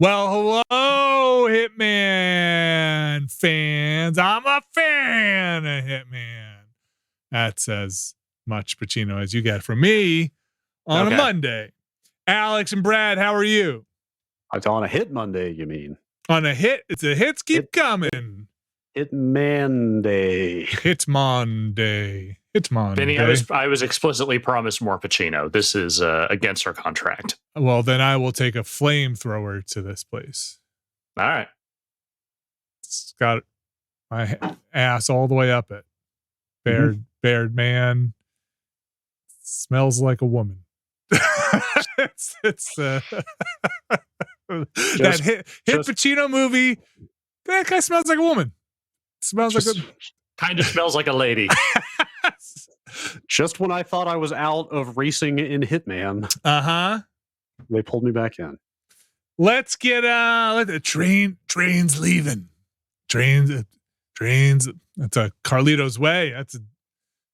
Well, hello, Hitman fans. I'm a fan of Hitman. That's as much Pacino as you get from me on a Monday. Alex and Brad, how are you? It's on a hit Monday, you mean? On a hit. It's a hits keep coming. Hitman Day. Hitman Day. Hitman Vinny, Day. I was explicitly promised more Pacino. This is against our contract. Well, then I will take a flamethrower to this place. All right. It's got my ass all the way up it. Bared man. Smells like a woman. it's that hit Pacino movie. That guy smells like a woman. Smells like a kind of smells like a lady. Just when I thought I was out of racing in Hitman, they pulled me back in. Let's get let the trains leaving. Trains. That's a Carlito's Way. That's a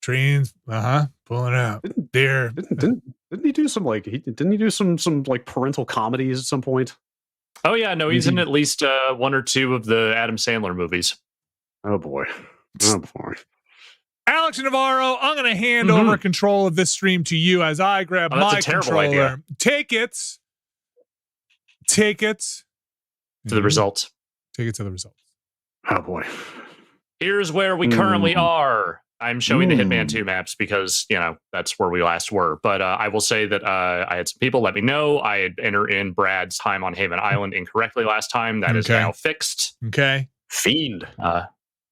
trains. Pulling out. Didn't he do some didn't he do some parental comedies at some point? Oh yeah, no, he's in at least one or two of the Adam Sandler movies. Oh boy. Alex Navarro, I'm going to hand over control of this stream to you as I grab my controller. Idea. Take it to the results. Take it to the results. Oh boy. Here's where we currently are. I'm showing the Hitman 2 maps because, that's where we last were. But I will say that I had some people let me know I had entered in Brad's time on Haven Island incorrectly last time. That is now fixed. Okay. Fiend.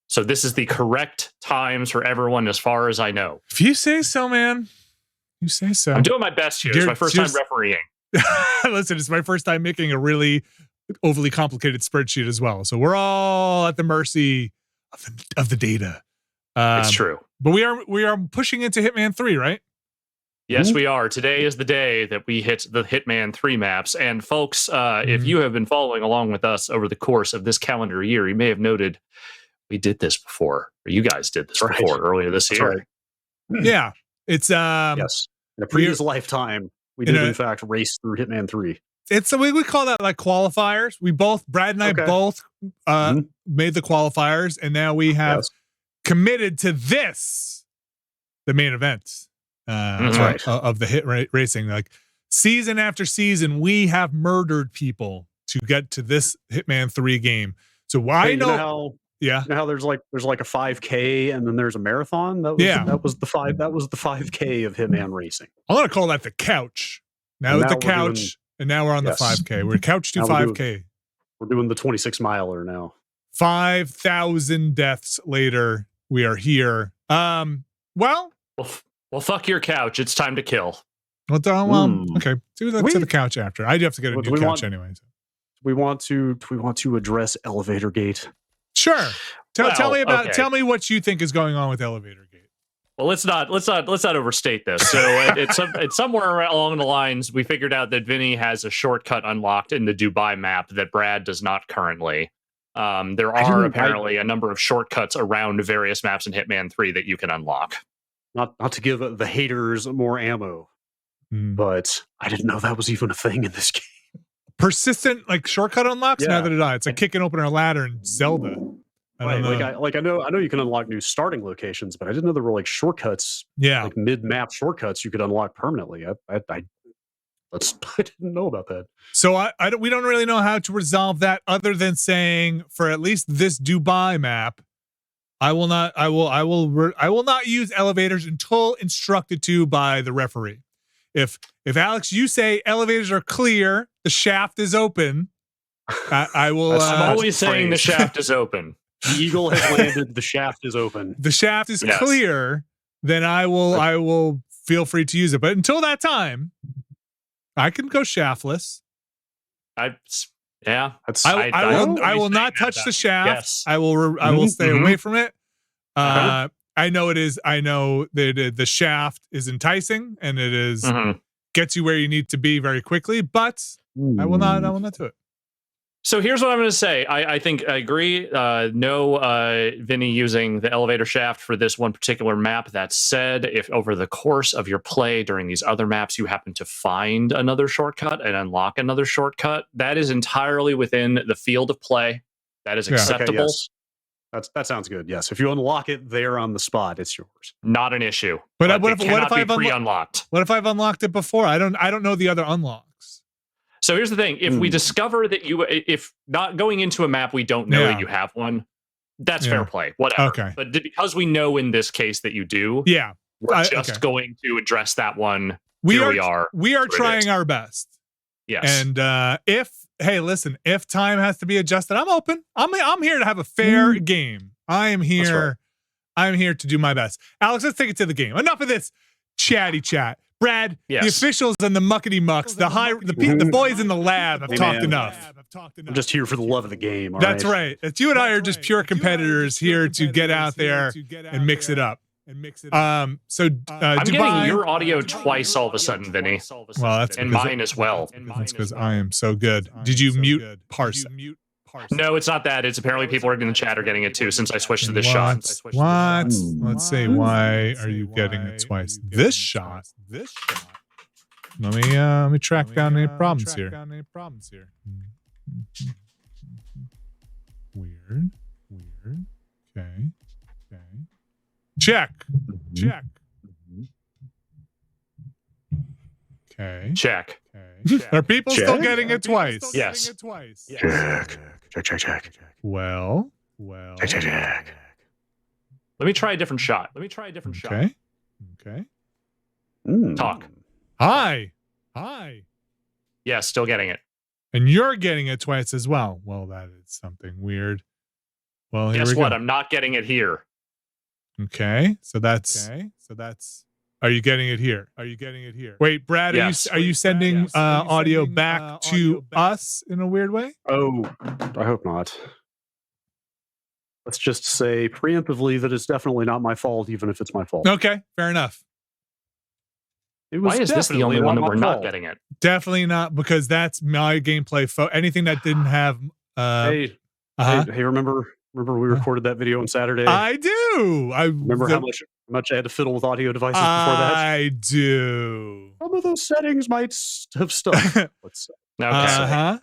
So this is the correct times for everyone as far as I know. If you say so, man. You say so. I'm doing my best here. It's my first time refereeing. Listen, it's my first time making a really overly complicated spreadsheet as well. So we're all at the mercy of the data. It's true. But we are pushing into Hitman 3, right? Yes, we are. Today is the day that we hit the Hitman 3 maps. And folks, if you have been following along with us over the course of this calendar year, you may have noted we did this before, or you guys did this before earlier this year. Right. Yeah. It's yes. In a previous lifetime, we did in fact race through Hitman 3. It's we call that like qualifiers. Brad and I both made the qualifiers, and now we have committed to this, the main event of the hit racing. Like season after season, we have murdered people to get to this Hitman 3 game. So I know. You know how there's like a 5K and then there's a marathon. That was the 5K of Hitman racing. I'm gonna call that the couch. Now it's the couch, and now we're on the 5K. We're couch to 5K. We're doing the 26 miler now. 5,000 deaths later, we are here. Well, fuck your couch. It's time to kill. Okay. Do that to the couch after. I do have to get a new couch anyway. So. We want to address Elevator Gate. Sure. Tell me what you think is going on with Elevator Gate. Well, let's not overstate this. So it's somewhere along the lines we figured out that Vinny has a shortcut unlocked in the Dubai map that Brad does not currently. There are apparently a number of shortcuts around various maps in Hitman 3 that you can unlock. Not to give the haters more ammo, but I didn't know that was even a thing in this game. Persistent shortcut unlocks. Yeah. Neither did I. It's like kicking open a ladder in Zelda. I know you can unlock new starting locations, but I didn't know there were shortcuts. Yeah, like mid-map shortcuts you could unlock permanently. I didn't know about that. So we don't really know how to resolve that other than saying for at least this Dubai map, I will not use elevators until instructed to by the referee. If Alex, you say elevators are clear, the shaft is open, I will. I'm always saying the shaft is open. The eagle has landed. The shaft is open. The shaft is clear. Then I will feel free to use it. But until that time, I can go shaftless. I will not touch the shaft. Yes. I will stay away from it. I know it is. I know that the shaft is enticing and it is gets you where you need to be very quickly. But I will not do it. So here's what I'm going to say. I think I agree. No, Vinny using the elevator shaft for this one particular map. That said, if over the course of your play during these other maps, you happen to find another shortcut and unlock another shortcut, that is entirely within the field of play. That is acceptable. Okay, yes. That sounds good. Yes. If you unlock it there on the spot, it's yours. Not an issue. But what if I've pre-unlocked? What if I've unlocked it before? I don't know the other unlocks. So here's the thing. If we discover that if not going into a map, we don't know that you have one, that's fair play, whatever. Okay. But because we know in this case that you do, we're just going to address that one. We are trying our best. Yes. And if time has to be adjusted, I'm open. I'm here to have a fair game. I am here. I'm here to do my best. Alex, let's take it to the game. Enough of this chatty chat. Brad, the officials and the muckety mucks, the boys in the lab have talked enough. I'm just here for the love of the game. That's right. It's you and I are just pure competitors here to get out there and mix it up. So I'm getting your audio twice all of a sudden, Vinny. Well, that's and mine as well. That's because I am so good. Did you mute parse? No, it's not that. It's apparently people in the chat are getting it too since I switched to this shot. What? Let's see. Why are you getting it twice? This shot. Let me track down any problems here. Weird. Okay. Check. Okay. Check. Are people still getting it twice? Yes. Check. Well. Check. Let me try a different shot. Okay. Talk. Hi. Yeah, still getting it. And you're getting it twice as well. Well, that is something weird. Well, guess what? I'm not getting it here. Okay. So that's. Are you getting it here? Wait, Brad, yes. are you sending audio back to us in a weird way? Oh, I hope not. Let's just say preemptively that it's definitely not my fault, even if it's my fault. Okay, fair enough. Why is this the only one that we're not getting it? Definitely not, because that's my gamuplay. Anything that didn't have. Hey, remember we recorded that video on Saturday? I do. I remember how much I had to fiddle with audio devices before that. I do. Some of those settings might have stuck. Let's say. Okay.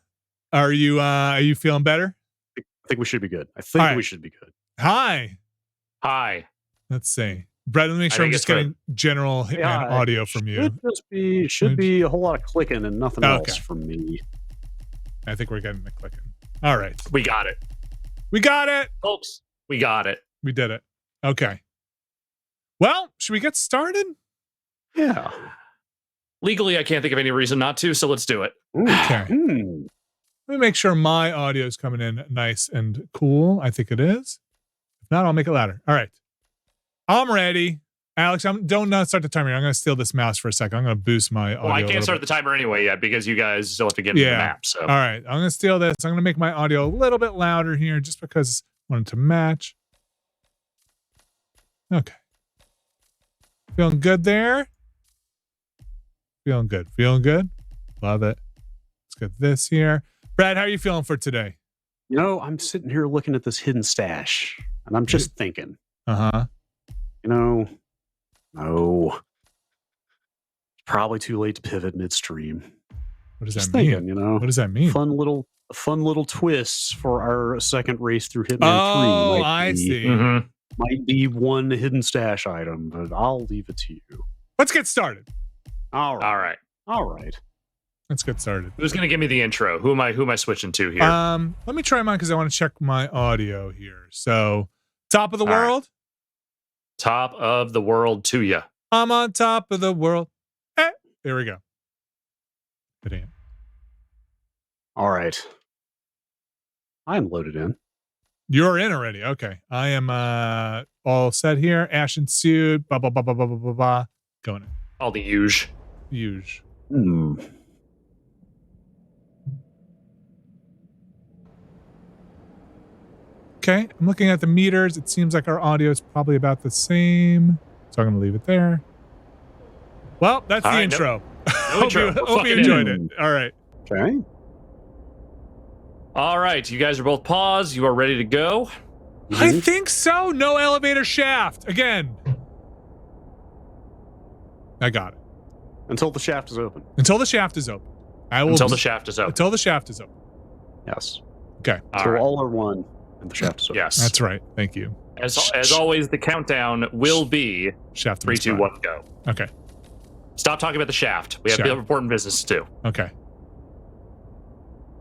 Are you feeling better? I think we should be good. We should be good. Hi. Let's see. Brad, let me make sure I'm just getting general Hitman audio from you. Should be a whole lot of clicking and nothing else from me. I think we're getting the clicking. All right. We got it. Folks, we got it. We did it. Okay. Well, should we get started? Yeah. Legally, I can't think of any reason not to, so let's do it. Okay. Let me make sure my audio is coming in nice and cool. I think it is. If not, I'll make it louder. All right. I'm ready. Alex, don't start the timer. I'm going to steal this mouse for a second. I'm going to boost my audio. Well, I can't start the timer anyway yet because you guys still have to get into the map. So. All right. I'm going to steal this. I'm going to make my audio a little bit louder here just because I want it to match. Okay. Feeling good there? Feeling good. Love it. Let's get this here. Brad, how are you feeling for today? I'm sitting here looking at this hidden stash, and I'm just thinking. Uh-huh. No. It's probably too late to pivot midstream. What does that mean? Thinking, what does that mean? Fun little twists for our second race through Hitman 3. I see. Mm-hmm. Might be one hidden stash item, but I'll leave it to you. Let's get started. All right. Let's get started. Who's going to give me the intro? Who am I switching to here? Let me try mine because I want to check my audio here. So, top of the world. Top of the world to you. I'm on top of the world. There we go. All right. I'm loaded in. You're in already. Okay. I am all set here. Ashen suit. Blah, blah, blah, blah, blah, blah, blah, blah. Going in. All the huge. Okay. I'm looking at the meters. It seems like our audio is probably about the same. So I'm going to leave it there. Well, that's the intro. No intro. Hope you enjoyed it. All right. Okay. All right, you guys are both paused. You are ready to go. I think so. No elevator shaft again. I got it. Until the shaft is open. Until the shaft is open. Until the shaft is open. Until the shaft is open. Yes. Okay. So all are one, and the shaft is open. Yes. That's right. Thank you. As always, the countdown will be shaft 3, 2, 1, go. Okay. Stop talking about the shaft. We have important business to do. Okay.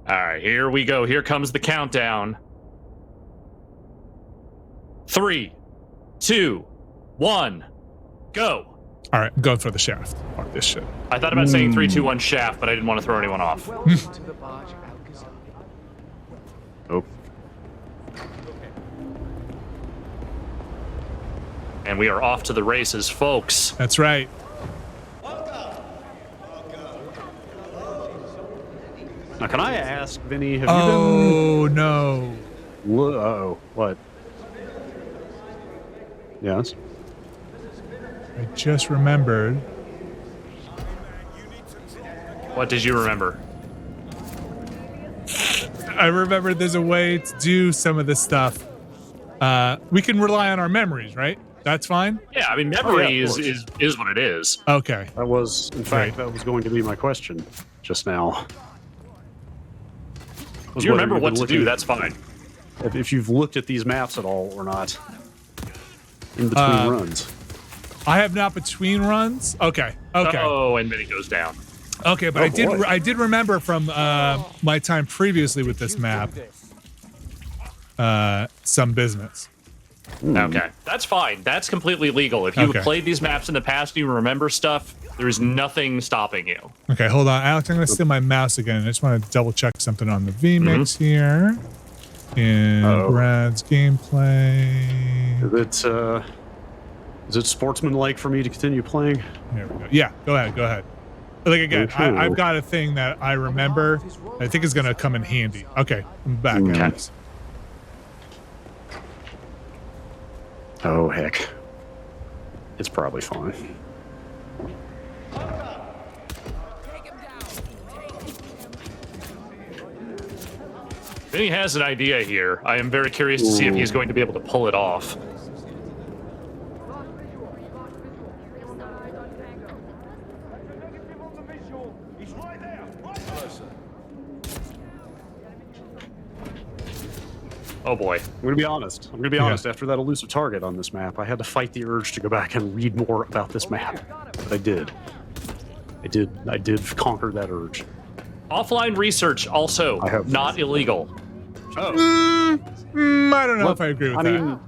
All right, here we go. Here comes the countdown. 3, 2, 1, go. All right, I'm going for the shaft. Fuck this shit. I thought about saying 3, 2, 1 shaft, but I didn't want to throw anyone off. Oh. And we are off to the races, folks. That's right. Now, can I ask, Vinny, have you been... no. Uh-oh. What? Yes? I just remembered. What did you remember? I remembered there's a way to do some of this stuff. We can rely on our memories, right? That's fine? Yeah, I mean, memory is what it is. Okay. That was, in fact, that was going to be my question just now. Do you remember what to do? That's fine. If you've looked at these maps at all or not. In between runs. I have not between runs. Okay. Okay. Oh, and then it goes down. Okay, but I did remember from my time previously with this map some business. Okay, that's fine. That's completely legal. If you've played these maps in the past and you remember stuff, there is nothing stopping you. Okay, hold on, Alex. I'm going to steal my mouse again. I just want to double check something on the vMix here. In Brad's gameplay. Is it sportsmanlike for me to continue playing? There we go. Yeah, go ahead. Like again, I've got a thing that I remember. I think is going to come in handy. Okay, I'm back, guys. Oh heck, it's probably fine. Vinny has an idea here. I am very curious to see if he's going to be able to pull it off. Oh boy. I'm going to be honest. After that elusive target on this map, I had to fight the urge to go back and read more about this map. But I did. I did conquer that urge. Offline research also not illegal. I don't know if I agree with that.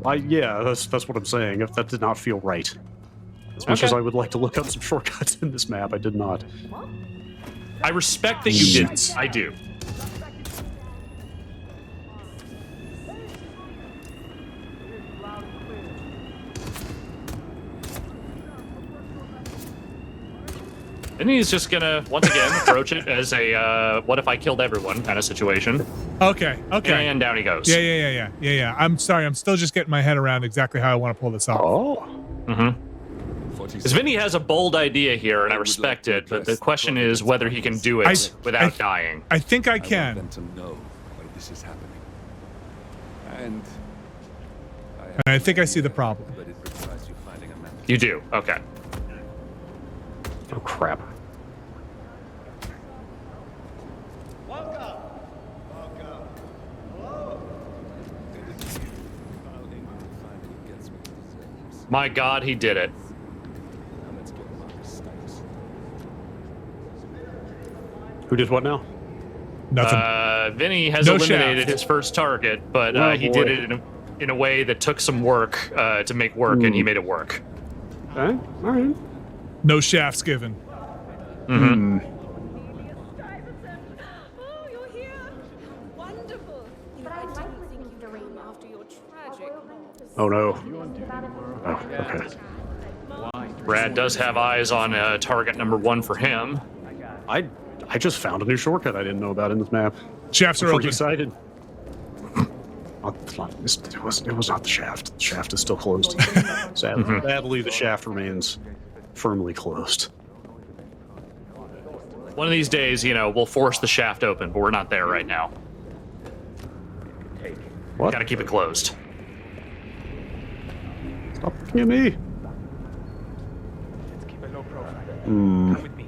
I mean, yeah, that's what I'm saying. If that did not feel right. As much as I would like to look up some shortcuts in this map, I did not. I respect that you didn't. I do. And he's just gonna, once again, approach it as a, what if I killed everyone kind of situation. Okay. And down he goes. Yeah. I'm sorry, I'm still just getting my head around exactly how I want to pull this off. Because Vinny has a bold idea here, and I respect it, but the question is whether he can do it without dying. I think I can. I want them to know why this is happening. And I think I see the problem. You do? Okay. Oh, crap. My God, he did it. Who did what now? Nothing. Vinny has eliminated his first target, but he did it in a way that took some work to make work, and he made it work. Okay, all right. No shafts given. Mm-hmm. Oh, you're here. Wonderful. I didn't think you'd arrive after your tragic. Oh no. Oh, okay. Brad does have eyes on target number 1 for him. I just found a new shortcut I didn't know about in this map. Shafts are open. Excited. It was not the shaft. The shaft is still closed. Sadly, the shaft remains firmly closed. One of these days, we'll force the shaft open, but we're not there right now. What? Gotta keep it closed. Stop looking at me. Let's keep a low profile. Hmm. Come with me.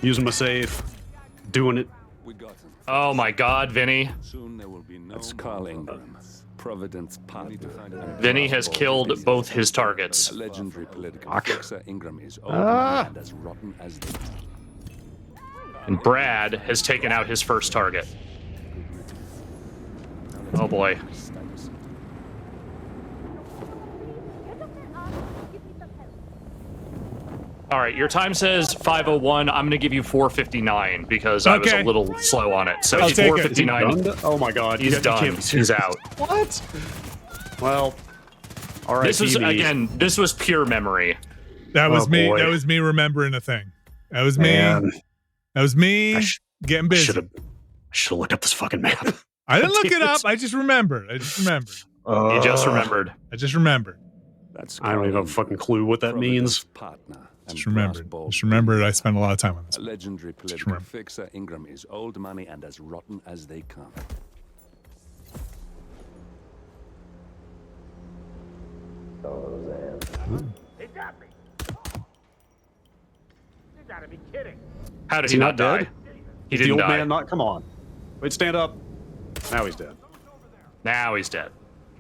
Using my save. Doing it. We got him. Oh my God, Vinny. Soon there will be no Carl Ingram, Providence partner. Vinny has killed both his targets. A legendary political Fuck. fixer. Ingram is old and as rotten as the... And Brad has taken out his first target. Oh boy. All right, your time says 5:01. I'm going to give you 4:59 because I was a little slow on it. So I'll take it. 4:59. Oh my God. He's done. He's out. What? Well, all right. This was again. This was pure memory. That was me. Boy. That was me remembering a thing. That was me. Man. That was me getting busy. Should have looked up this fucking map. I didn't look it up. I just remembered. You just remembered. I just remembered. That's I don't even have a fucking clue what that means. Partner Just remembered. Just remembered. I spent a lot of time on this. A legendary political fixer. Ingram is old money and as rotten as they come. They got me. You gotta be kidding. How did Is he he not not die? dead? He The didn't old die. man not. Come on. Wait, stand up. Now he's dead. Now he's dead.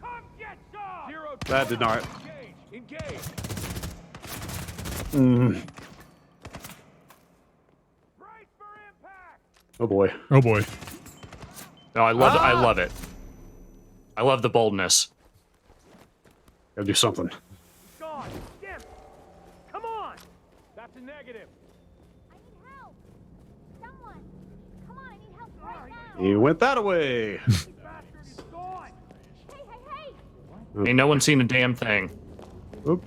Come get some. Zero. That did not. Engage. Engage. Brace for impact. Oh boy. Oh boy. No, I love it. I love it. I love the boldness. Gotta do something. Gone. Dim. Come on. That's a negative. I need help. Someone. Come on, I need help right now. He went that way. Bastard is gone. Hey, hey, hey. Ain't no one seen a damn thing. Oop.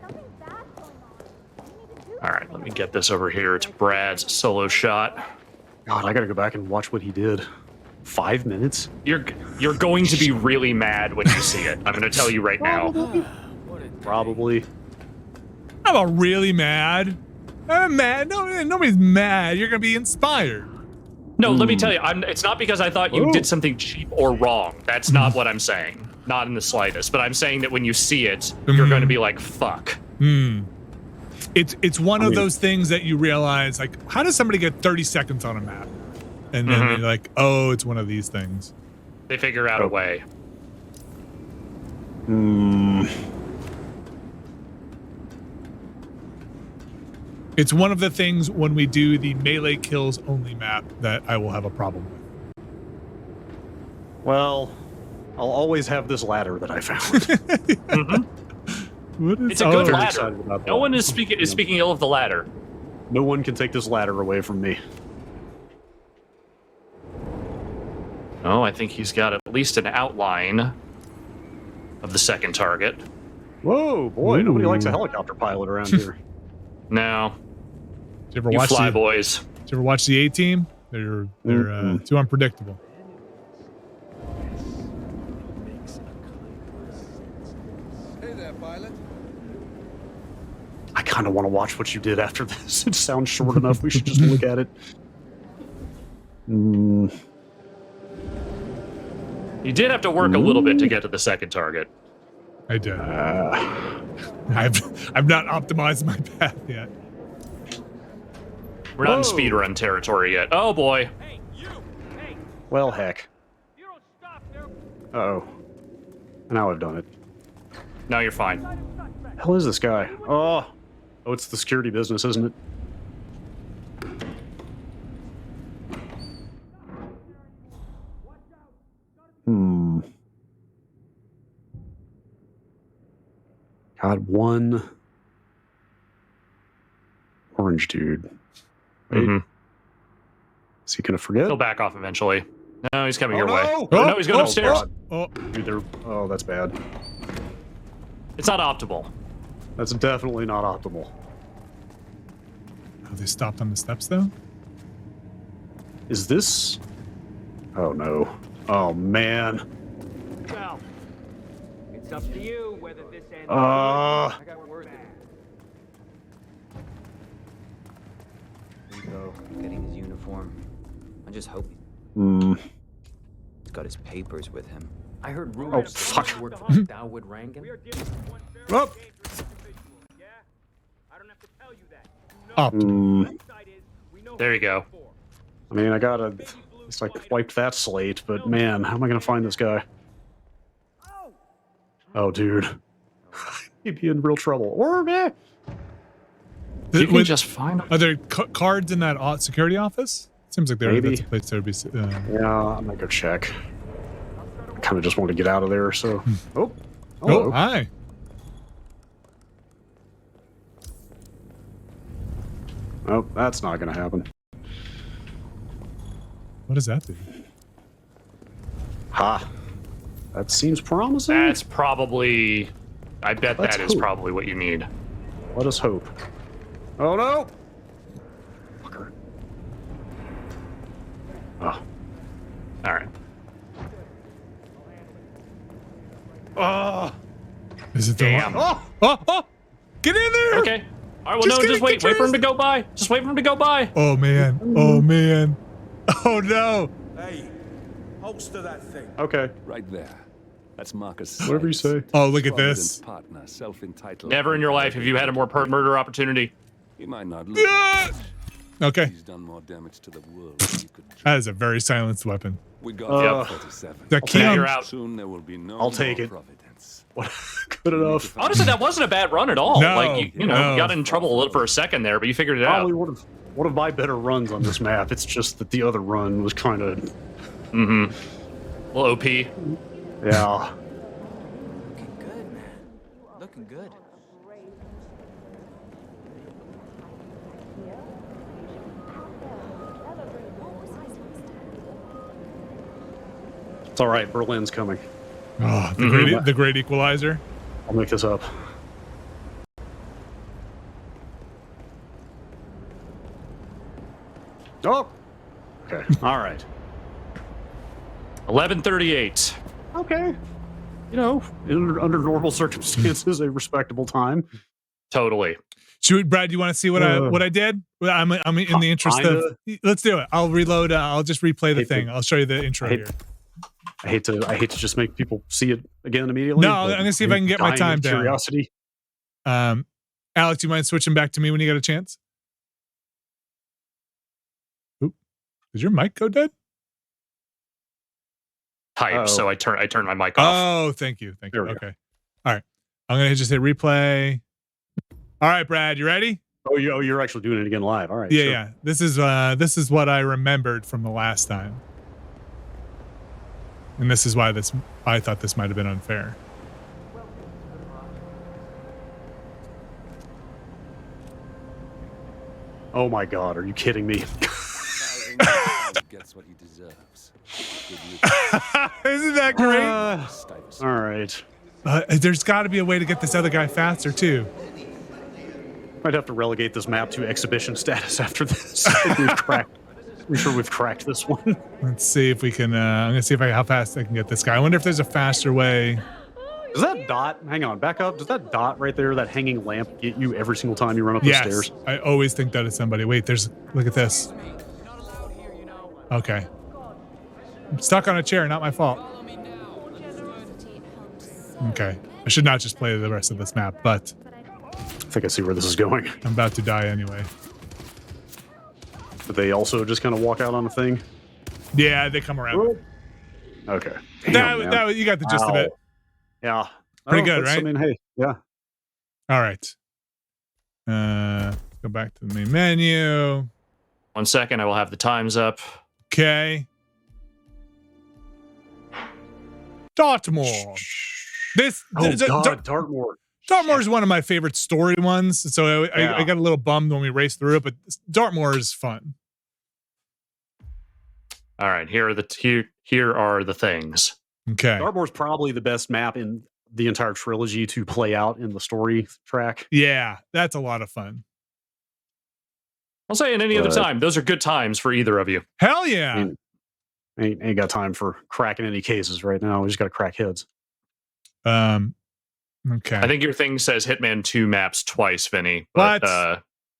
Something bad's going on. We need to do All right, let me get this over here. It's Brad's solo shot. God, I gotta go back and watch what he did. 5 minutes? You're going to be really mad when you see it. I'm going to tell you right now. Probably. I'm not really mad. I'm mad. No, nobody's mad. You're gonna be inspired. No, let me tell you. It's not because I thought you did something cheap or wrong. That's not what I'm saying. Not in the slightest. But I'm saying that when you see it, you're going to be like, "Fuck." It's one of those things that you realize, like, how does somebody get 30 seconds on a map? And then you're like, oh, it's one of these things. They figure out a way. It's one of the things when we do the melee kills only map that I will have a problem with. Well, I'll always have this ladder that I found. It's a good very ladder. excited about that. No one is speaking ill of the ladder. No one can take this ladder away from me. Oh, I think he's got at least an outline of the second target. Whoa, boy, nobody likes a helicopter pilot around here. No, Did you ever you watch fly the, boys. Did you ever watch the A-Team? They're too unpredictable. Hey there, pilot. I kind of want to watch what you did after this. It sounds short enough. We should just look at it. You did have to work a little bit to get to the second target. I did. I've not optimized my path yet. We're not in speedrun territory yet. Oh boy. Hey, you. Hey, Well, heck. you don't stop there. Uh-oh. Now I've done it. No, you're fine. Hell is this guy? Oh, it's the security business, isn't it? God, one orange dude. Wait. Is he gonna forget? He'll back off eventually. No, he's coming your way. no! Oh, no, he's going upstairs. God. Dude, oh, that's bad. It's not optimal. That's definitely not optimal. Have they stopped on the steps though? Is this? Oh no. Oh man. Well, it's up to you whether this ends. Uh. I got word that There you go, getting his uniform. I just hope He's got his papers with him. I heard rumors fuck. he worked for Dawood Rangan. Oh. Oh. There you go. I mean, I gotta. It's like wiped that slate, but man, how am I gonna find this guy? Oh, dude, he'd be in real trouble. Or meh. You can just find them. Are there cards in that security office? Seems like that's a place there would be. Yeah, I'm gonna go check. I kind of just want to get out of there. So, Oh, hello. hi. Oh, that's not gonna happen. What does that do? Ha. That seems promising. That's probably. I bet Let's that is hope. probably what you need. Let us hope. Oh no! Fucker. Oh. All right. Oh. Is it the Damn. one? Oh! Get in there! Okay. All right. Well, just wait. Wait for him to go by. Just wait for him to go by. Oh man! Oh man! Oh no! Hey, holster that thing. Okay. Right there. That's Marcus. Whatever you say. Oh, look at Provident this! Partner, self-entitled. Never in your life have you had a more murder opportunity. He might not look. Ah! Okay, He's done more damage to the world than you could. that is a very silenced weapon. We got Yep. 37. That key Yeah, on- you're out. Soon there will be no I'll take more it. Providence. Good enough. Honestly, that wasn't a bad run at all. No, Like you know, no. you got in trouble a little for a second there, but you figured it Probably out. one of my better runs on this map. It's just that the other run was kind of, Mm-hmm. Well, OP. yeah. Looking good, man. Looking good. It's all right. Berlin's coming. Oh, the great equalizer. I'll make this up. Oh. Okay. All right. 11:38. Okay. You know, under normal circumstances, a respectable time. Totally. Brad, do you want to see what I did? I'm in the interest of. Let's do it. I'll reload. I'll just replay the thing. I'll show you the intro here. I hate to just make people see it again immediately. No, I'm gonna see if I can get my time down. Curiosity. Alex, you mind switching back to me when you get a chance? Oop. Did your mic go dead? Hype. So I turned my mic off. Oh, thank you. There we go. Okay. All right. I'm gonna just hit replay. All right, Brad, you ready? Oh, you're actually doing it again live. All right. Yeah, sure. yeah. This is what I remembered from the last time. And this is why I thought this might have been unfair. Oh my God, are you kidding me? Gets what he deserves. Isn't that great? All right. There's got to be a way to get this other guy faster too. Might have to relegate this map to exhibition status after this. I think we've cracked. I'm sure we've cracked this one. Let's see if we can. I'm gonna see how fast I can get this guy. I wonder if there's a faster way. Does that dot? Hang on, back up. Does that dot right there, that hanging lamp, get you every single time you run up the stairs? I always think that is somebody. Wait, look at this. Okay. I'm stuck on a chair, not my fault. Okay. I should not just play the rest of this map, but I think I see where this is going. I'm about to die anyway. But they also just kind of walk out on a thing? Yeah, they come around. Okay. That you got the gist of it. Yeah. Pretty good, right? I mean, hey, yeah. All right. Go back to the main menu. 1 second, I will have the times up. Okay. Dartmoor. Dartmoor. Dartmoor is one of my favorite story ones, so I got a little bummed when we raced through it, but Dartmoor is fun. All right, here are the things. Okay. Dartmoor's probably the best map in the entire trilogy to play out in the story track. Yeah, that's a lot of fun. I'll say any other time. Those are good times for either of you. Hell yeah. Ain't got time for cracking any cases right now. We just got to crack heads. Okay. I think your thing says Hitman 2 maps twice, Vinny. But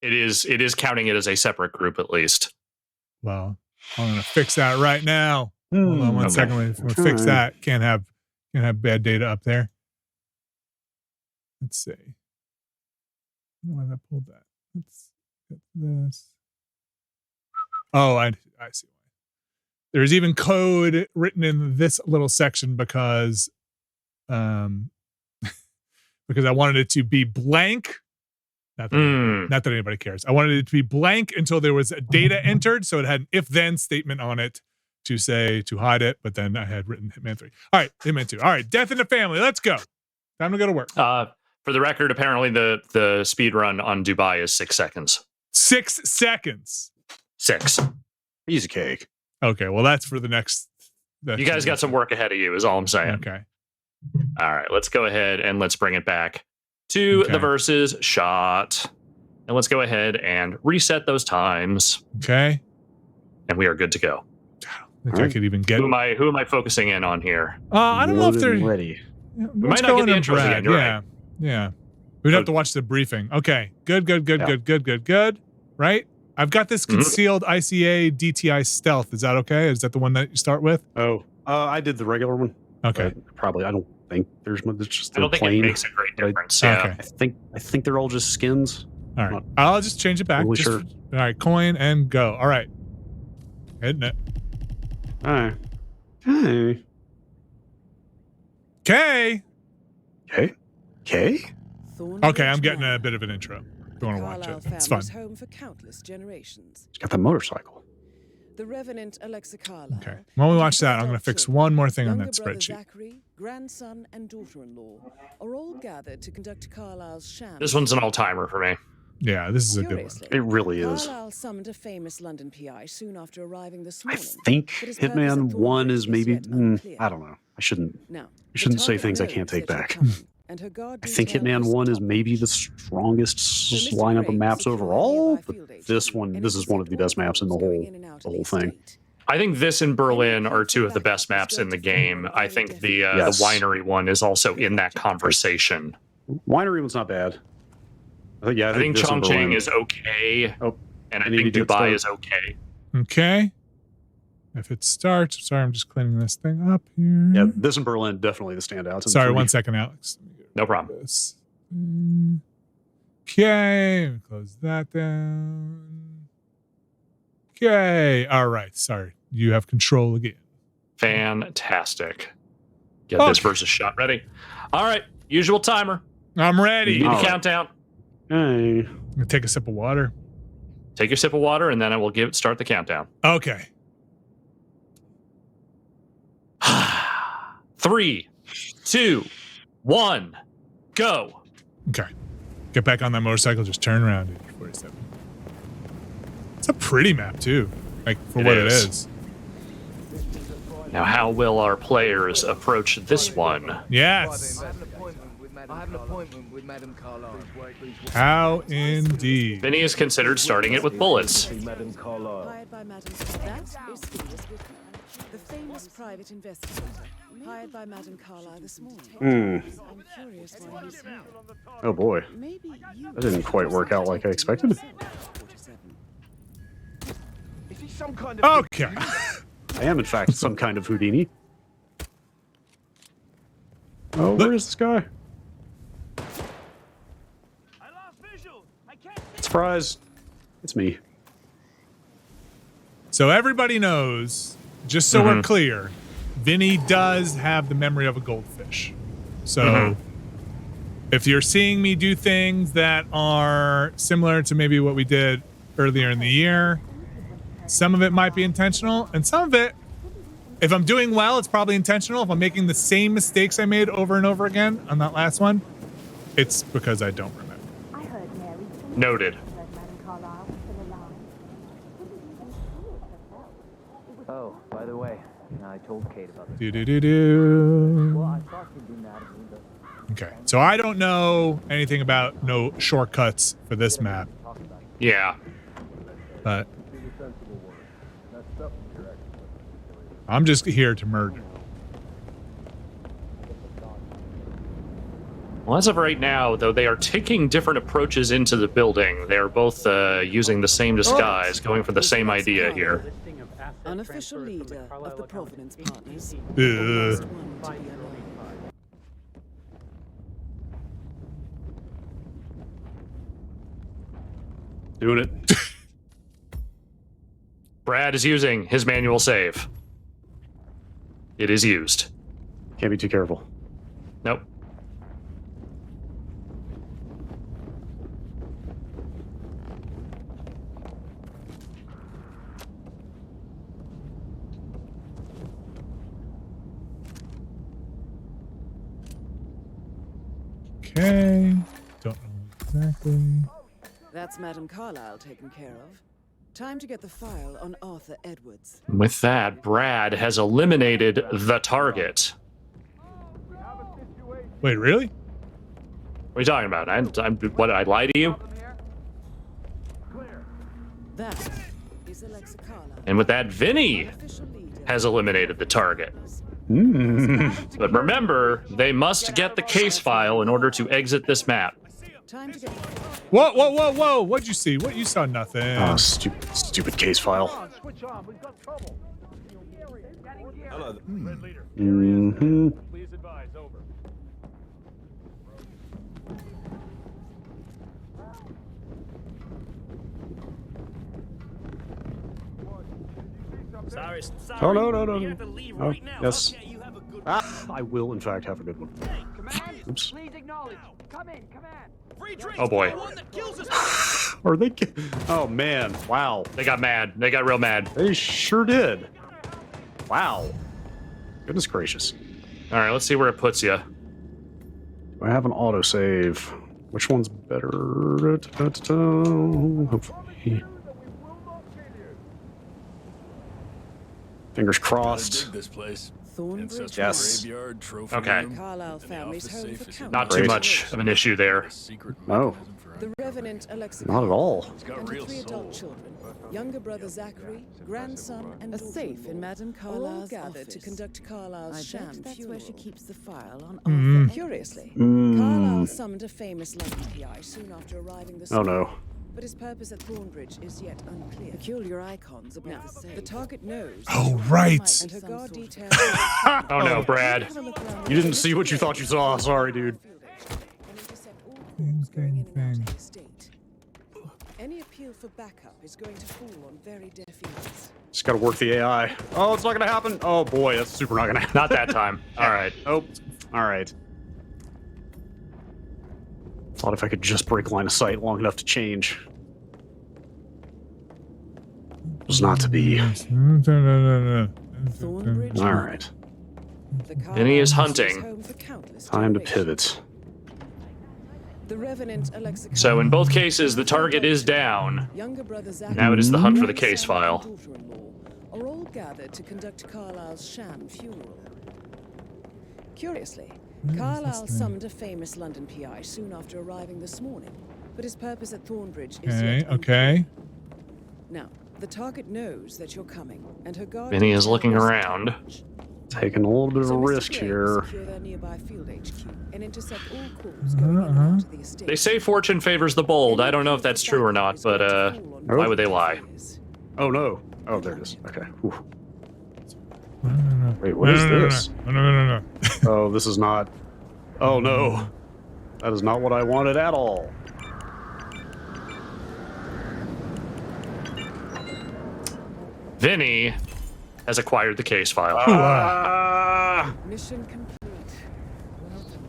it is counting it as a separate group at least. Well, I'm gonna fix that right now. Hold on one second. We'll fix that. Can't have bad data up there. Let's see. I don't know why that pulled that. Let's get this. Oh, I see. There's even code written in this little section because because I wanted it to be blank. Not that anybody cares. I wanted it to be blank until there was data entered, so it had an if-then statement on it to say to hide it. But then I had written Hitman 3. All right, Hitman 2. All right, Death in the Family. Let's go. Time to go to work. For the record, apparently the speed run on Dubai is 6 seconds. 6 seconds. 6. Easy cake. Okay, well that's for the next. You guys got some work ahead of you, is all I'm saying. Okay. All right, let's go ahead and let's bring it back to the versus shot. And let's go ahead and reset those times. Okay. And we are good to go. I think I could even get. Who am I focusing in on here? I don't know if they're ready. We might not get the intros again. You're right. Yeah. We'd have to watch the briefing. Okay. Good. Right? I've got this concealed ICA DTI stealth. Is that okay? Is that the one that you start with? Oh, I did the regular one. Okay. Probably. I don't think there's much. It's just I don't think it makes a great difference. Yeah. Okay. I think they're all just skins. All right. I'll just change it back. Totally sure. All right. Coin and go. All right. Hitting it. All right. Hey. Okay. Okay. Okay, I'm getting a bit of an intro. If you want to watch it, it's fun. Home for countless generations. He's got that motorcycle. The Revenant Alexa Carlisle. Okay. When we watch that, I'm going to fix one more thing on that spreadsheet. Zachary, grandson, and daughter-in-law are all gathered to conduct Carlisle's sham. This one's an all-timer for me. Yeah, this is a good one. It really is. Carlisle summoned a famous London PI soon after arriving this morning. I think Hitman 1 is maybe. I don't know. I shouldn't say things I can't take back. I think Hitman 1 is maybe the strongest lineup of maps overall, but this is one of the best maps in the whole thing. I think this and Berlin are two of the best maps in the game. I think the winery one is also in that conversation. Winery one's not bad. I think Chongqing is okay, and I think Dubai is okay. Okay. If it starts, sorry, I'm just cleaning this thing up here. Yeah, this and Berlin definitely the standouts. Sorry, 1 second, Alex. No problem. Okay, close that down. Okay, all right. Sorry, you have control again. Fantastic. Get this versus shot ready. All right, usual timer. I'm ready. Need a countdown. Hey. I'm gonna take a sip of water. Take your sip of water, and then I will start the countdown. Okay. 3, 2, 1, go. Okay. Get back on that motorcycle. Just turn around, dude. 47. It's a pretty map too, like for what it is. Now, how will our players approach this one? Yes. I have an appointment with Madame Carlisle. How indeed. Vinny is considered starting it with bullets. Hired by Madame Carlisle. That is the famous private investigator. Hired by Madame Carlisle this morning. I'm curious why he's here. Oh boy. That didn't quite work out like I expected. Okay. I am, in fact, some kind of Houdini. Oh, where is this guy? Surprise. It's me. So everybody knows, just so we're clear, Vinny does have the memory of a goldfish. So if you're seeing me do things that are similar to maybe what we did earlier in the year, some of it might be intentional, and some of it, if I'm doing well, it's probably intentional. If I'm making the same mistakes I made over and over again on that last one, it's because I don't remember. Noted. Oh, by the way, I told Kate about this. Well, I thought she'd be mad at me, but... Okay, so I don't know anything about no shortcuts for this map. Yeah. But I'm just here to murder. Well, as of right now, though, they are taking different approaches into the building. They are both using the same disguise, going for the same idea here. Unofficial leader of the Provenance Partners. Ugh. Last one to be alone. Doing it. Brad is using his manual save. It is used. Can't be too careful. Nope. Okay. Don't know exactly. That's Madame Carlyle taken care of. Time to get the file on Arthur Edwards. With that, Brad has eliminated the target. Wait, really? What are you talking about? What, did I lie to you? That is Alexa Carlyle. And with that, Vinny has eliminated the target. But remember, they must get the case file in order to exit this map. Time to get Whoa, whoa, whoa, whoa. What'd you see? What? You saw nothing. Oh, stupid case file. Switch on. We've got trouble. Hello. Red leader. Mm-hmm. Please advise. Over. Sorry. Oh, no. You have to leave Oh, right now. yes. Okay, you have a good I will, in fact, have a good one. Command. Oops. Please acknowledge. Come in. Command. free drink. Oh boy. The one that kills us. Are they? Oh man! Wow. They got mad. They got real mad. They sure did. Wow. Goodness gracious. All right, let's see where it puts you. I have an autosave. Which one's better? Hopefully. Fingers crossed. This place. Thornbridge. Yes. Graveyard, trophy Okay. room, Carlyle and the family's office home safe for is countless Not too Great. much of an issue there. a secret No. mechanism for The Revenant Alexa Not at all. Carlyle got and her real 3 adult soul. children, younger brother Zachary, grandson, and a safe in Madame Carlyle's gathered to conduct Carlyle's sham That's funeral. where she keeps the file on Mhm. Arthur. Curiously, Mm. Carlyle summoned a famous London PI soon after arriving this Oh no. but his purpose at Thornbridge is yet unclear. Peculiar icons above the safe. The target knows. Oh, right. And her guard detail. Oh no, Brad. Have a look around You didn't see what you thought you saw. Sorry, dude. and intercept all calls going in and out of the estate. Any appeal for backup is going to fall on very deaf ears. Just gotta work the AI. Oh, it's not gonna happen. Oh boy, that's super not gonna happen. Not that time. All right. Oh, all right. Thought if I could just break line of sight long enough to change. Was not to be. Thornbridge. All right. The Vinny is Carlyle house hunting. home for countless Time to generations. pivot. The Revenant Alexa So in both Carlyle, cases, the target is down. younger brother Zachary, Now it is the hunt for the grandson, case file. and daughter-in-law are all gathered to conduct Carlyle's sham funeral. Curiously, Carlyle summoned a famous London PI soon after arriving this morning, but his purpose at Thornbridge is Okay, yet okay. Now, the target knows that you're coming, and her guard Vinny is detail looking is around. attached. Taking a little bit of So a Mr. risk Gray here. will secure their nearby field HQ and intercept all calls going in and out of the estate. They say fortune favors the bold. I don't know if that's true or not, but why would they lie? Oh no. Oh, there it is. Okay. Whew. No. Wait, what is this? No. Oh, this is not. Oh no. That is not what I wanted at all. Vinny has acquired the case file. Mission complete. Welcome,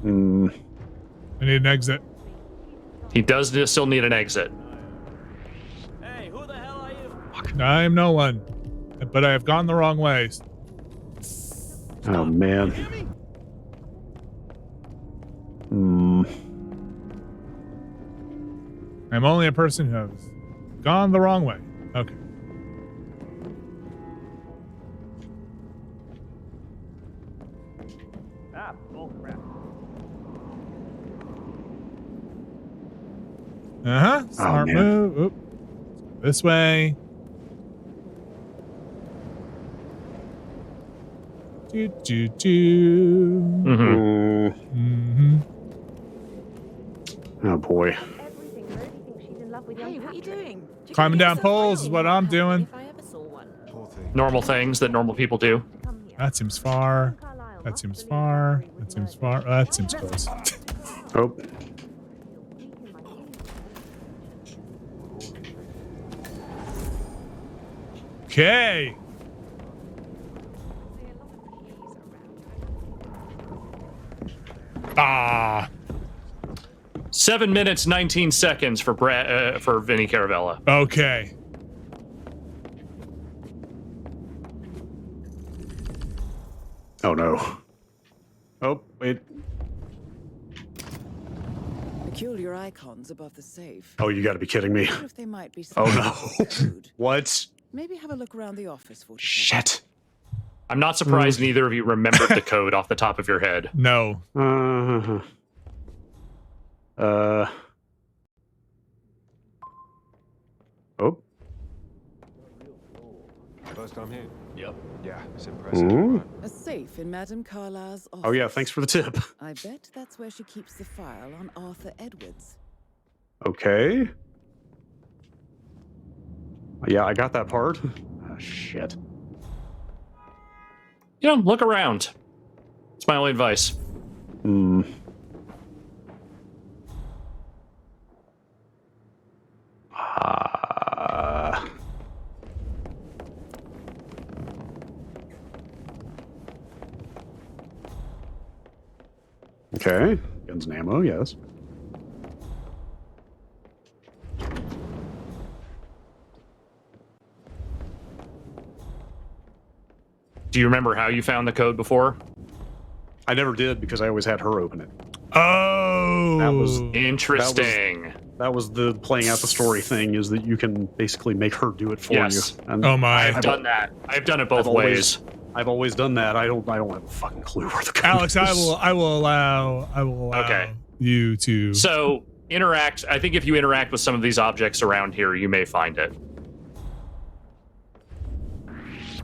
47. I need an exit. He does still need an exit. Hey, who the hell are you? I am no one, but I have gone the wrong way. Oh man. I'm only a person who has gone the wrong way. Okay. Ah, bullcrap. Smart man. move. Oop. This way. Do. Mm-hmm. Mm-hmm. Oh boy. Hey, what are you doing? Climbing down poles is what I'm doing. Normal things that normal people do. That seems far. That seems far. That seems far. That seems close. Oh. Okay. Ah. 7 minutes 19 seconds for for Vinny Caravella. Okay. Oh no. Oh wait. Peculiar icons above the safe. Oh, you got to be kidding me. I wonder if they might be Oh no. What? Maybe have a look around the office for Shit. I'm not surprised neither of you remembered the code off the top of your head. No. Oh. First time here. Yep. Yeah, it's impressive. a safe in Madame Carlisle's office. Oh yeah, thanks for the tip. I bet that's where she keeps the file on Arthur Edwards. Okay. Yeah, I got that part. Ah, shit. You know, look around. It's my only advice. Hmm. Okay. Guns and ammo, yes. Do you remember how you found the code before? I never did because I always had her open it. Oh. That was interesting. That was the playing out the story thing, is that you can basically make her do it for Yes. you. And Oh my. I've done that. I've done it both ways. I've always done that. I don't have a fucking clue where the code Alex, is. I will allow Okay. you to. So interact. I think if you interact with some of these objects around here, you may find it.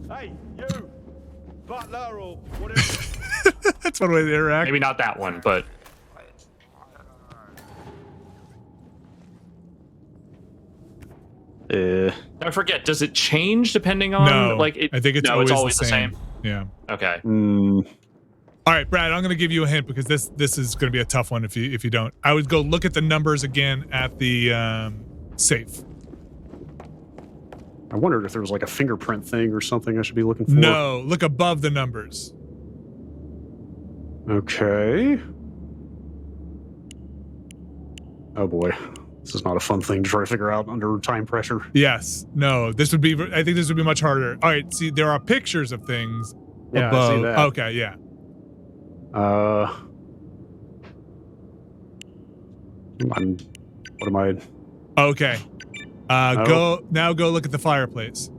Hey, you! Butler or whatever. That's one way to interact. Maybe not that one, but I forget. Does it change depending on No, like? It, I think it's no, always, it's always the same. Yeah. Okay. All right, Brad, I'm going to give you a hint because this is going to be a tough one if you don't. I would go look at the numbers again at the safe. I wondered if there was like a fingerprint thing or something I should be looking for. No, look above the numbers. Okay. Oh boy. This is not a fun thing to try to figure out under time pressure. Yes. No, this would be, I think this would be much harder. All right, see, there are pictures of things Yeah, above. I see that. Okay, yeah. What am I? Okay. Go look at the fireplace.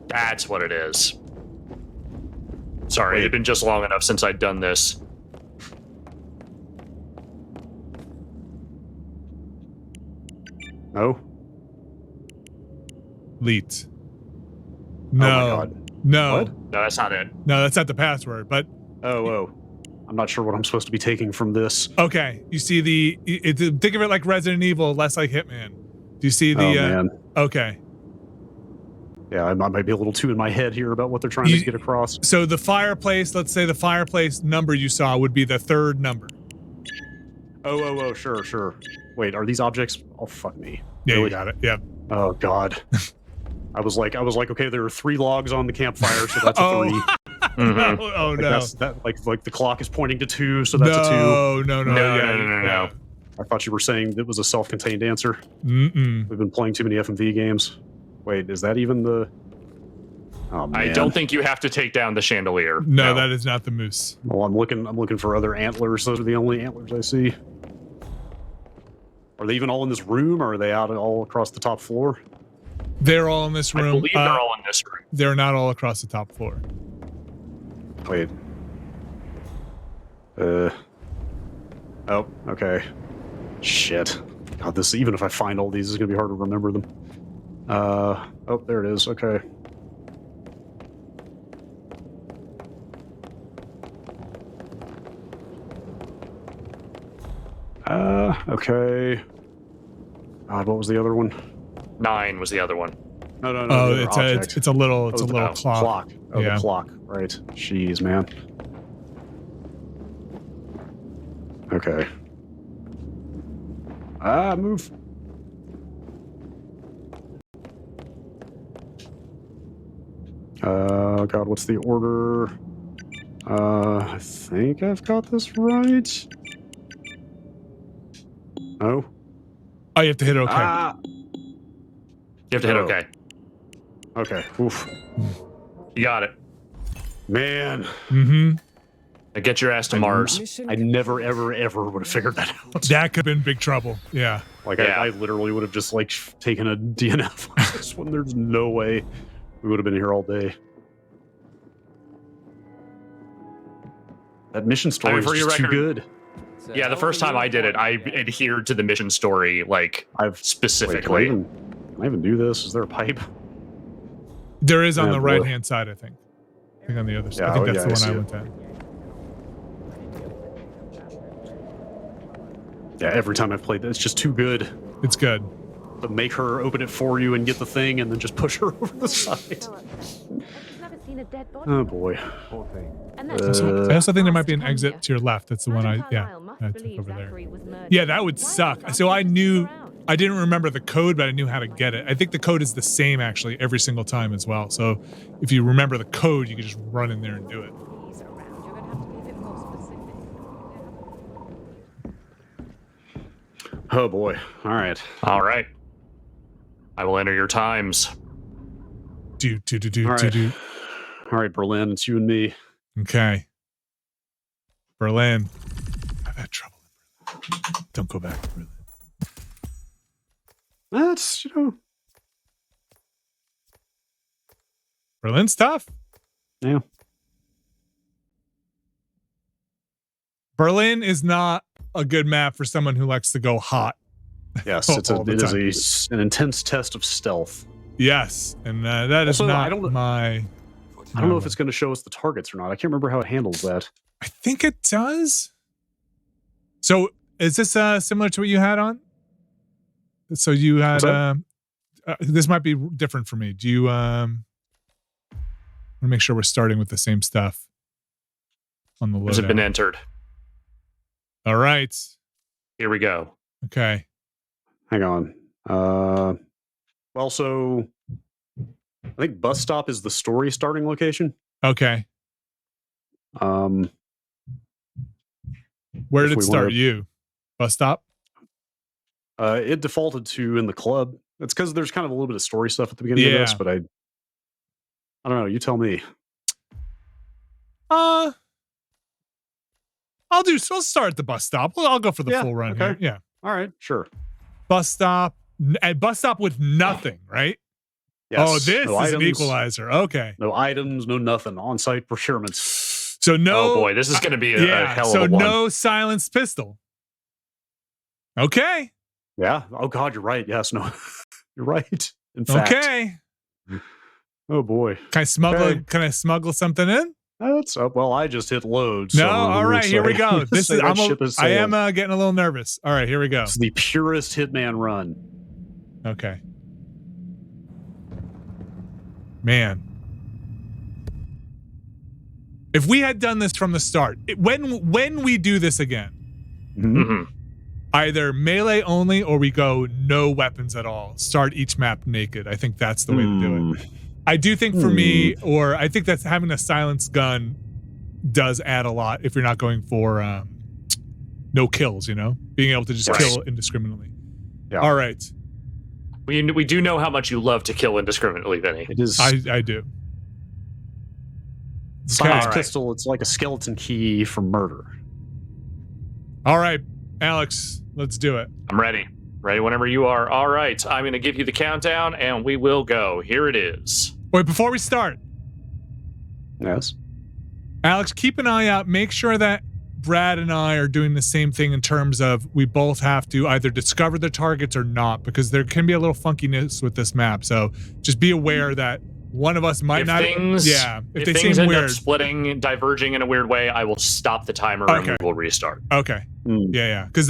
That's what it is. Sorry, it had been just long enough since I'd done this. No. Leet. Oh my No. God. No. What? No, that's not it. No, that's not the password, but Oh. I'm not sure what I'm supposed to be taking from this. okay. You see think of it like Resident Evil, less like Hitman. Do you see the Oh man. Okay. Yeah, I might be a little too in my head here about what they're trying to get across. So the fireplace, let's say the fireplace number you saw would be the third number. Oh, sure. Wait, are these objects? Oh, fuck me. Yeah, Really? you got it. Yeah. Oh God. I was like, okay, there are 3 logs on the campfire, so that's a 3. Mm-hmm. Oh Like no. that's that like the clock is pointing to 2, so that's a 2. No. No. I thought you were saying it was a self-contained answer. Mm-mm. We've been playing too many FMV games. Wait, is that even the? Oh man. I don't think you have to take down the chandelier. No, that is not the moose. Well, I'm looking for other antlers. Those are the only antlers I see. Are they even all in this room, or are they out all across the top floor? They're all in this room. I believe they're all in this room. They're not all across the top floor. Wait. Oh, okay. Shit. God, this, even if I find all these, it's gonna be hard to remember them. Oh, there it is. Okay. Okay. God, what was the other one? 9 was the other one. No. Oh, it's a little clock. Oh, the clock. Right. Jeez, man. Okay. Move. God, what's the order? I think I've got this right. No. Oh, you have to hit OK. You have to hit OK. Okay. Oof. You got it. Man. Mm-hmm. Get your ass to Mars. I never, ever would have figured that out. That could have been big trouble. Yeah. I literally would have just like taken a DNF on this one. There's no way we would have been here all day. That mission story is just too good. Yeah, the first time I did it, I adhered to the mission story, specifically. Can I even do this? Is there a pipe? There is on the right-hand side, I think. I think on the other side. I think that's the one I went at. Yeah, every time I've played this, it's just too good. It's good. But make her open it for you and get the thing and then just push her over the side. Oh boy. I also think there might be an exit to your left. That's the one I took over there. Yeah, that would suck. So I didn't remember the code, but I knew how to get it. I think the code is the same actually every single time as well. So if you remember the code, you can just run in there and do it. Oh boy. All right. I will enter your times. All right, Berlin, it's you and me. Okay. Berlin. I've had trouble in Berlin. Don't go back to Berlin. That's, Berlin's tough. Yeah. Berlin is not a good map for someone who likes to go hot. Yes, it is an intense test of stealth. Yes, and that is also, I don't know if it's going to show us the targets or not. I can't remember how it handles that. I think it does. So is this similar to what you had on? So you had this might be different for me. Do you want to make sure we're starting with the same stuff on the loadout? Has it been entered? All right. Here we go. Okay. Hang on. Well, so I think bus stop is the story starting location. Okay. Where did it start? You? Bus stop? It defaulted to in the club. It's because there's kind of a little bit of story stuff at the beginning of this, but I don't know. You tell me. We'll start at the bus stop. I'll go for the full run here. Yeah. All right. Sure. Bus stop. And bus stop with nothing, right? Yes. Oh, this is an equalizer. Okay. No items, no nothing. On-site procurements. So no. Oh boy, this is going to be a hell of a one. So no silenced pistol. Okay. Yeah. Oh God, you're right. Yes. No. You're right. In fact. Okay. Oh boy. Can I smuggle something in? That's well. I just hit load. No. All right. Here we go. This is. I am getting a little nervous. All right. Here we go. It's the purest Hitman run. Okay. Man. If we had done this from the start, when we do this again, either melee only or we go no weapons at all. Start each map naked. I think that's the way to do it. I do think for me, or I think that's having a silenced gun does add a lot if you're not going for no kills, being able to just kill indiscriminately. Yeah. All right. We do know how much you love to kill indiscriminately, Vinny. It is. I do. Silenced pistol. It's like a skeleton key for murder. All right, Alex, let's do it. I'm ready. Ready whenever you are. All right, I'm going to give you the countdown, and we will go. Here it is. Wait, before we start. Yes. Alex, keep an eye out. Make sure that Brad and I are doing the same thing in terms of we both have to either discover the targets or not, because there can be a little funkiness with this map. So just be aware that one of us might not. If things end up splitting, diverging in a weird way, I will stop the timer and we will restart. Okay. Yeah. Because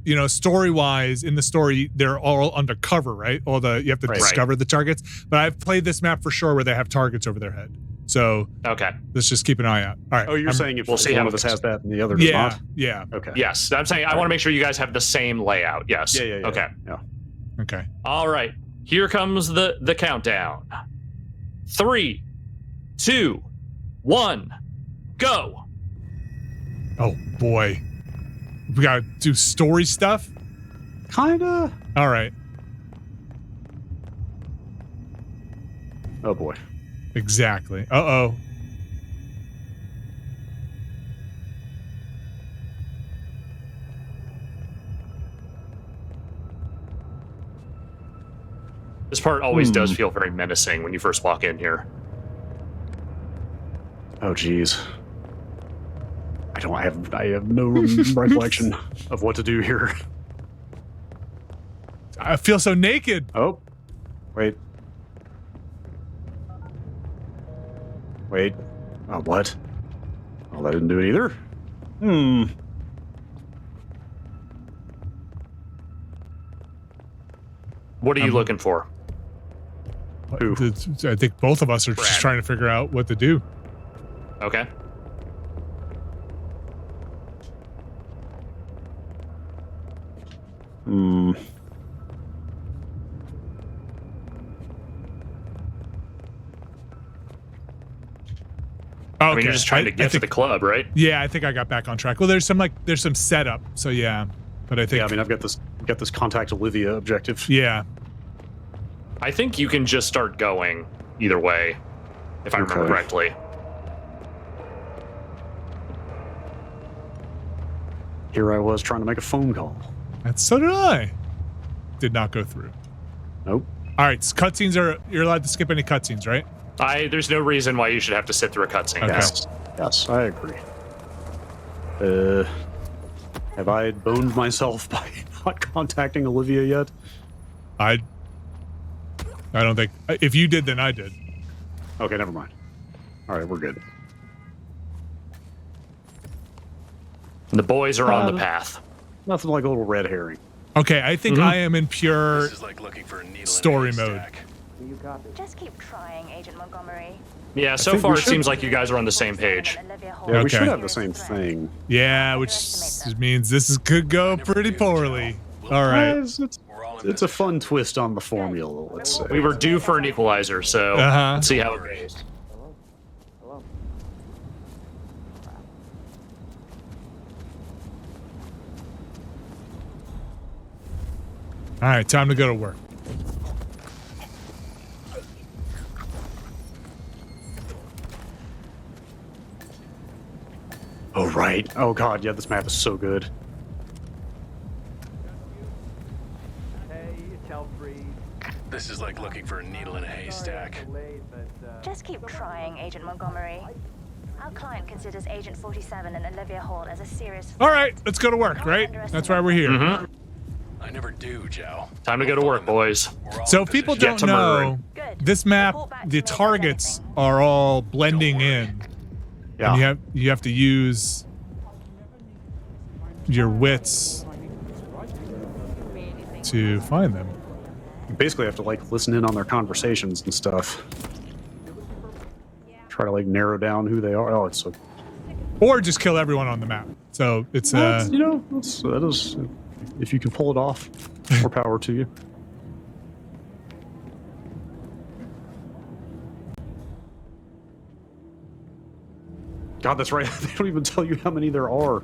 you know, story-wise, in the story, they're all undercover, right? You have to discover the targets. But I've played this map for sure where they have targets over their head. So let's just keep an eye out. All right. Oh, you're saying if we'll see one of us has that and the other does not? Yeah. Okay. Yes, I'm saying I want to make sure you guys have the same layout. Yes. Yeah. Okay. Yeah. Okay. All right. Here comes the countdown. 3, 2, 1, go. Oh boy. We gotta do story stuff? Kinda. All right. Oh boy. Exactly. Uh-oh. This part always does feel very menacing when you first walk in here. Oh geez. I have no recollection of what to do here. I feel so naked. Oh. Wait. Oh, what? Oh, that didn't do it either. What are you looking for? Who? I think both of us are just trying to figure out what to do. Okay. Okay. I mean, you're just trying to get to the club, right? Yeah, I think I got back on track. Well, there's some setup, so yeah. But I think I mean, I've got this contact Olivia objective. Yeah. I think you can just start going either way, if I remember correctly. Here I was trying to make a phone call. So did I. Did not go through. Nope. All right, cutscenes you're allowed to skip any cutscenes, right? There's no reason why you should have to sit through a cutscene. Okay. Yes, I agree. Have I boned myself by not contacting Olivia yet? I don't think. If you did, then I did. Okay, never mind. All right, we're good. The boys are on the path. Nothing like a little red herring. Okay, I think I am in pure story mode. Just keep trying, Agent Montgomery. Yeah, so far it seems like you guys are on the same page. Yeah, we should have the same thing. Yeah, which means this could go pretty poorly. All right. It's a fun twist on the formula, let's say. We were due for an equalizer, so let's see how it goes. All right, time to go to work. Oh, right. Oh, God, yeah, this map is so good. Hey, it's Alfred. This is like looking for a needle in a haystack. Just keep trying, Agent Montgomery. Our client considers Agent 47 and Olivia Hall as a serious... All right, let's go to work, right? That's why we're here. I never do, Joe. Time to go to work, boys. So if people don't know, this map, the targets are all blending in. Yeah. And you have to use your wits to find them. You basically have to like listen in on their conversations and stuff. Try to like narrow down who they are. Oh, it's so. Or just kill everyone on the map. So it's that is, if you can pull it off, more power to you. God, that's right. They don't even tell you how many there are.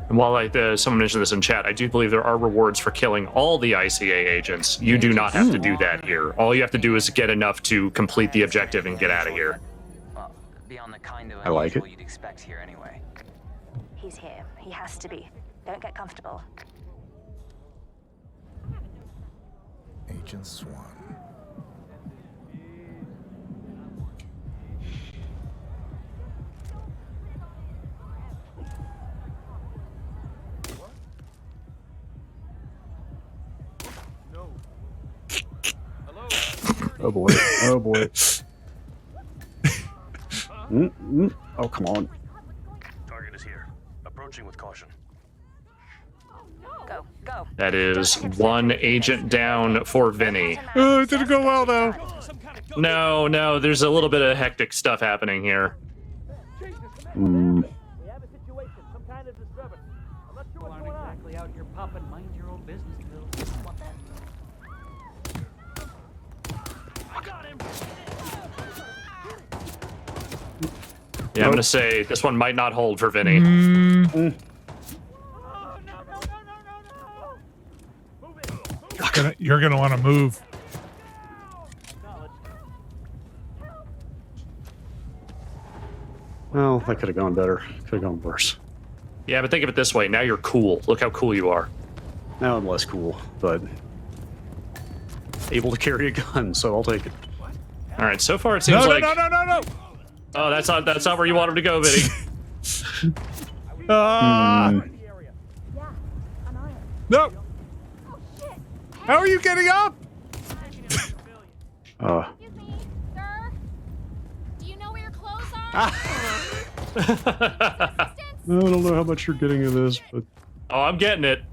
And while someone mentioned this in chat, I do believe there are rewards for killing all the ICA agents. You do not have to do that here. All you have to do is get enough to complete the objective and get out of here. Well, beyond the kind of I like it. you'd expect here anyway. He's here. He has to be. Don't get comfortable. Agent Swan. Oh boy. Oh boy. Oh, come on. Target is here. Approaching with caution. Go. That is one agent down for Vinny. Oh, it didn't go well, though. No, there's a little bit of hectic stuff happening here. We have a situation, some kind of disturbance. I'm not sure what's going on. Exactly out here popping mind your own business pills. What the? I got him. Yeah, I'm gonna say this one might not hold for Vinny. You're gonna want to move. Well, that could have gone better. Could have gone worse. Yeah, but think of it this way. Now you're cool. Look how cool you are. Now I'm less cool, but able to carry a gun, so I'll take it. All right. So far, it seems like. No. Oh, that's not where you want him to go, Vinny. No. How are you getting up? Excuse me, sir. Do you know where your clothes are? I don't know how much you're getting in this, but Oh, I'm getting it.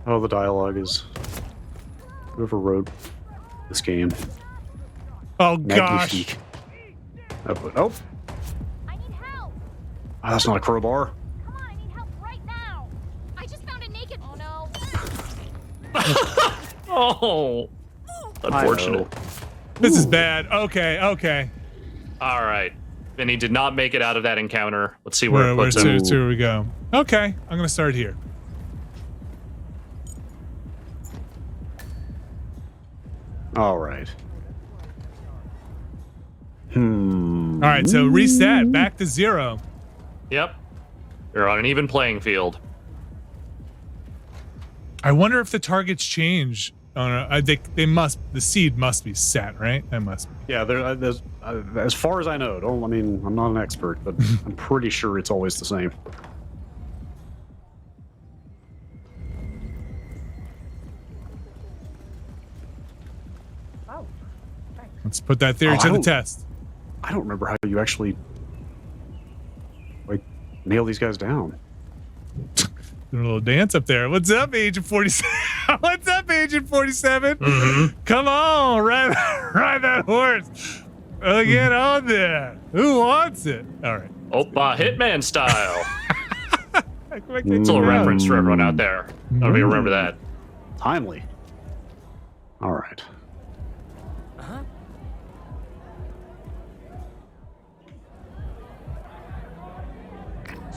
oh, the dialogue is whoever wrote this game. Oh gosh. Magnifique. Oh, I need help. oh, that's not a crowbar. Come on, I need help right now. I just found a naked. Oh no. Oh, unfortunate. This is bad. Okay. All right. Vinny did not make it out of that encounter. Let's see where it puts him. Where we go. Okay, I'm gonna start here. All right. All right, so reset back to 0. Yep. You're on an even playing field. I wonder if the targets change. They must. The seed must be set, right? That must be. Yeah, there's as far as I know. I'm not an expert, but I'm pretty sure it's always the same. Let's put that theory to the test. I don't remember how you actually nail these guys down. Doing a little dance up there. What's up, Agent 47? What's up, Agent 47? Come on, ride that horse. Get on there. Who wants it? All right. Opa, Hitman style. It's a little reference for everyone out there. I don't know if you remember that. Timely. All right.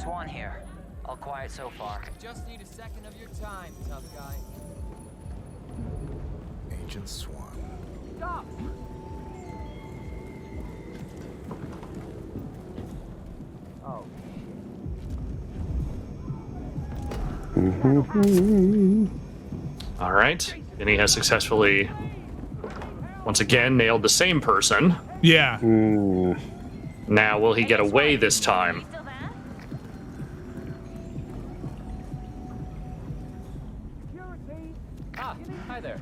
Swan here. All quiet so far. Just need a second of your time, tough guy. Agent Swan. Stop! Oh. All right. Vinny has successfully, once again, nailed the same person. Yeah. Now, will he get away this time? Hi there.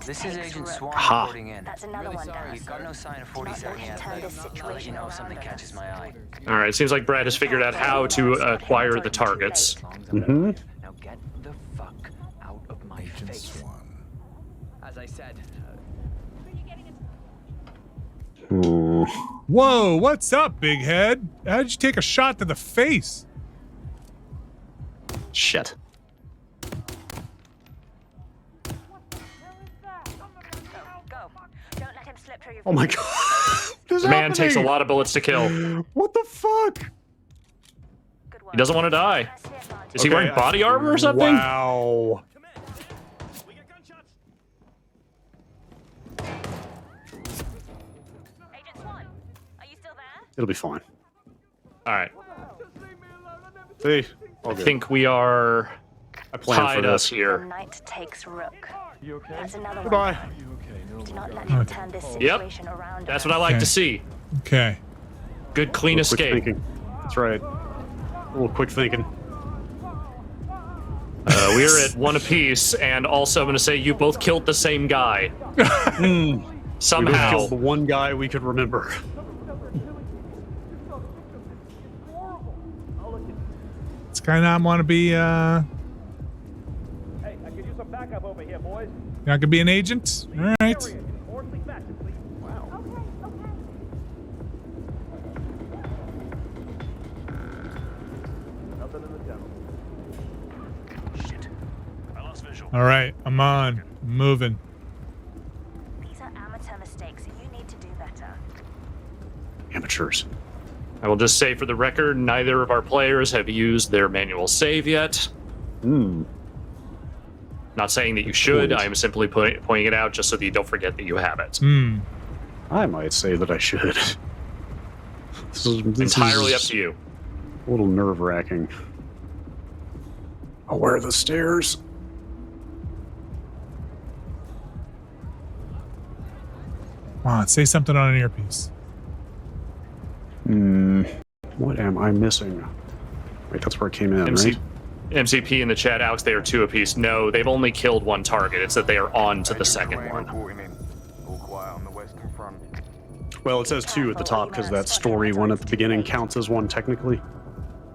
This is Agent Swan reporting in. That's another one down. We've got no sign of 47 yet. I'll let you know if something catches my eye. All right. Seems like Brad has figured out how to acquire the targets. Now get the fuck out of my face. Swan. As I said, Whoa, what's up, big head? How'd you take a shot to the face? Shit. Oh my god. This man takes a lot of bullets to kill. What the fuck? He doesn't want to die. Is he wearing body armor or something? Wow. It'll be fine. All right. See, I think we are tied up here. Knight takes rook. You okay? That's another Goodbye. one. Do not let him turn this situation around. That's what I like to see. Okay. Good, clean Quick escape. thinking. That's right. A little quick thinking. We are at one apiece, and also I'm going to say you both killed the same guy. We Somehow. killed the one guy we could remember. It's kind of want to be. Hey, I could use some backup over here, boys. You're not gonna be an agent? All right. Orderly fashion, please. Wow. Nothing in the tunnel. Shit. I lost visual. All right, I'm on. I'm moving. These are amateur mistakes. You need to do better. Amateurs. I will just say for the record, neither of our players have used their manual save yet. Not saying that you should. I am simply pointing it out just so that you don't forget that you have it. I might say that I should. This Entirely up to you. A little nerve-wracking. Oh, where are the stairs? Come on, say something on an earpiece. What am I missing? Wait, that's where it came in, right? MCP in the chat, Alex, they are 2 apiece. No, they've only killed 1 target. It's that they are on to the second one. Well, it says 2 at the top because that story one at the beginning counts as 1 technically.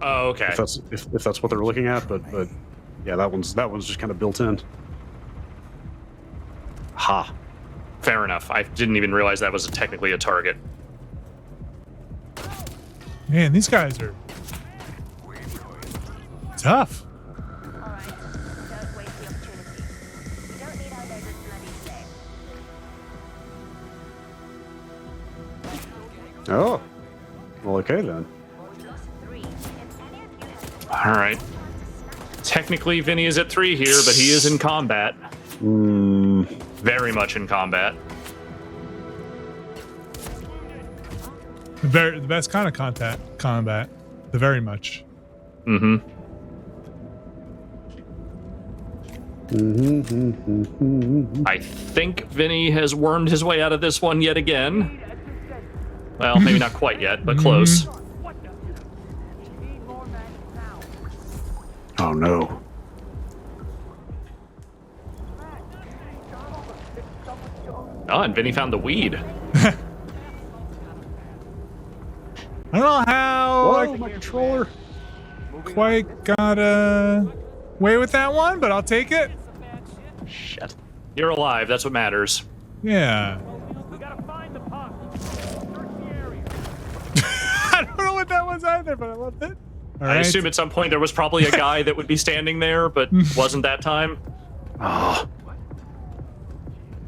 Oh, okay. If that's what they're looking at, but yeah, that one's just kind of built in. Ha. Fair enough. I didn't even realize that was technically a target. Man, these guys are tough. Oh. Well, okay then. All right. Technically, Vinny is at 3 here, but he is in combat. Very much in combat. The best kind of combat. The very much. I think Vinny has wormed his way out of this one yet again. Well, maybe not quite yet, but close. Oh no. Oh, and Vinny found the weed. I don't know how my controller quite got away with that one, but I'll take it. Shit. You're alive, that's what matters. Yeah. We gotta find the pump. I don't know what that was either, but I loved it. All I right. assume at some point there was probably a guy that would be standing there, but wasn't that time. Oh.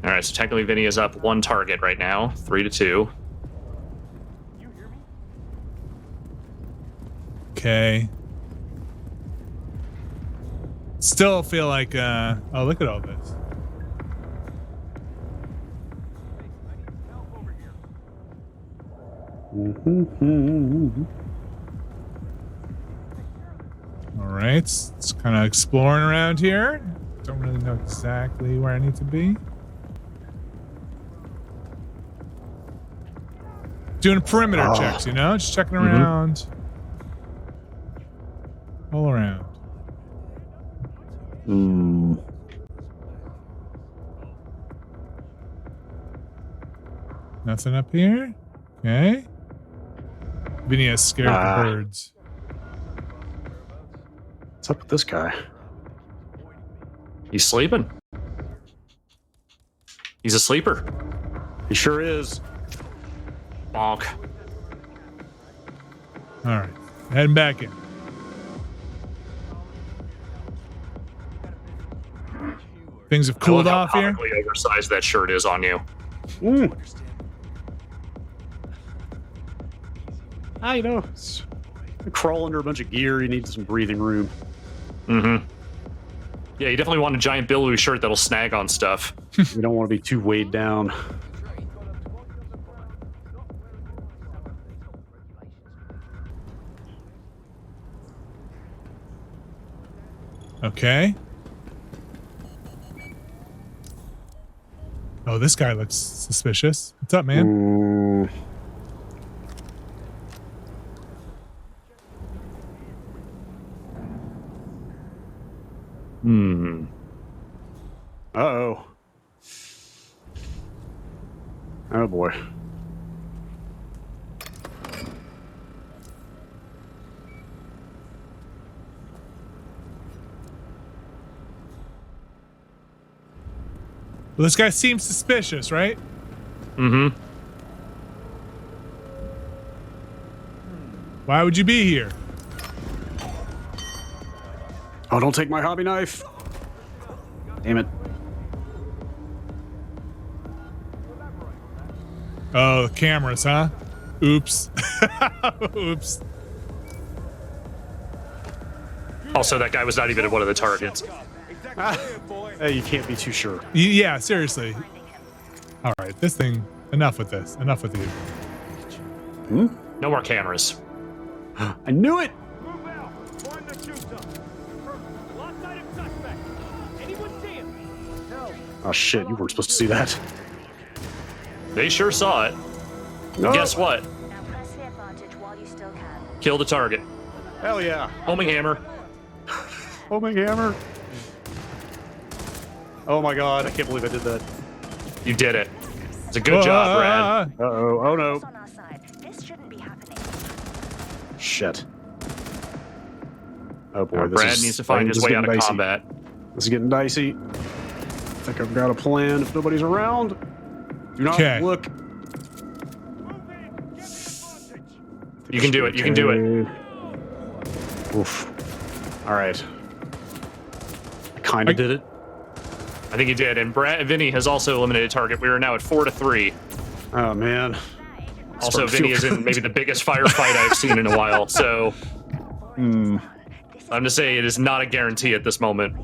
All right, so technically Vinny is up 1 target right now, 3-2. Okay. Still feel like, oh, look at all this. All right, it's kind of exploring around here. Don't really know exactly where I need to be. Doing perimeter checks, you know, just checking around. All around. Nothing up here. Okay. Vinny is scared of the birds. What's up with this guy? He's sleeping. He's a sleeper. He sure is. Bonk. All right, heading back in. Things have cooled off here. How oversized that shirt is on you. You know, crawl under a bunch of gear. You need some breathing room. Yeah, you definitely want a giant billowy shirt that'll snag on stuff. You don't want to be too weighed down. Okay. Oh, this guy looks suspicious. What's up, man? Uh-oh. Oh, boy. Well, this guy seems suspicious, right? Mm-hmm. Why would you be here? Oh, don't take my hobby knife. Damn it. Oh, the cameras, huh? Oops. Oops. Also, that guy was not even one of the targets. Hey, you can't be too sure. Yeah, seriously. All right, this thing. Enough with this. Enough with you. No more cameras. I knew it. Move out. Find the shooter. Lost sight of suspect. Anyone see him? No. Oh shit! You weren't supposed to see that. They sure saw it. No. Guess what? Now press the advantage while you still can. Kill the target. Hell yeah! Homing hammer. Homing hammer. Oh my god! I can't believe I did that. You did it. It's a good job, Brad. Uh-oh. Oh no. On our side. This shouldn't be happening. Shit. Oh boy, Now, Brad needs to find his way out of combat. This is getting dicey. I think I've got a plan if nobody's around. Do not look. You can do it. You can do it. Oof. All right. I kind of did it. I think he did. And Brad and Vinny has also eliminated target. We are now at 4-3. Oh man. Also, Vinny is in maybe the biggest firefight I've seen in a while. So I'm to say it is not a guarantee at this moment.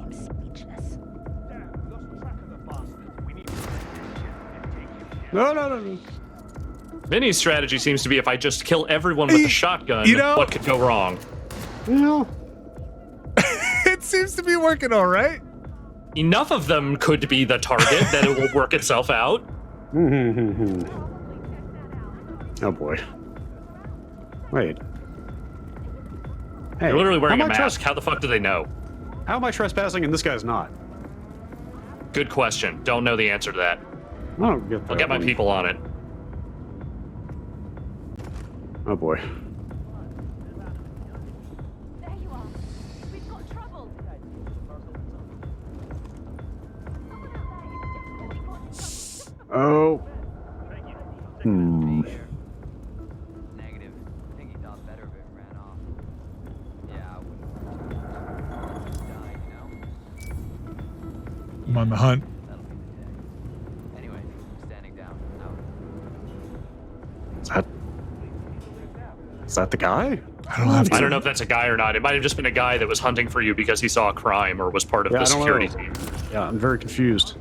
No. Vinny's strategy seems to be if I just kill everyone with a shotgun, what could go wrong? No. It seems to be working all right. Enough of them could be the target that it will work itself out. Oh boy. Wait. Hey, You're literally wearing a mask. How the fuck do they know? How am I trespassing and this guy's not? Good question. Don't know the answer to that. I don't get that. I'll get my people on it. Oh boy. There you are. We've got trouble. Oh. Negative. I think he thought better of it and ran off. Yeah, I wouldn't die, you know? I'm on the hunt. That'll be the day. Anyway, standing down. Out. Is that the guy? I don't know if that's a guy or not. It might have just been a guy that was hunting for you because he saw a crime or was part of the security team. Yeah, I'm very confused.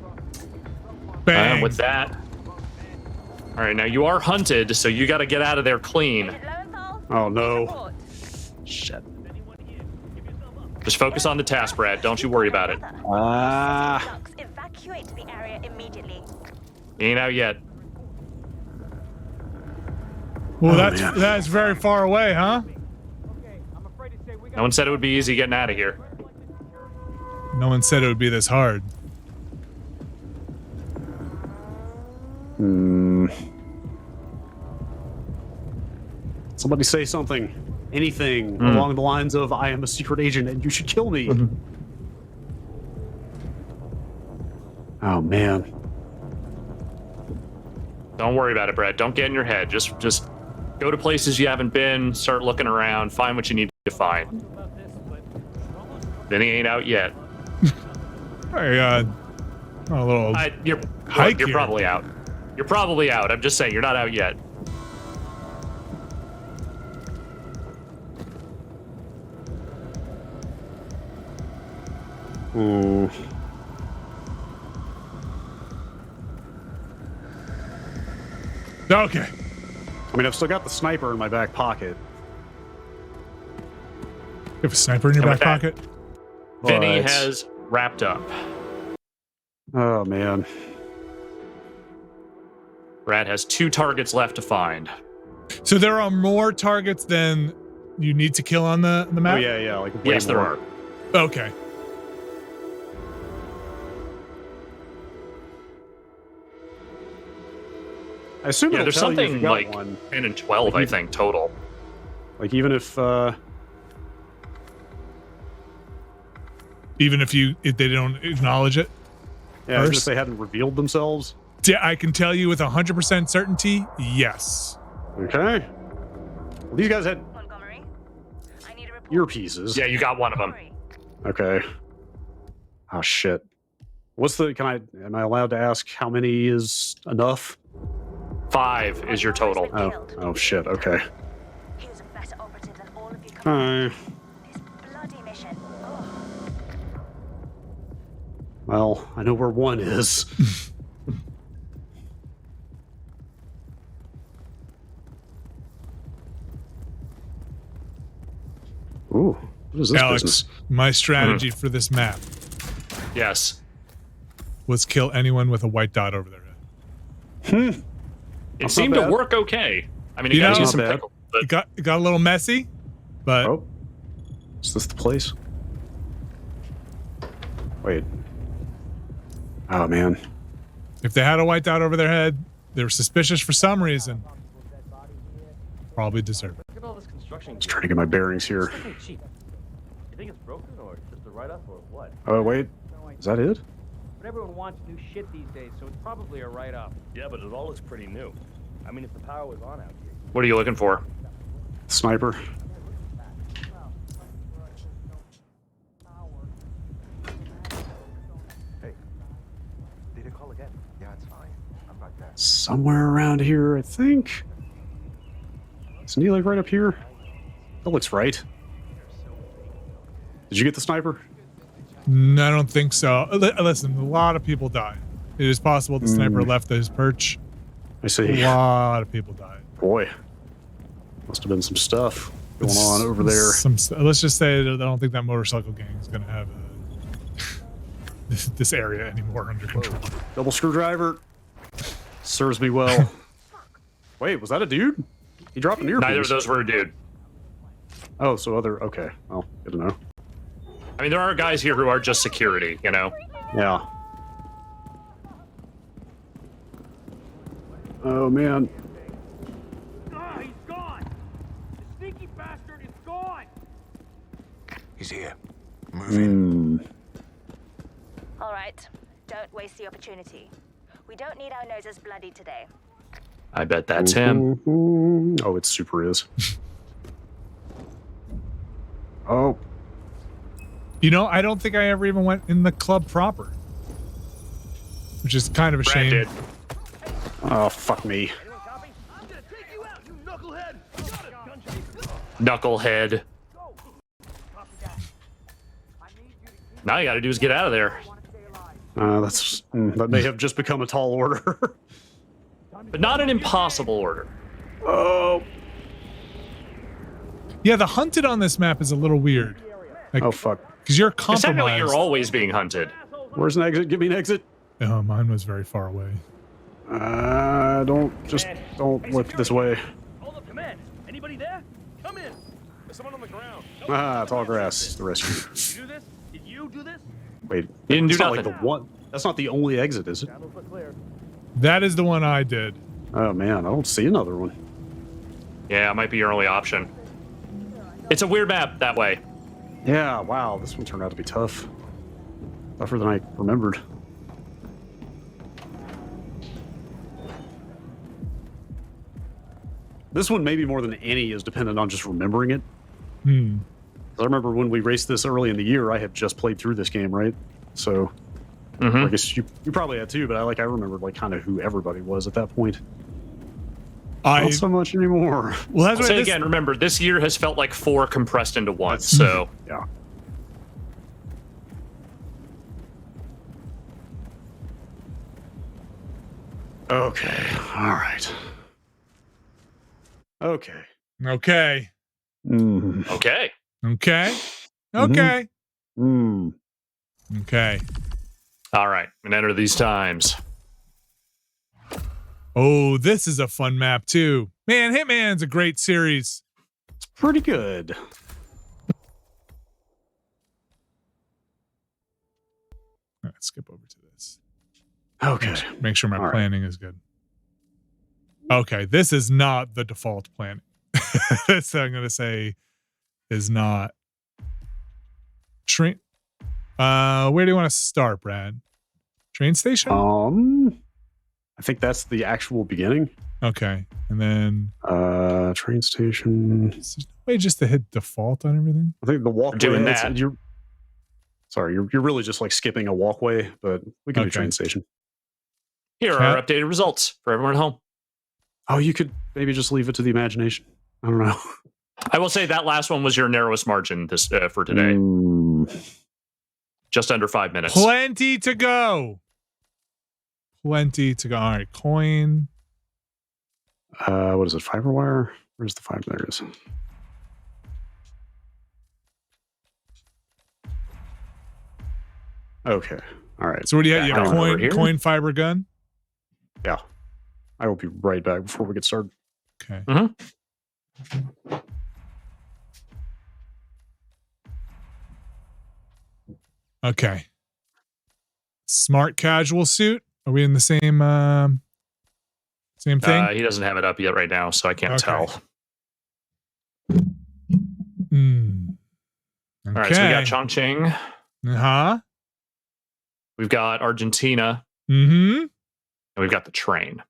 Bang. With that. All right, now you are hunted, so you got to get out of there clean. Oh no. Shit. Just focus on the task, Brad. Don't you worry about it. Evacuate the area immediately. He ain't out yet. Well, that's very far away, huh? No one said it would be easy getting out of here. No one said it would be this hard. Somebody say something. Anything along the lines of, I am a secret agent and you should kill me. Oh, man. Don't worry about it, Brad. Don't get in your head. Just go to places you haven't been, start looking around, find what you need to find. Then he ain't out yet. Hey, a little you're probably out. You're probably out. I'm just saying, you're not out yet. Okay. I mean, I've still got the sniper in my back pocket. You have a sniper in your back pocket? Vinny has wrapped up. Oh, man. Brad has 2 targets left to find. So there are more targets than you need to kill on the map? Oh, yeah. Like, yes, there are. Okay. I assume there's something like 10 and 12, I think, total. Like, even if they don't acknowledge it? Yeah, if they hadn't revealed themselves. I can tell you with 100% certainty, yes. Okay. Well, these guys had earpieces. Yeah, you got one of them. Okay. Oh shit. Am I allowed to ask how many is enough? 5 is your total. Oh shit, okay. Hi. Well, I know where 1 is. Ooh, what is this Alex, business? my strategy for this map was kill anyone with a white dot over their head. It seemed to work okay. I mean, it got you some pickle, but it got a little messy, but is this the place? Wait. Oh man. If they had a white dot over their head, they were suspicious for some reason. Probably deserve it. Look at all this construction. Just trying to get my bearings here. Cheap. You think it's broken or just a write-up or what? Oh wait, is that it? But everyone wants new shit these days, so it's probably a write-up. Yeah, but it all looks pretty new. I mean, if the power was on out here. What are you looking for? Sniper. Hey, did it call again? Yeah, it's fine. I'm back there. Somewhere around here, I think. Isn't he like right up here? That looks right. Did you get the sniper? No, I don't think so. Listen, a lot of people died. It is possible the sniper left his perch. I see. A lot of people died. Boy, must have been some stuff going on over there. Let's just say that I don't think that motorcycle gang is going to have this area anymore under control. Double screwdriver. Serves me well. Wait, was that a dude? He dropped an earpiece. Neither of those were a dude. Oh, so okay. Well, good to know. I mean, there are guys here who are just security, you know? Yeah. Oh, man. Ah, he's gone! The sneaky bastard is gone! He's here. Moving. All right, don't waste the opportunity. We don't need our noses bloody today. I bet that's him. Oh, it super is. Oh. You know, I don't think I ever even went in the club proper. Which is kind of a shame. Did. Oh, fuck me. Knucklehead. Now you gotta do is get out of there. That may have just become a tall order. But not an impossible order. Oh. Yeah, the hunted on this map is a little weird. Like, oh, fuck. Because you're Technically, compromised. you're always being hunted. Where's an exit? Give me an exit. Oh, mine was very far away. Don't look this way. Hold up, command. Anybody there? Come in. There's someone on the ground. It's all grass. The rescue. You do this? Did you do this? Wait, you didn't do nothing. nothing. Like the one. That's not the only exit, is it? That is the one I did. Oh man, I don't see another one. Yeah, it might be your only option. It's a weird map that way. Yeah, wow, this one turned out to be tough. Tougher than I remembered. This one, maybe more than any, is dependent on just remembering it. I remember when we raced this early in the year, I had just played through this game, right? So I guess you probably had too, but I remembered like kind of who everybody was at that point. Not so much anymore. Well, that's I'll say again, remember, this year has felt like 4 compressed into 1, so... Yeah. Okay, alright. Okay. Okay. Okay. Okay. Okay. Okay. All right, and enter these times. Oh, this is a fun map too. Man, Hitman's a great series. It's pretty good. Let's skip over to this. Okay. Make sure my planning is good. Okay, this is not the default planning. This I'm going to say is not. Where do you want to start, Brad? Train station? I think that's the actual beginning. Okay. And then train station. There's no way just to hit default on everything. I think the walkway. Doing that. You're really just like skipping a walkway, but we can do train station. Here are our updated results for everyone at home. Oh, you could maybe just leave it to the imagination. I don't know. I will say that last one was your narrowest margin for today. Just under 5 minutes. Plenty to go. All right, coin. What is it? Fiberwire? Where's the fiber? There it is. Okay. All right. So what do you have? You have a coin fiber gun? Yeah. I will be right back before we get started. Okay. Okay. Smart casual suit. Are we in the same thing? He doesn't have it up yet right now, so I can't tell. Okay. All right, so we got Chongqing. We've got Argentina. And we've got the train.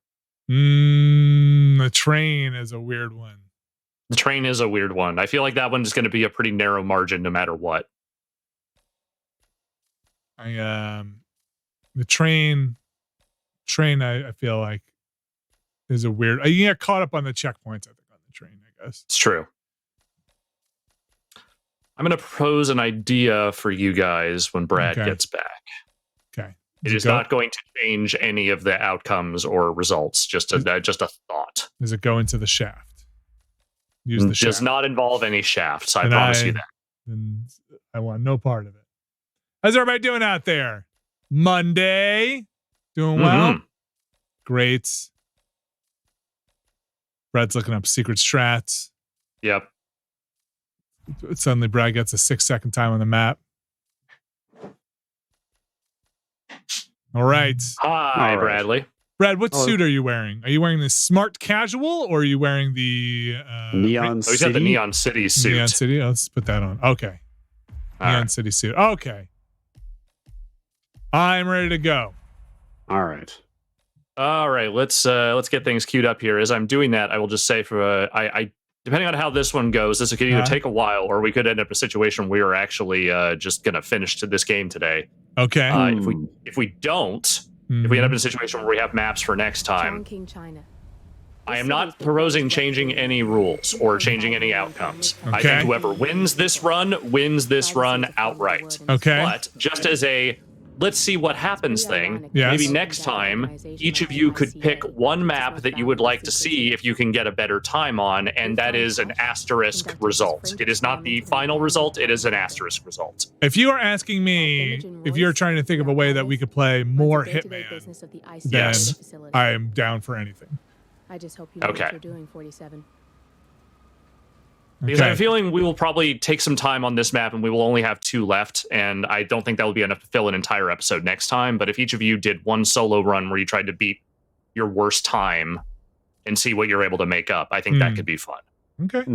The train is a weird one. The train is a weird one. I feel like that one is going to be a pretty narrow margin no matter what. The train I feel like is a weird. You get caught up on the checkpoints, I think, on the train, I guess. It's true. I'm going to propose an idea for you guys when Brad gets back. Okay. It is not going to change any of the outcomes or results. Just a thought. Does it go into the shaft? Use the shaft. Does not involve any shafts. I promise you that. Then I want no part of it. How's everybody doing out there? Monday. Doing well? Great. Brad's looking up secret strats. Yep. Suddenly Brad gets a 6-second time on the map. All right. Hi, Bradley. Brad, what suit are you wearing? Are you wearing the smart casual or are you wearing the Neon City? He's got the Neon City suit. Neon City? Let's put that on. Okay. Neon City suit. Okay. I'm ready to go. All right. Let's get things queued up here. As I'm doing that, I will just say for I depending on how this one goes, this could either take a while or we could end up in a situation where we're actually just gonna finish this game today. Okay. If we don't, if we end up in a situation where we have maps for next time, I am not proposing changing any rules or changing any outcomes. I think whoever wins this run outright. Okay. But just as a let's see what happens thing, maybe next time each of you could pick one map that you would like to see if you can get a better time on, and that is an asterisk result. It is not the final result, it is an asterisk result. If you are asking me if you're trying to think of a way that we could play more Hitman, then I am down for anything. I just hope you know what you're doing, 47. Because I have a feeling we will probably take some time on this map and we will only have 2 left, and I don't think that will be enough to fill an entire episode next time. But if each of you did one solo run where you tried to beat your worst time and see what you're able to make up, I think that could be fun. Okay.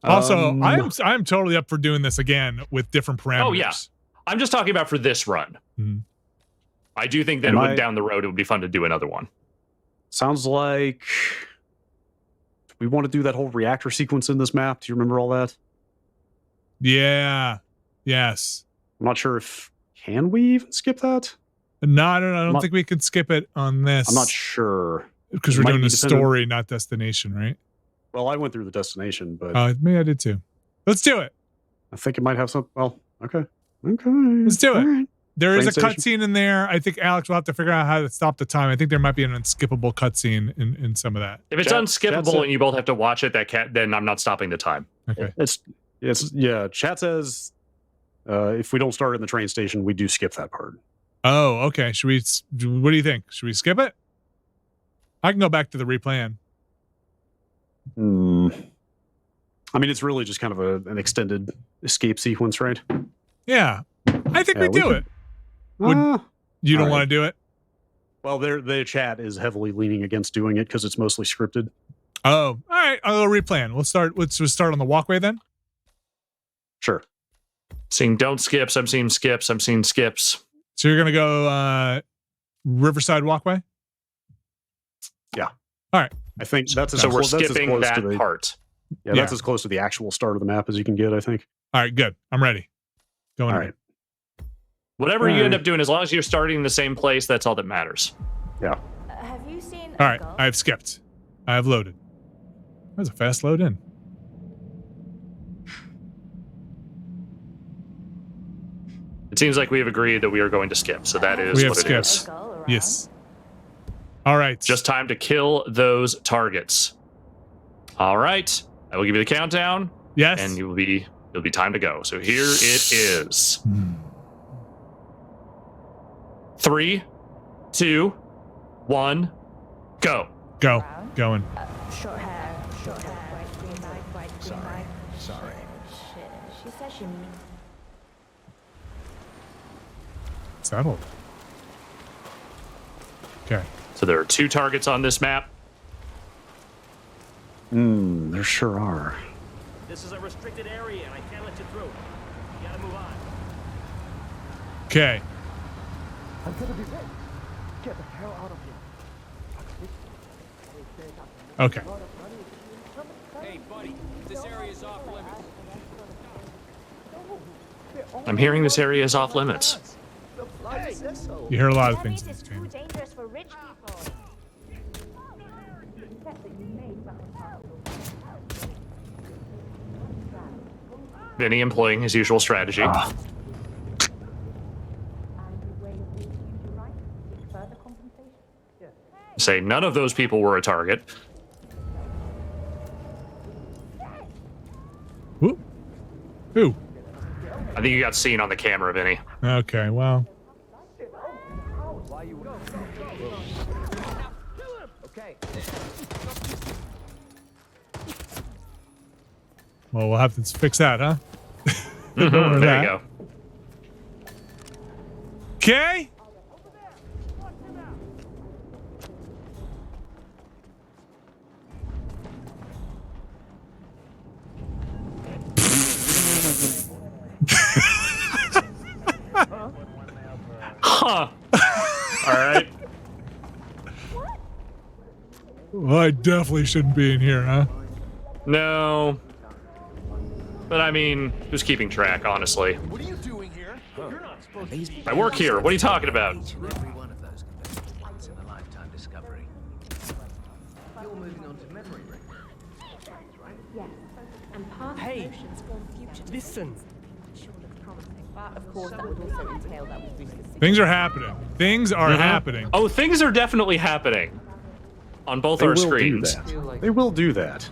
Also, I'm totally up for doing this again with different parameters. Oh, yeah. I'm just talking about for this run. I do think that down the road, it would be fun to do another one. Sounds like we want to do that whole reactor sequence in this map. Do you remember all that? Yeah. Yes. I'm not sure if can we even skip that? No, I don't think we can skip it on this. I'm not sure. Because we're doing the story, not destination, right? Well, I went through the destination, but maybe I did too. Let's do it. I think it might have some. Well, okay. Let's do it. Right. There is a cutscene in there. I think Alex will have to figure out how to stop the time. I think there might be an unskippable cutscene in some of that. If it's unskippable and you both have to watch it, then I'm not stopping the time. Okay. Yeah. Chat says if we don't start in the train station, we do skip that part. Oh, okay. What do you think? Should we skip it? I can go back to the replan. I mean, it's really just kind of an extended escape sequence, right? Yeah. I think we do it. You don't want to do it? Well, the chat is heavily leaning against doing it because it's mostly scripted. Oh, all right. I'll replan. Let's just start on the walkway then. Sure. Seeing don't skips. I'm seeing skips. I'm seeing skips. So you're gonna go Riverside Walkway? Yeah. All right. I think that's so we're skipping that part. Yeah, that's as close to the actual start of the map as you can get, I think. All right, good. I'm ready. Going all right. Whatever you end up doing, as long as you're starting in the same place, that's all that matters. Yeah. Have you seen? All right, I've skipped. I have loaded. That was a fast load in. It seems like we have agreed that we are going to skip, so that is what it is. Yes. All right. Just time to kill those targets. All right. I will give you the countdown. Yes. And it'll be time to go. So here it is. 3, 2, 1, go. Go. Going. Short hair, white, green light. Sorry. Shit. She said she. Settled. Okay. So there are 2 targets on this map. There sure are. This is a restricted area, and I can't let you through. You gotta move on. Okay. I'm gonna be ready. Get the hell out of here. Okay. Hey, buddy, this area is off limits. I'm hearing this area is off limits. You hear a lot of things in this It's game. too dangerous for rich people. Vinny employing his usual strategy. Say none of those people were a target. Who? I think you got seen on the camera, Vinny. Okay, well. Well, we'll have to fix that, huh? There you go. Okay. Huh. All right. Well, I definitely shouldn't be in here, huh? No. But I mean, who's keeping track, honestly? What are you doing here? You're not supposed to be. I work here. What are you talking about? Every one of those can be a once-in-a-lifetime discovery. You're moving on to memory ring. Yes. And past emotions form future. Listen. But of course, that would also entail that we risk the Things are happening. Things are happening. Oh, things are definitely happening on both our screens. They will do that.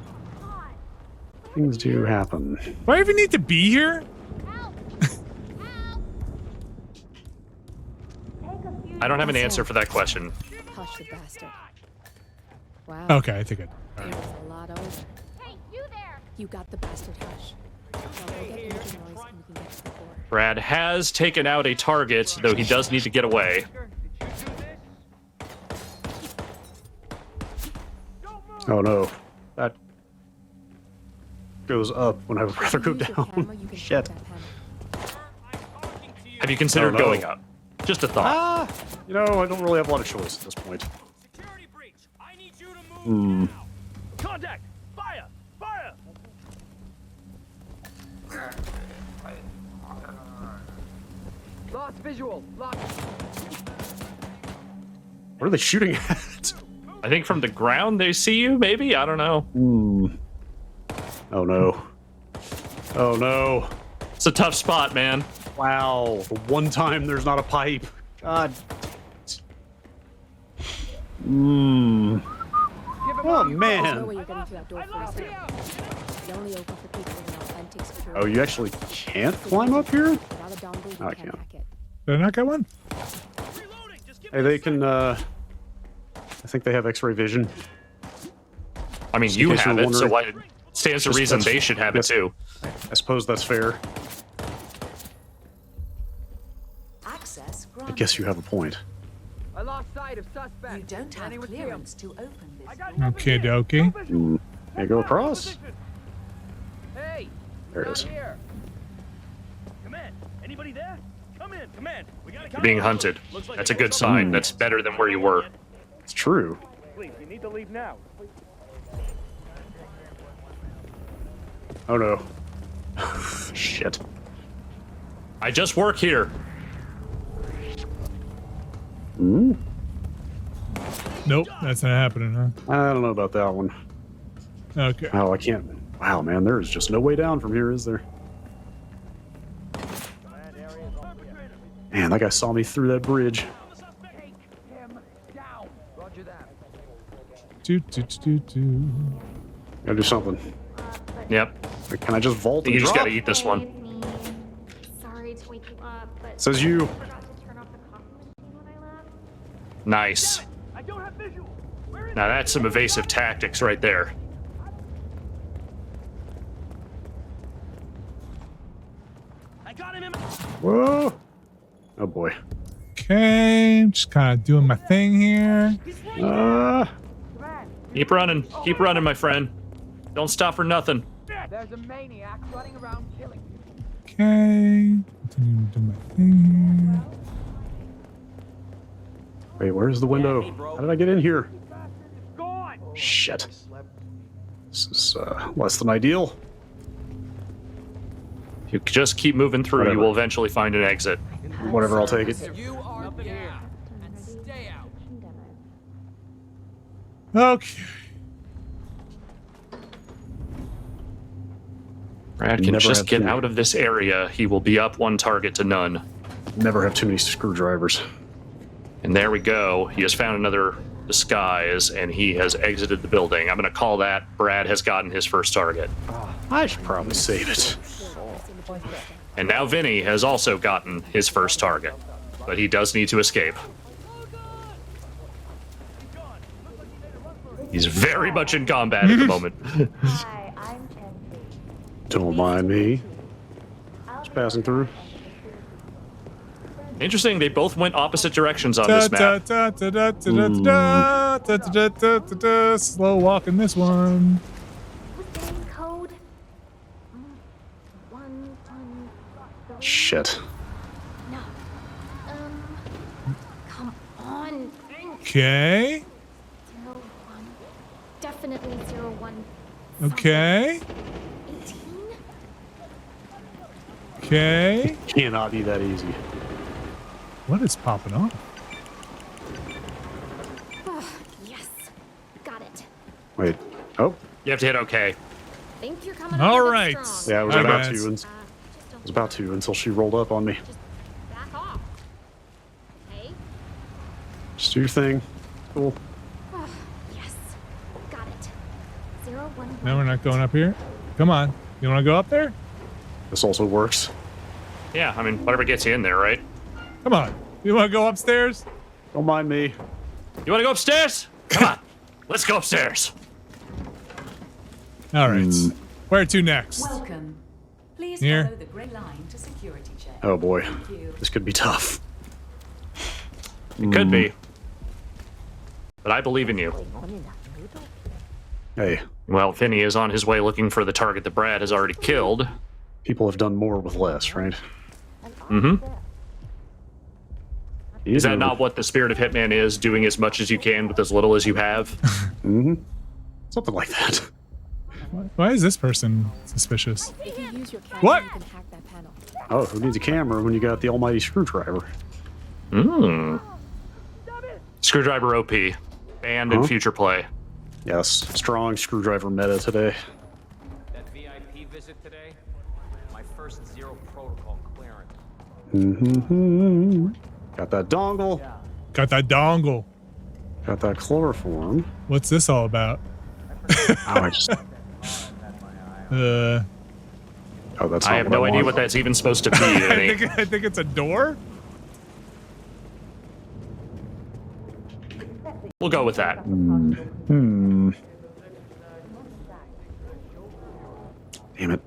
Things do happen. Do I even need to be here? I don't have an answer for that question. Hush the bastard. Wow. Okay, I think it. It was a lot over. Hey, you there! You got the bastard hush. Now go get engine noise and we can get to the door. Brad has taken out a target, though he does need to get away. Oh no. That goes up when I would rather go down. Shit. Have you considered Oh, no. going up? Just a thought. You know, I don't really have a lot of choice at this point. Security breach. I need you to move. Hmm. Contact. Fire. Fire. Lost visual. Lost. What are they shooting at? I think from the ground they see you, maybe? I don't know. Oh no. Oh no. It's a tough spot, man. Wow. The one time there's not a pipe. God. Oh man. Where you're getting to that door first. It's only open for people with an authentic security. Oh, you actually can't climb up here? Without a dongle, you Oh, I can't can't. hack it. Did I not get one? Hey, they can, I think they have X-ray vision. I mean, Just in you case have you're it, so wondering. why stands to Just reason that's- they should have it too. I suppose that's fair. Access I granted. guess you have a point. I lost sight of suspect. You don't have Anyone see him? clearance to open this. Okay, dokie. Can I go across? Hey. There it not is. Here. Come in. Anybody there? Come You're being hunted. That's a good sign. That's better than where you were. It's true. Please, you need to leave now. Oh no. Shit. I just work here. Nope, that's not happening, huh? I don't know about that one. Okay. Oh, I can't. Wow, man, there is just no way down from here, is there? Man, that guy saw me through that bridge. Gotta do something. Yep. Can I just vault and You just drop? gotta eat this one. Sorry to wake you up, but Says you. I forgot to turn off the coffee machine when I left. Nice. Now that's some evasive tactics right there. Whoa. Oh boy. Okay, just kind of doing my thing here. Keep running. Keep running, my friend. Don't stop for nothing. There's a maniac running around killing people. Okay, continue to do my thing here. Wait, where's the window? How did I get in here? Shit. This is less than ideal. If you just keep moving through, you will eventually find an exit. Whatever, I'll take it. You are here. And stay out. Okay. Brad can Never just have get to. out of this area. He will be up one target to none. Never have too many screwdrivers. And there we go. He has found another disguise, and he has exited the building. I'm going to call that Brad has gotten his first target. I should probably save it. And now Vinny has also gotten his first target. But he does need to escape. He's very much in combat at the moment. Don't mind me. Just passing through. Interesting, they both went opposite directions on this map. Slow walking this one. Code. Shit. No. Come on. Okay. 01. Definitely 01. Okay. 18? Okay. Cannot be that easy. What is popping off? Oh, yes. Got it. Wait. Oh. You have to hit OK. Think you're coming All up a bit right. strong. Yeah, I was All about right. to. I was about to until she rolled up on me. Back off. Hey? Just do your thing. Cool. Oh, yes. Got it. 01. No, we're not going up here. Come on. You want to go up there? This also works. Yeah, I mean, whatever gets you in there, right? Come on. You want to go upstairs? Don't mind me. You want to go upstairs? Come on. Let's go upstairs. All right. Where to next? Welcome. Please Here. follow the grey line to security check. Oh boy. Thank you. This could be tough. It could be. But I believe in you. Hey, Well, Vinny is on his way looking for the target that Brad has already killed. people have done more with less, right? Mm-hmm. Is that not what the spirit of Hitman is? Doing as much as you can with as little as you have? Mm-hmm. Something like that. Why is this person suspicious? If you use your camera, What? you can hack that panel. Oh, who needs a camera when you got the almighty screwdriver? Hmm. Screwdriver OP. Banned in future play. Yes, strong screwdriver meta today. That VIP visit today, my first zero protocol clearance. Mm-hmm. Got that dongle. Got that dongle. Got that chloroform. What's this all about? I just... Uh, Oh, that's. I not have what no idea want. what that's even supposed to be. I Vinny. think it's a door. We'll go with that. Damn it.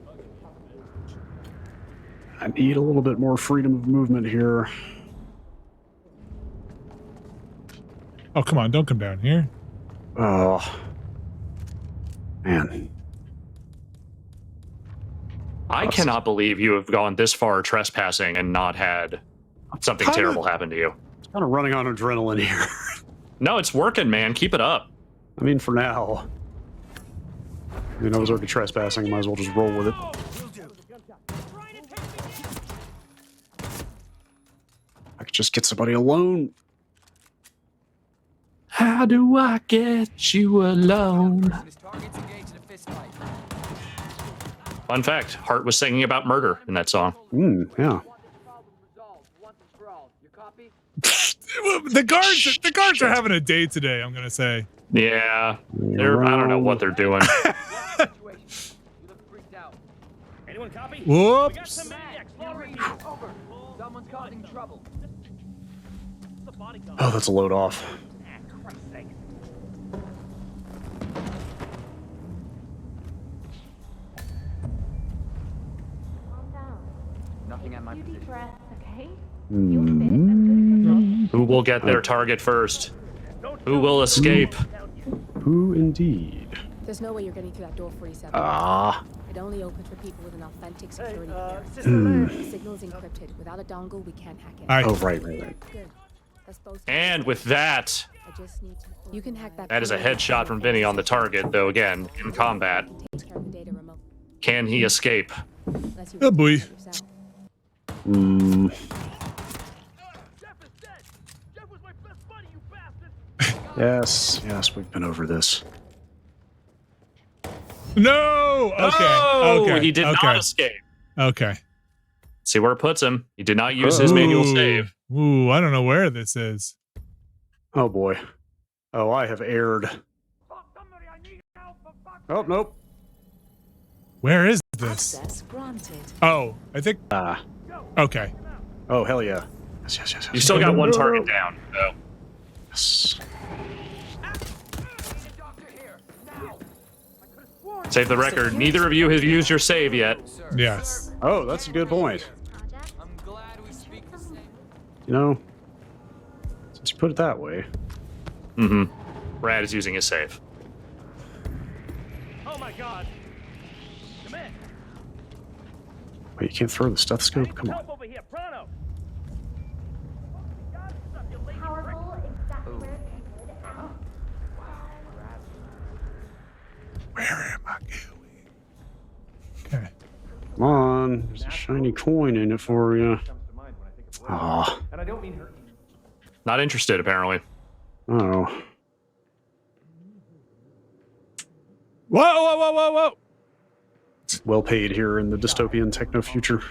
I need a little bit more freedom of movement here. Oh, come on. Don't come down here. Oh. Man. I cannot believe you have gone this far trespassing and not had something terrible happened to you. It's kind of running on adrenaline here. No, it's working, man. Keep it up. I mean, for now. I mean, I was already trespassing. Might as well just roll with it. I could just get somebody alone. How do I get you alone? Fun fact, Hart was singing about murder in that song. Yeah. The guards are having a day today, I'm gonna say. Yeah. I don't know what they're doing. Anyone copy? Whoops. Someone's causing trouble. Oh, that's a load off. Nothing at my position. Okay? Who will get their target first? Who will escape? Who indeed? There's no way you're getting through that door 47. It only opens for people with an authentic security clearance. The signal is encrypted. Without a dongle, we can't hack it. Oh, right. Good. That's both. And with that, I just need to. You can hack that. that is a headshot from Vinny on the target, though again, in combat. Can he escape? Oh boy. Yes, we've been over this. No! Okay. He did not escape. Okay. See where it puts him. He did not use his manual save. Ooh, I don't know where this is. Oh boy. Oh, I have erred. Oh, nope. Where is this? Oh, I think. Okay. Oh, hell yeah. Yes. You still got one target down, though. Yes. Save the record. Neither of you have used your save yet. Yes. Oh, that's a good point. You know, since you put it that way. Brad is using his save. Oh my God! Come in. Wait, you can't throw the stethoscope? Come on. Help over here, pronto. Where am I going? Okay. Come on, there's a shiny coin in it for you. Aw. And I don't mean hurt. Not interested, apparently. Oh. Whoa! Well paid here in the dystopian techno future.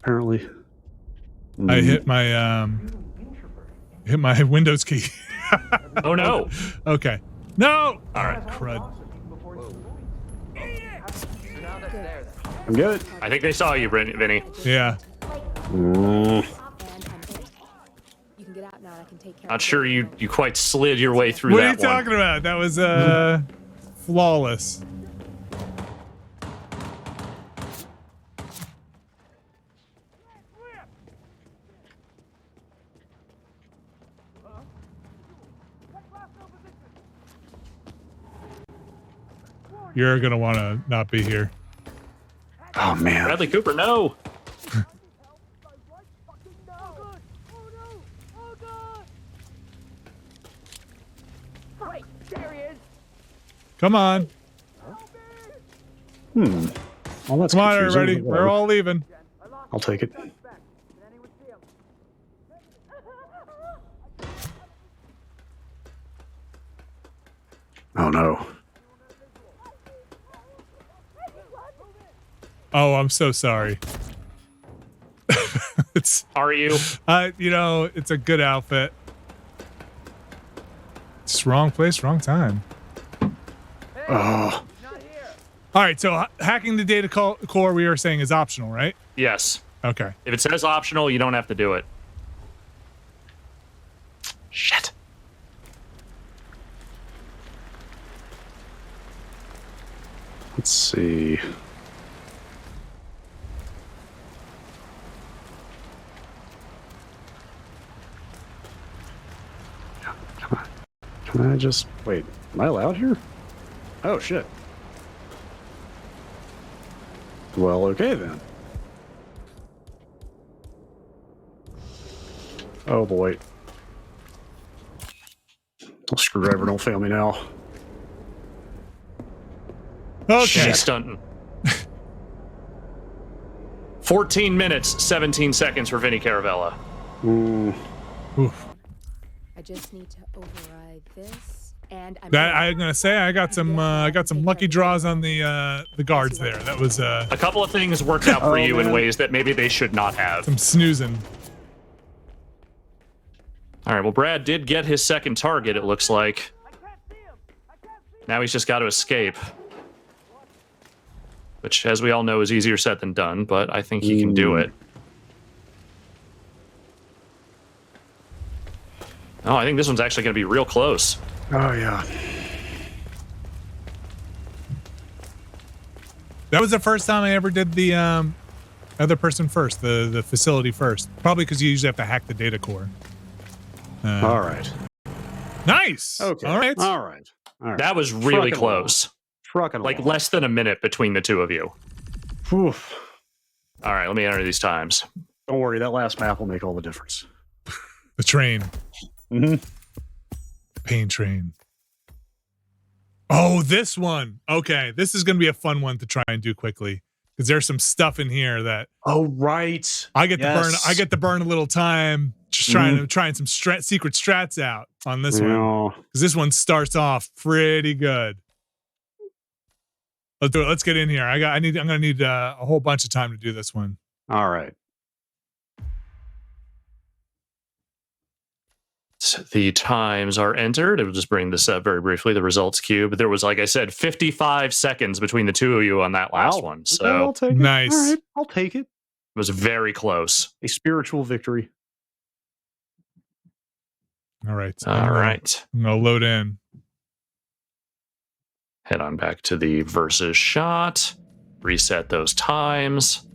Apparently. I hit my Windows key. Oh no. Okay. No! Alright, crud. I'm good. I think they saw you, Vinny. Yeah. Not sure you quite slid your way through What that are you talking about? That was flawless. You're gonna want to not be here. Oh man. Bradley Cooper, no. Come on. Well, that's Come on, confusing. everybody. We're all leaving. I'll take it. Oh no. Oh, I'm so sorry. Are you? It's a good outfit. It's wrong place, wrong time. Oh. All right, so hacking the data core we were saying is optional, right? Yes. Okay. If it says optional, you don't have to do it. Shit. Let's see. Can I just wait? Am I allowed here? Oh shit. Well, okay then. Oh boy. Screwdriver, don't fail me now. Okay. She's stunting. 14 minutes, 17 seconds for Vinny Caravella. Ooh. Oof. I just need to override this, and I'm gonna say I got some lucky draws on the guards there. That was a couple of things worked out for you in ways that maybe they should not have. Some snoozing. All right, well, Brad did get his second target, it looks like. Now he's just got to escape. Which, as we all know, is easier said than done, but I think he can do it. Oh, I think this one's actually going to be real close. Oh, yeah. That was the first time I ever did the other person first, the facility first. Probably because you usually have to hack the data core. All right. Nice. Okay. All right. All right. That was really close. Trucking like along. less than a minute between the two of you. Oof. All right, let me enter these times. Don't worry, that last map will make all the difference. The train. Mm-hmm. Pain train. Oh, this one. Okay, this is going to be a fun one to try and do quickly because there's some stuff in here that. Oh, right. I get to burn a little time just trying some secret strats out on this one because this one starts off pretty good. Let's do it. Let's get in here. I'm gonna need a whole bunch of time to do this one. All right. So the times are entered. It will just bring this up very briefly. The results cube. There was, like I said, 55 seconds between the two of you on that last one. So okay, I'll take it. Nice. All right, I'll take it. It was very close. A spiritual victory. All right. All right. I'm gonna load in. Head on back to the versus shot. Reset those times.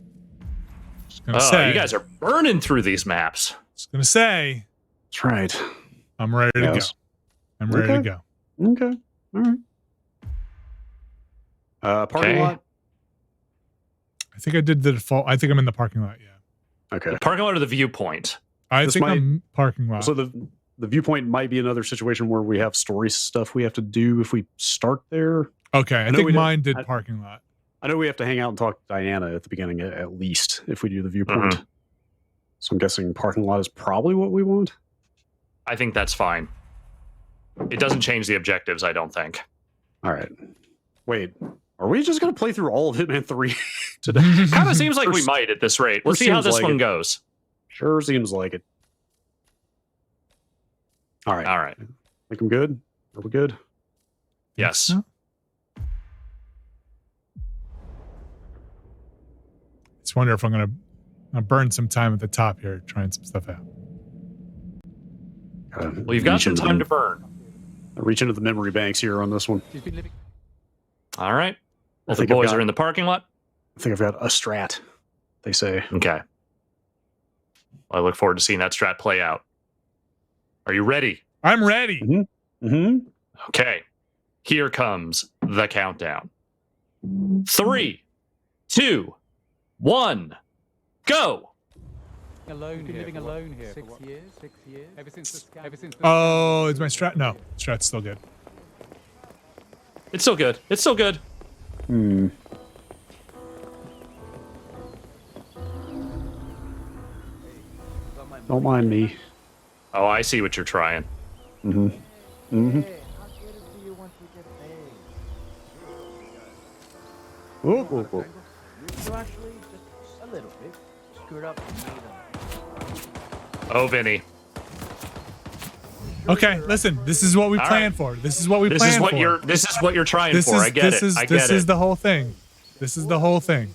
You guys are burning through these maps. Just gonna say. That's right. I'm ready to go. I'm ready to go. Okay. All right. Parking lot. I think I did the default. I think I'm in the parking lot. Yeah. Okay. The parking lot or the viewpoint? I think I'm parking lot. So the viewpoint might be another situation where we have story stuff we have to do if we start there. Okay. I think mine did parking lot. I know we have to hang out and talk to Diana at the beginning at least if we do the viewpoint. Mm-hmm. So I'm guessing parking lot is probably what we want. I think that's fine. It doesn't change the objectives, I don't think. All right. Wait, are we just going to play through all of Hitman 3 today? Kind of seems like we might at this rate. Let's see how this one goes. Sure seems like it. All right. All right. Think I'm good? Are we good? Yes. Just wonder if I'm gonna burn some time at the top here, trying some stuff out. Well, you've got some time to burn. I reach into the memory banks here on this one. All right. Well, the boys are in the parking lot. I think I've got a strat, they say. Okay. Well, I look forward to seeing that strat play out. Are you ready? I'm ready. Mm-hmm. Okay. Here comes the countdown. 3, 2, 1, go. Living alone here. 6 years. Ever since Oh, is my strat? No, strat's still good. It's still good. It's still good. Don't mind me. Oh, I see what you're trying. Mm-hmm. Mm-hmm. Whoa, whoa, whoa. You actually just a little bit screwed up. Oh, Vinny. Okay, listen. This is what we planned for. This is what we planned for. This is what you're trying for. I get it. This is the whole thing. This is the whole thing.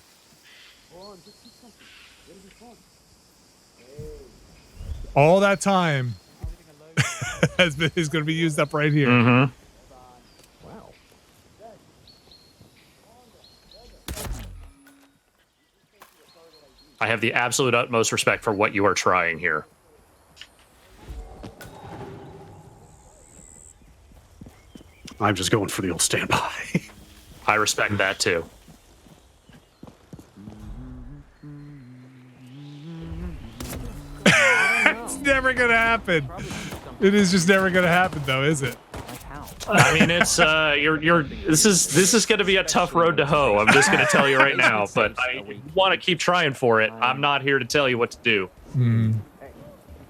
All that time is going to be used up right here. Mm-hmm. Wow. I have the absolute utmost respect for what you are trying here. I'm just going for the old standby. I respect that too. It's never never gonna happen. It is just never gonna happen, though, is it? I mean, it's this is going to be a tough road to hoe. I'm just going to tell you right now, but I want to keep trying for it. I'm not here to tell you what to do. Hmm. You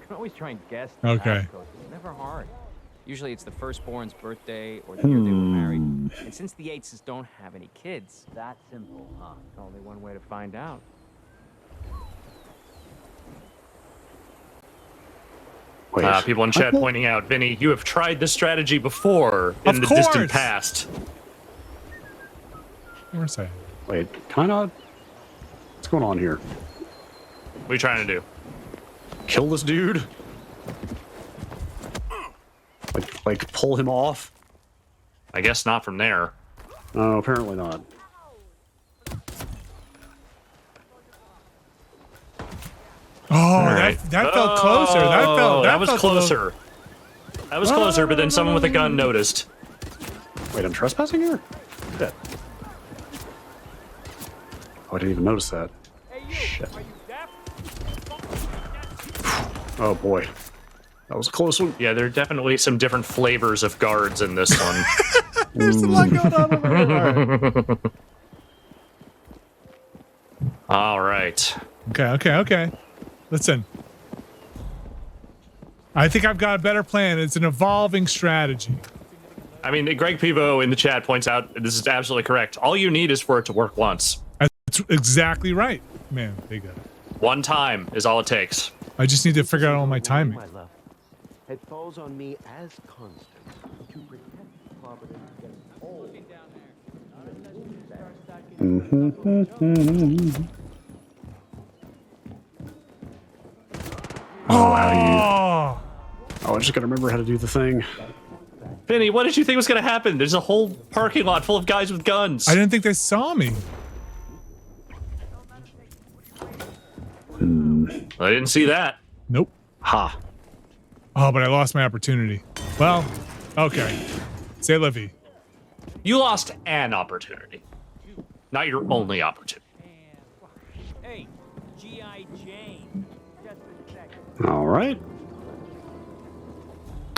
can always try and guess. Okay. It's never hard. Usually it's the firstborn's birthday or the year they were married. And since the Yateses don't have any kids, that simple, huh? Only one way to find out. People in chat pointing out, Vinny, you have tried this strategy before in the distant past. Wait, kind of? What's going on here? What are you trying to do? Kill this dude? Like pull him off? I guess not from there. No, apparently not. Oh, right. that felt closer. That was closer. That was closer, but then someone with a gun noticed. Wait, I'm trespassing here? Yeah. Oh, I didn't even notice that. Shit. Oh boy. That was a close one. Yeah, there are definitely some different flavors of guards in this one. There's a lot going on over here. All right. Okay. Listen. I think I've got a better plan. It's an evolving strategy. I mean, Greg Pivo in the chat points out this is absolutely correct. All you need is for it to work once. That's exactly right. Man, they got it. One time is all it takes. I just need to figure out all my timing. It falls on me as constant to protect property against all. Oh, how do you... Oh, I just gotta remember how to do the thing. Vinny, what did you think was gonna happen? There's a whole parking lot full of guys with guns. I didn't think they saw me. I didn't see that. Nope. Ha. Oh, but I lost my opportunity. Well, okay. Say Livy. You lost an opportunity. Not your only opportunity. Hey, G.I. Jane. All right.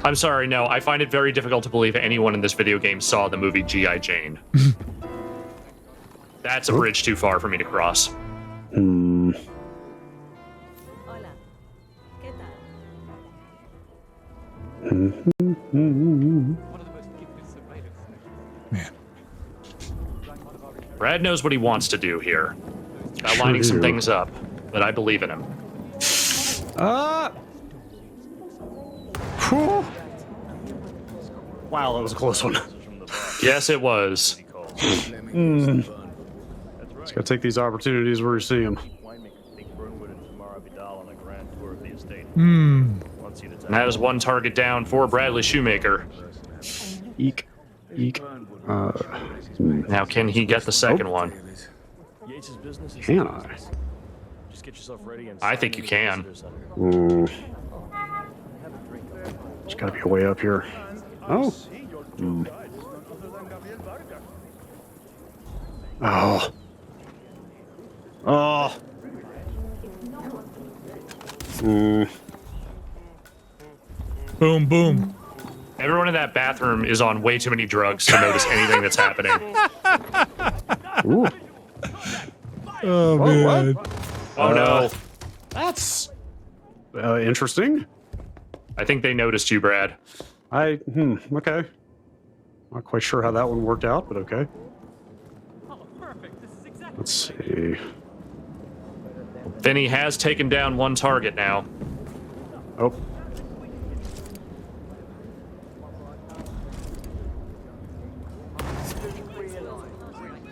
I'm sorry, no. I find it very difficult to believe anyone in this video game saw the movie G.I. Jane. That's a bridge too far for me to cross. Man. Brad knows what he wants to do here. It's about lining some things up, but I believe in him. Wow, that was a close one. Yes, it was. Just gotta take these opportunities where you see them. And that is one target down for Bradley Shoemaker. Eek. Eek. Now, can he get the second one? Can I? I think you can. There's gotta be a way up here. Oh. Oh. Oh. Boom, boom. Everyone in that bathroom is on way too many drugs to notice anything that's happening. Ooh. Oh, man. What? Oh, no. That's interesting. I think they noticed you, Brad. Okay. Not quite sure how that one worked out, but okay. Let's see. Vinny has taken down one target now. Oh.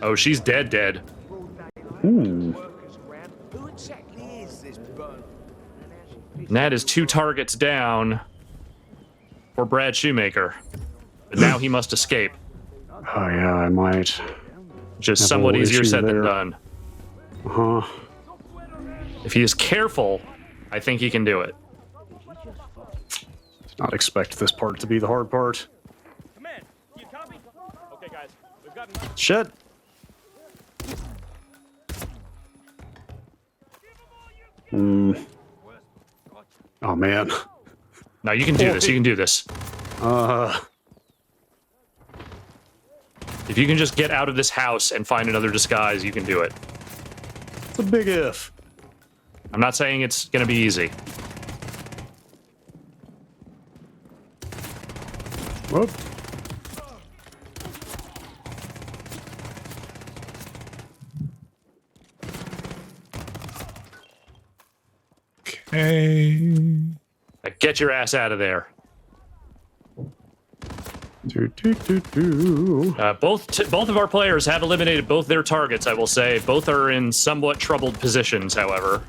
Oh, she's dead. Hmm. And that is 2 targets down for Brad Shoemaker. But now he must escape. Oh, yeah, I might. Just somewhat easier said than done. Uh-huh. If he is careful, I think he can do it. Did not expect this part to be the hard part. Command, you copy? Okay, guys, we've got Shit. Oh, man. No, you can do this. You can do this. If you can just get out of this house and find another disguise, you can do it. It's a big if. I'm not saying it's going to be easy. Whoop. Okay. Get your ass out of there. Both of our players have eliminated both their targets, I will say. Both are in somewhat troubled positions, however.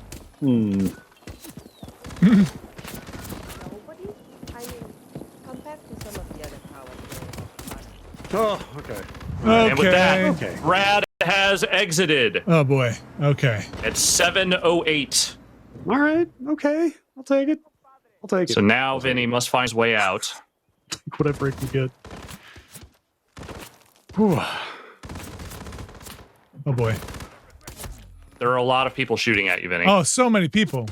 Oh, okay. And with that, Brad has exited. Oh boy. Okay. At 7:08. All right. Okay. I'll take it. I'll take it. So now Vinny must find his way out. Whatever he can get. Whew. Oh boy. There are a lot of people shooting at you, Vinny. Oh, so many people.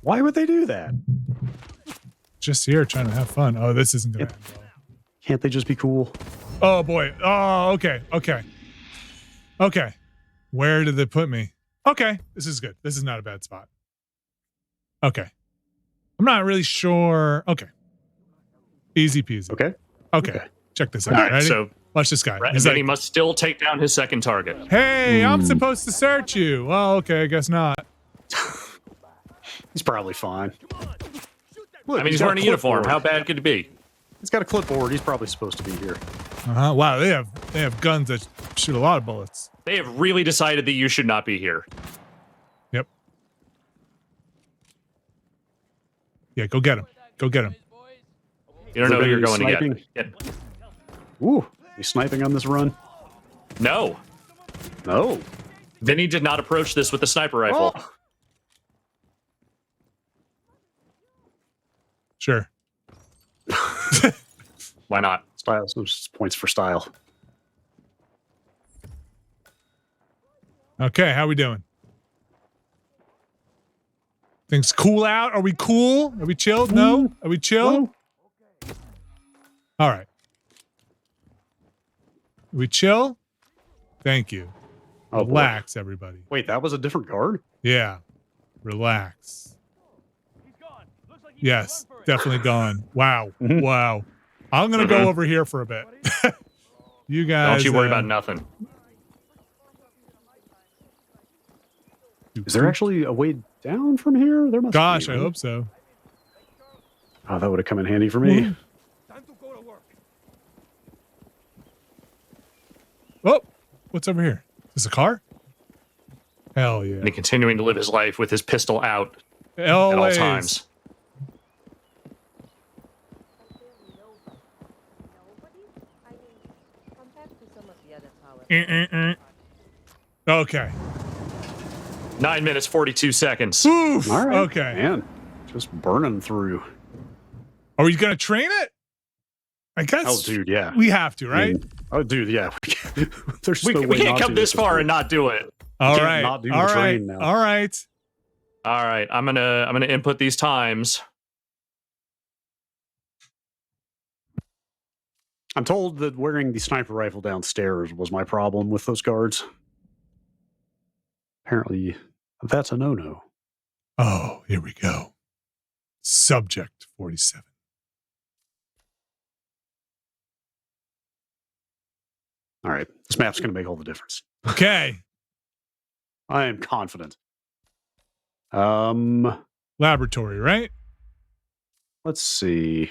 Why would they do that? Just here trying to have fun. Oh, this isn't gonna end well. Can't they just be cool? Oh boy. Oh, okay. Okay. Okay. Where did they put me? Okay. This is good. This is not a bad spot. Okay. I'm not really sure. Okay. Easy peasy. Okay. Check this out. All right, Ready? so watch this guy. He's Vinny must still take down his second target. Hey, I'm supposed to search you. Well, okay, I guess not. He's probably fine. Look, I mean, he's wearing a uniform. How bad could it be? He's got a clipboard. He's probably supposed to be here. Wow, they have guns that shoot a lot of bullets. They have really decided that you should not be here. Yep. Yeah, go get him. Go get him. You don't know who you're going sniping? to get. Ooh, he's sniping on this run. No. No. Vinny did not approach this with the sniper rifle. Oh. Sure. Why not? Style. So just points for style. Okay, how we doing? Things cool out? Are we cool? Are we chilled? No? Are we chill? All right. We chill? Thank you. Oh, relax, everybody. Wait, that was a different guard? Yeah. Relax. Yes, definitely gone. Wow. Wow. I'm going to go over here for a bit. You guys. Don't you worry about nothing. Is there actually a way down from here? There must be. Gosh, I hope so. Oh, that would have come in handy for me. Oh, what's over here? Is this a car? Hell yeah. And continuing to live his life with his pistol out Always. at all times. Okay. 9 minutes, 42 seconds. Oof. All right. Okay. Man, just burning through. Are we going to train it? I guess. Oh, dude, yeah. We have to, right? Oh, dude, yeah. There's We can't come this far and not do it. All right. Not do All the right. train now. All right. All right. I'm gonna input these times. I'm told that wearing the sniper rifle downstairs was my problem with those guards. Apparently, that's a no-no. Oh, here we go. Subject 47. All right. This map's going to make all the difference. Okay. I am confident. Laboratory, right? Let's see.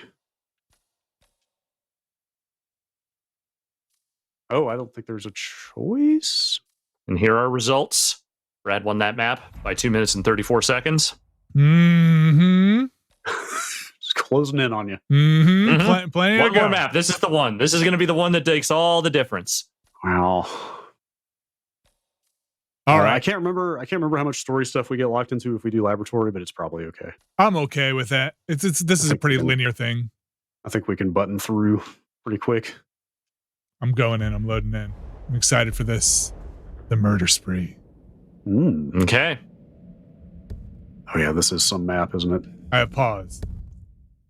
Oh, I don't think there's a choice. And here are results. Brad won that map by 2 minutes and 34 seconds. Mm-hmm. Just closing in on you. Mm-hmm. Mm-hmm. Plenty One to go. more map. This is the one. This is going to be the one that makes all the difference. Wow. All right. I can't remember how much story stuff we get locked into if we do laboratory, but it's probably okay. I'm okay with that. This is a pretty linear thing. I think we can button through pretty quick. I'm going in. I'm loading in. I'm excited for this. The murder spree. Okay. Oh yeah, this is some map, isn't it? I have paused.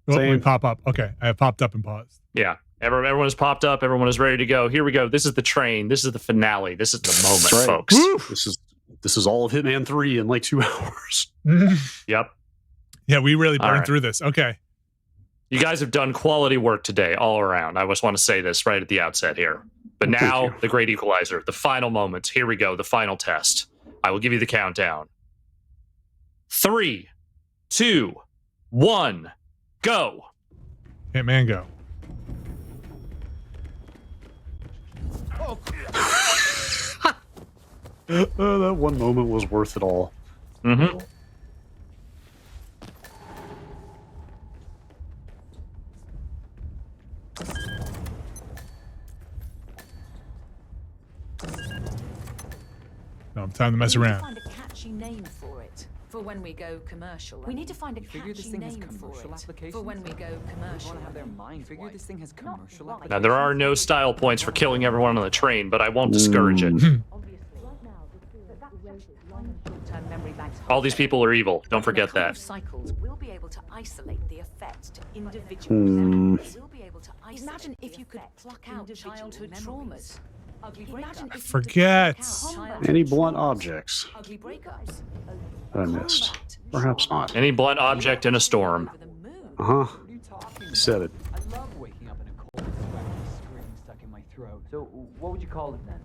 We pop up. Okay, I have popped up and paused. Yeah. Everyone is popped up. Everyone is ready to go. Here we go. This is the train. This is the finale. This is the moment, right. folks. Woo! This is all of Hitman 3 in like 2 hours. Yep. Yeah, we really burned through this. Okay. You guys have done quality work today all around. I just want to say this right at the outset here. But now, the great equalizer, the final moments. Here we go, the final test. I will give you the countdown. 3, 2, 1, go. Hitman, go. That one moment was worth it all. Mm-hmm. No, time to mess around. Find a catchy name for it for when we go commercial. We need to find a catchy name for it for when we go commercial. Have their mind figure this thing has commercial applications. Now, there are no style points for killing everyone on the train, but I won't discourage it. All these people are evil. Don't forget that. Cycles will be able to isolate the effects to individual memories. We'll be able to imagine if you could pluck out childhood traumas. I forget. Any blunt objects that I missed? Perhaps not. Any blunt object in a storm. Uh-huh. You said it. I love waking up in a cold sweat with a string stuck in my throat. So, what would you call it then?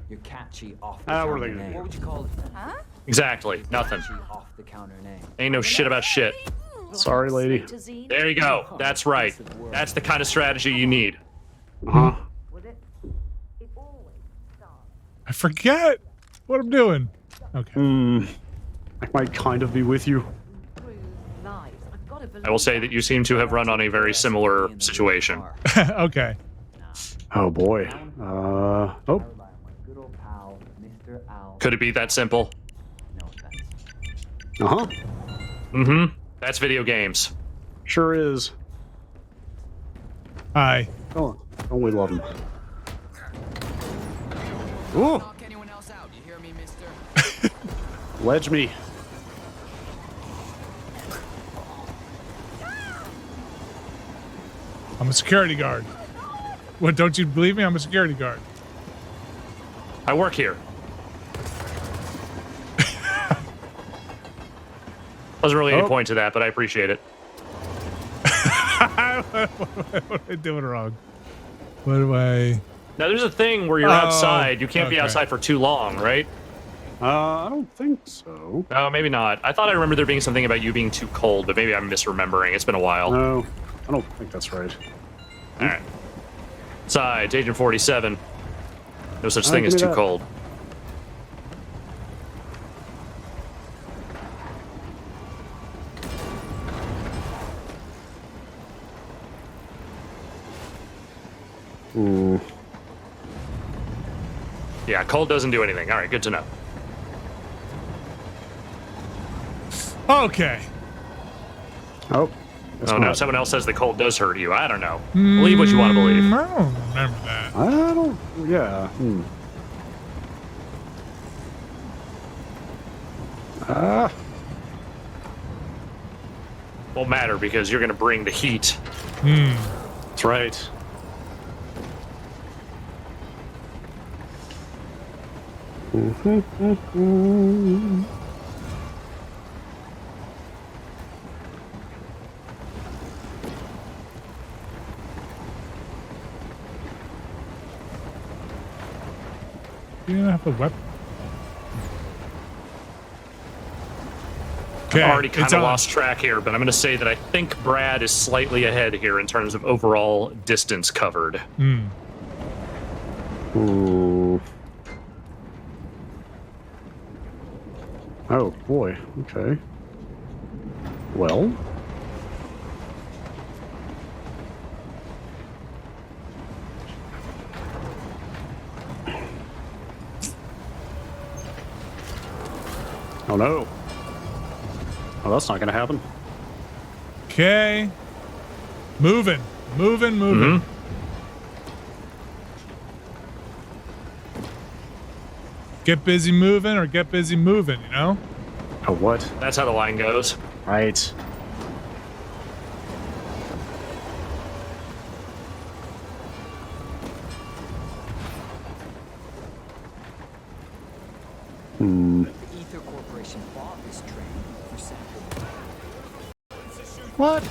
Your catchy off-the-counter name. What would you call it then? Huh? Exactly. Nothing. Off-the-counter name. Ain't no shit about shit. Sorry, lady. There you go. That's right. That's the kind of strategy you need. Uh-huh. I forget what I'm doing. Okay. I might kind of be with you. I will say that you seem to have run on a very similar situation. Okay. Oh, boy. Oh. Could it be that simple? Uh-huh. Mm-hmm. That's video games. Sure is. Hi. Oh, don't we love him? Ooh! Knock anyone else out. You hear me, mister? Ledge me. I'm a security guard. What, don't you believe me? I'm a security guard. I work here. Wasn't really any point to that, but I appreciate it. What am I doing wrong? What do I... Now, there's a thing where you're outside. You can't be outside for too long, right? I don't think so. Oh, maybe not. I thought I remember there being something about you being too cold, but maybe I'm misremembering. It's been a while. No, I don't think that's right. All right. Sides, Agent 47. No such thing as too cold. Yeah, cold doesn't do anything. All right, good to know. Okay. Oh. Oh, no, someone else says the cold does hurt you. I don't know. Believe what you want to believe. I don't remember that. I don't... Yeah. Won't matter because you're going to bring the heat. That's right. You don't have a weapon. Okay, I've already kind of lost track here, but I'm going to say that I think Brad is slightly ahead here in terms of overall distance covered. Ooh. Oh, boy. Okay. Well. Oh, no. Oh, that's not going to happen. Okay. Moving. Get busy moving or get busy moving, you know? Oh, what? That's how the line goes. Right. The Ether Corporation bought this train for sample. What?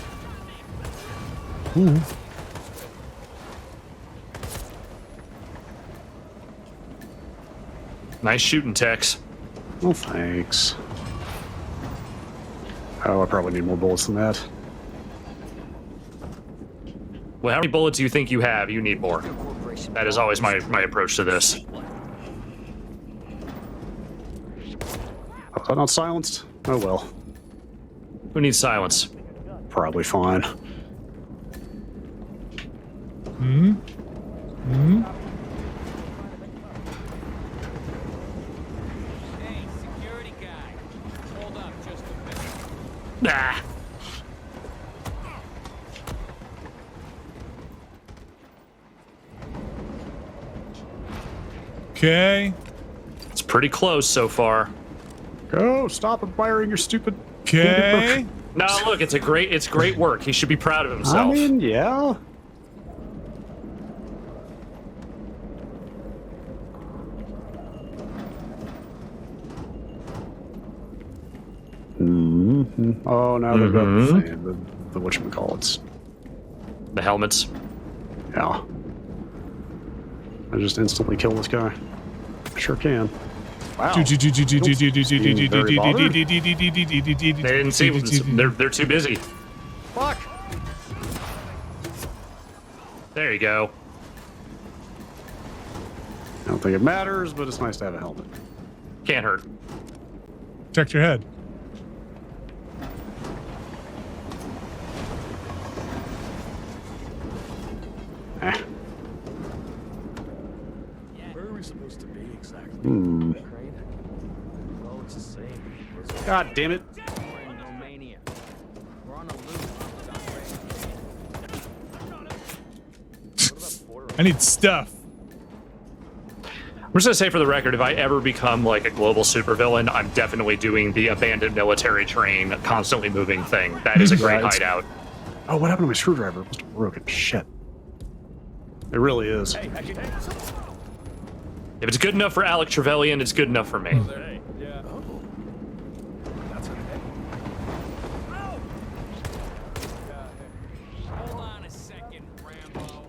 Nice shooting, Tex. Well, thanks. Oh, I probably need more bullets than that. Well, how many bullets do you think you have? You need more. That is always my approach to this. Oh, not silenced? Oh well. Who needs silence? Probably fine. Hey, security guy. Hold up just a minute. Nah. Okay. It's pretty close so far. Go! Stop and firing your stupid. Okay. No, look, it's great work. He should be proud of I himself. mean, yeah. Oh, now they've got the thing, the whatchamacallits. The helmets. Yeah. I just instantly kill this guy. Sure can. Wow. They didn't see. They're too busy. Fuck. There you go. I don't think it matters, but it's nice to have a helmet. Can't hurt. Check your head. Where are we supposed to be exactly? Hmm. Oh, it's the same. God damn it. We're on a loop. I need stuff. I'm just gonna say for the record, if I ever become like a global supervillain, I'm definitely doing the abandoned military train, constantly moving thing. That is a great hideout. Oh, what happened to my screwdriver? It must have broken. Shit. It really is. If it's good enough for Alec Trevelyan, it's good enough for me. Yeah. Oh. That's okay. Hold on a second, Rambo.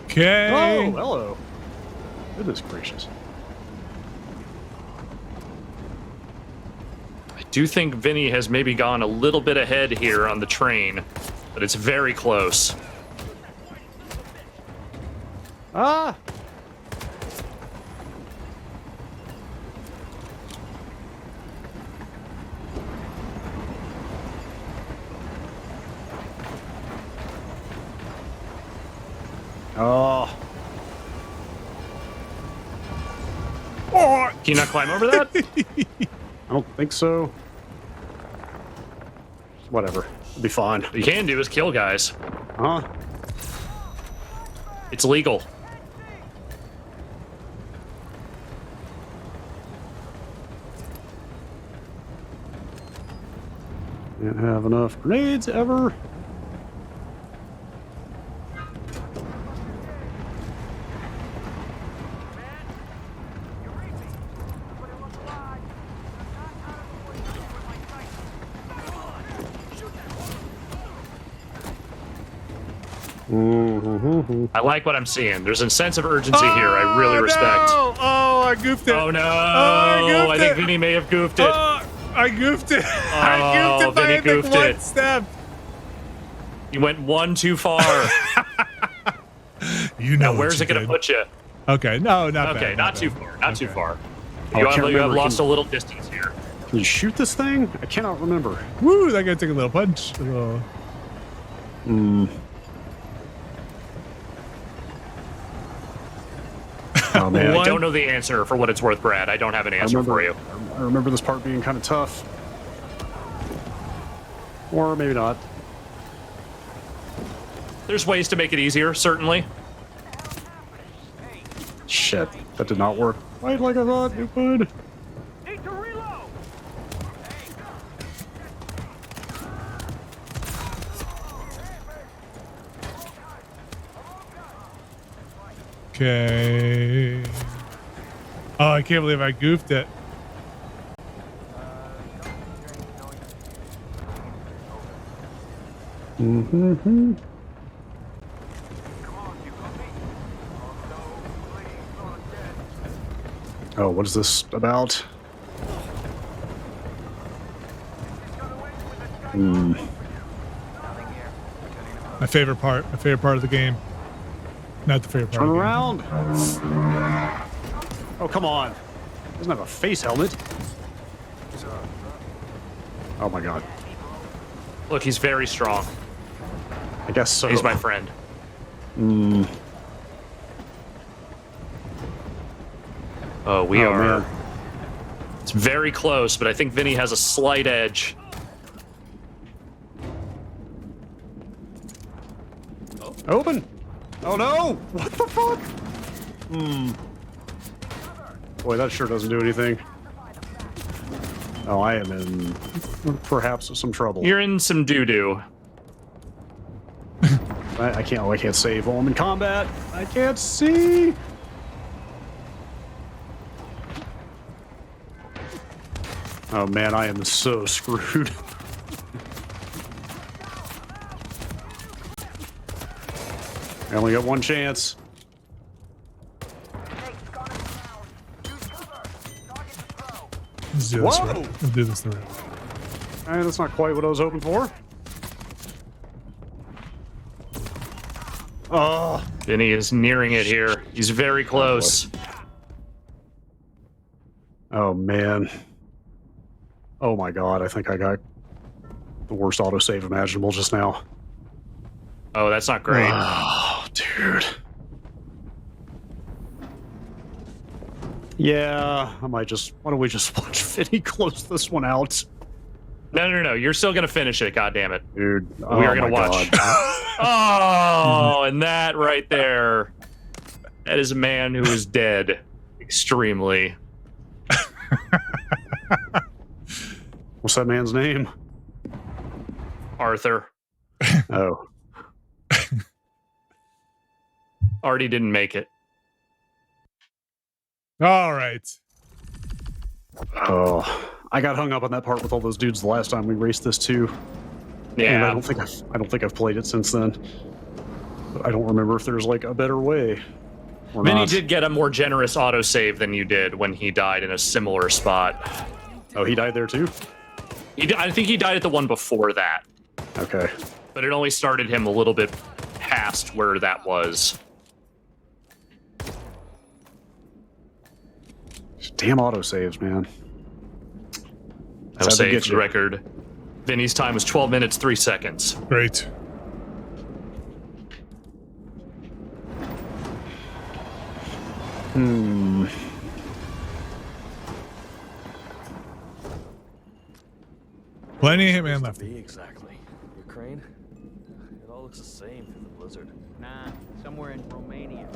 Okay. Oh, hello. Goodness gracious. I do think Vinny has maybe gone a little bit ahead here on the train, but it's very close. Ah! Oh. Can you not climb over that? I don't think so. Whatever. It'll be fine. What you can do is kill guys. Huh? It's legal. Can't have enough grenades ever. I like what I'm seeing. There's a sense of urgency here I really respect. No! Oh, I goofed it. Oh no! Oh, I think Vinny may have goofed it. Oh, I goofed it. I Oh, goofed it by Vinny I think goofed one it. step. You went one too far. You know now, where's it going to put you? Okay, no, not bad. Okay, not too far. Not too far. Oh, You I can't have remember. lost a little distance here. Can you shoot this thing? I cannot remember. Woo, that guy took a little punch. A little... Oh, man. I don't know the answer for what it's worth, Brad. I don't have an answer for you. I remember this part being kind of tough. Or maybe not. There's ways to make it easier, certainly. Shit, that did not work quite like I thought it would. Need to reload. Okay. Oh, I can't believe I goofed it. Mm-hmm. Oh, what is this about? My favorite part of the game. Not the favorite part. Turn around. Oh, come on. Doesn't have a face helmet. Oh my god. Look, he's very strong. I guess so. He's my friend. Oh, we are. Man. It's very close, but I think Vinny has a slight edge. Open! Oh no! What the fuck? Boy, that sure doesn't do anything. Oh, I am in perhaps some trouble. You're in some doo-doo. I can't save while I'm in combat. I can't see. Oh man, I am so screwed. I only got one chance. Let's do this right. Let's do this the right way. Alright, that's not quite what I was hoping for. Oh. Vinny is nearing it here. He's very close. Oh man. Oh my god, I think I got the worst autosave imaginable just now. Oh, that's not great. Oh, dude. Yeah, why don't we just watch Vinny close this one out? No. You're still going to finish it, goddammit. Dude, we are going to watch. Oh, and that right there. That is a man who is dead. Extremely. What's that man's name? Arthur. Oh. Artie didn't make it. All right. Oh, I got hung up on that part with all those dudes the last time we raced this too. Yeah. And I don't think I've played it since then. But I don't remember if there's like a better way. Vinny did get a more generous autosave than you did when he died in a similar spot. Oh, he died there too? I think he died at the one before that. Okay. But it only started him a little bit past where that was. Damn autosaves, man. I will say for the record, Vinny's time was 12 minutes, 3 seconds. Great. Plenty of Hitman left. Exactly. Ukraine? It all looks the same through the blizzard. Nah, somewhere in Romania.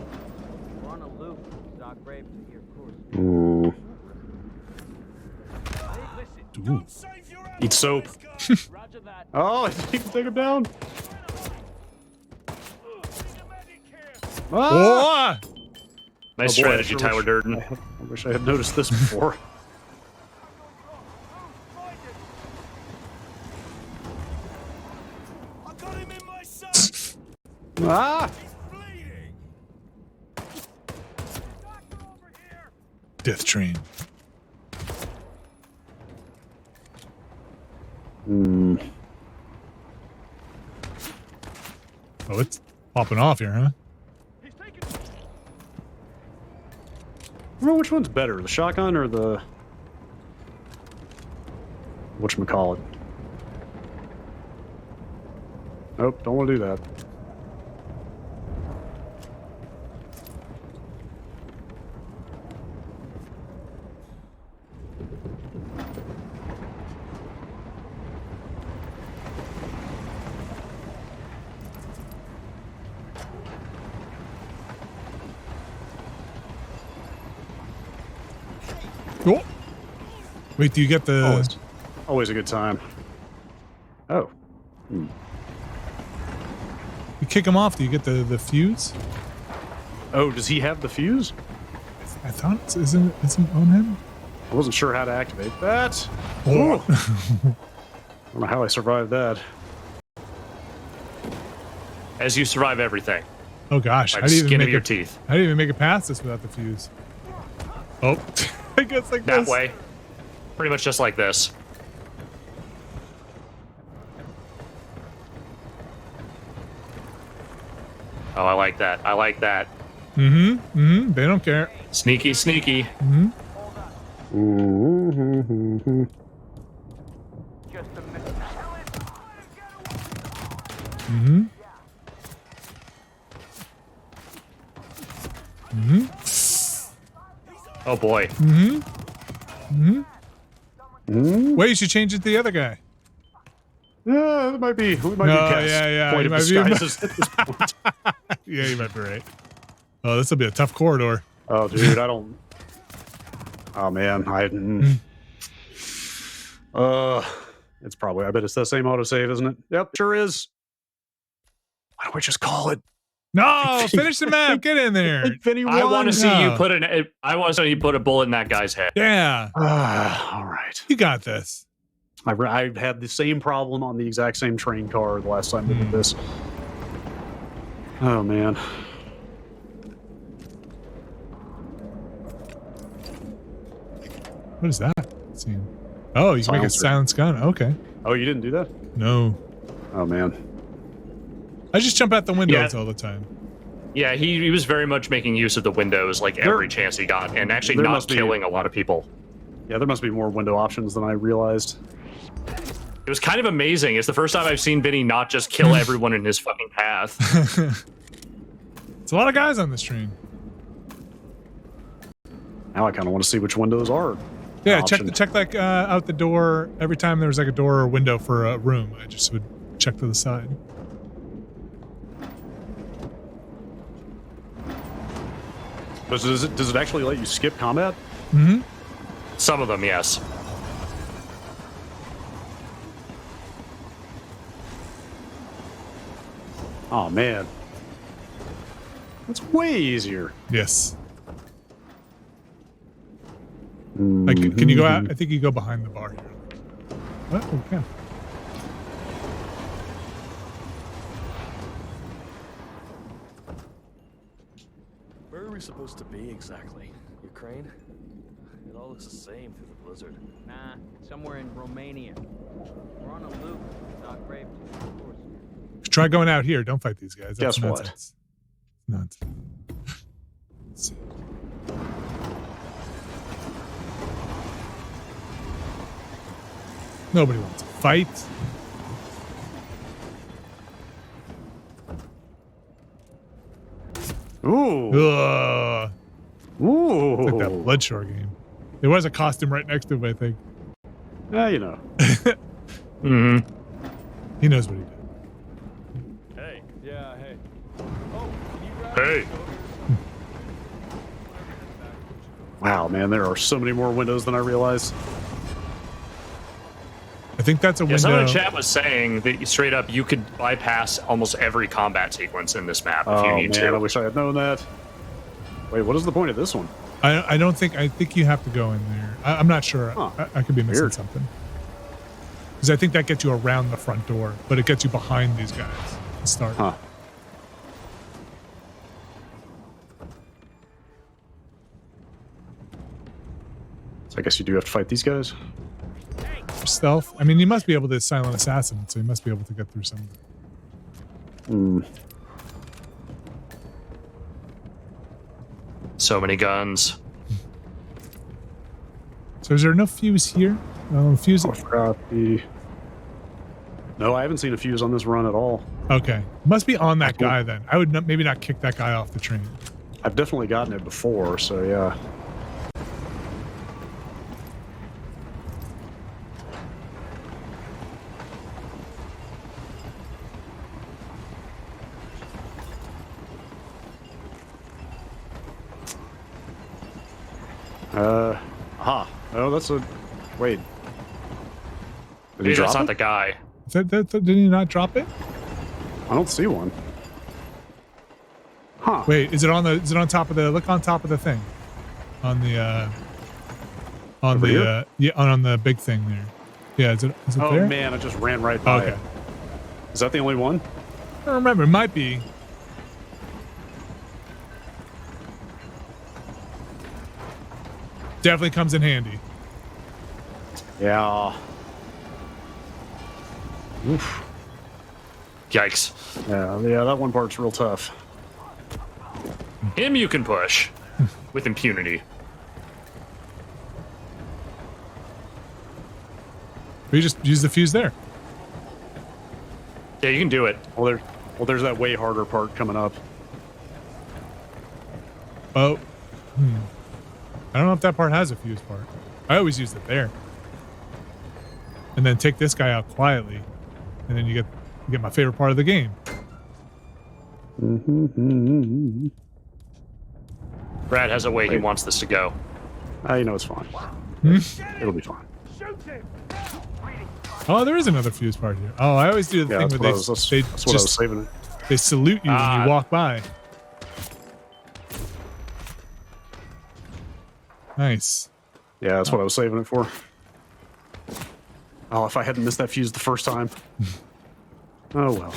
We're on a loop. Doc Graves is here, of course. Ooh. Eat soap. Oh, he can take him down. Ah! Nice strategy, Tyler Durden. I wish I had noticed this before. Ah! Death train. Oh, it's popping off here, huh? I don't know which one's better, the shotgun or the whatchamacallit. Nope, don't want to do that. Oh. Wait, do you get the... Always a good time. Oh. You kick him off, do you get the fuse? Oh, does he have the fuse? I thought isn't it on him? I wasn't sure how to activate that. Oh. I don't know how I survived that. As you survive everything. Oh gosh, By the skin of your teeth. I didn't even make it past this without the fuse. Oh, I guess like that this. way. Pretty much just like this. Oh, I like that. I like that. Mm-hmm. Mm-hmm. They don't care. Sneaky, sneaky. Mm-hmm. Mm-hmm. Mm-hmm. Mm-hmm. Oh boy. Mm-hmm. Mm-hmm. Mm-hmm. Wait, you should change it to the other guy. Yeah, it might be. We might be past point of disguises at this point. Yeah, you might be right. Oh, this will be a tough corridor. Oh, dude, I don't. Oh man, it's probably. I bet it's the same autosave, isn't it? Yep, sure is. Why don't we just call it? No, finish the map. Get in there. Vinny I want to see you No. put I want to see you put a bullet in that guy's head. Yeah. All right. You got this. I've had the same problem on the exact same train car the last time we did this. Oh man. What is that? Scene? Oh, you can make a silence gun. Okay. Oh, you didn't do that? No. Oh man. I just jump out the windows all the time. Yeah, he was very much making use of the windows like every chance he got, and actually not killing a lot of people. Yeah, there must be more window options than I realized. It was kind of amazing. It's the first time I've seen Vinny not just kill everyone in his fucking path. It's a lot of guys on this train. Now I kind of want to see which windows are. Yeah, check like out the door every time there was like a door or window for a room. I just would check to the side. But does it actually let you skip combat? Mm-hmm. Some of them, yes. Oh man, that's way easier. Yes. Like, can you go out? I think you go behind the bar here. What? Okay. Where are we supposed to be exactly? Ukraine? It all looks the same through the blizzard. Nah, somewhere in Romania. We're on a loop. Not brave. Try going out here. Don't fight these guys. That's Guess what? nonsense. Nonsense. Let's see. Nobody wants to fight. Ooh. Ugh. Ooh. It's like that Bloodshore game. There was a costume right next to him, I think. Yeah, you know. Mm-hmm. He knows what he did. Hey. Yeah, hey. Oh, can you grab Hey. Wow, man, there are so many more windows than I realized. I think that's a window. Yeah, someone in chat was saying that straight up you could bypass almost every combat sequence in this map if you need man, to. I wish I had known that. Wait, what is the point of this one? I don't think. I think you have to go in there. I'm not sure. Huh. I could be missing Weird. something. Because I think that gets you around the front door, but it gets you behind these guys to start. Huh. So I guess you do have to fight these guys. Stealth. I mean, you must be able to silent assassin, so you must be able to get through some of it. Hmm. So many guns. So is there no fuse here? Fuse. I forgot the. No, I haven't seen a fuse on this run at all. Okay, must be on that guy then. I would maybe not kick that guy off the train. I've definitely gotten it before, so yeah. Aha. Oh, that's a. Wait. Did he Maybe drop that's not it? the guy. Did he not drop it? I don't see one. Huh. Wait, is it on top of the, look on top of the thing. On the on the big thing there. Yeah, is it there? Oh man, I just ran right by it. Is that the only one? I don't remember. It might be. Definitely comes in handy. Yeah. Oof. Yikes. Yeah, that one part's real tough. Him you can push with impunity. We just use the fuse there. Yeah, you can do it. Well, there's that way harder part coming up. Oh. I don't know if that part has a fuse part. I always use it there. And then take this guy out quietly. And then you get my favorite part of the game. Brad has a way he wants this to go. You know it's fine. It'll be fine. Oh, there is another fuse part here. Oh, I always do the thing where that's what I was saving it. They salute you when you walk by. Nice. Yeah, that's what I was saving it for. Oh, if I hadn't missed that fuse the first time. Oh well.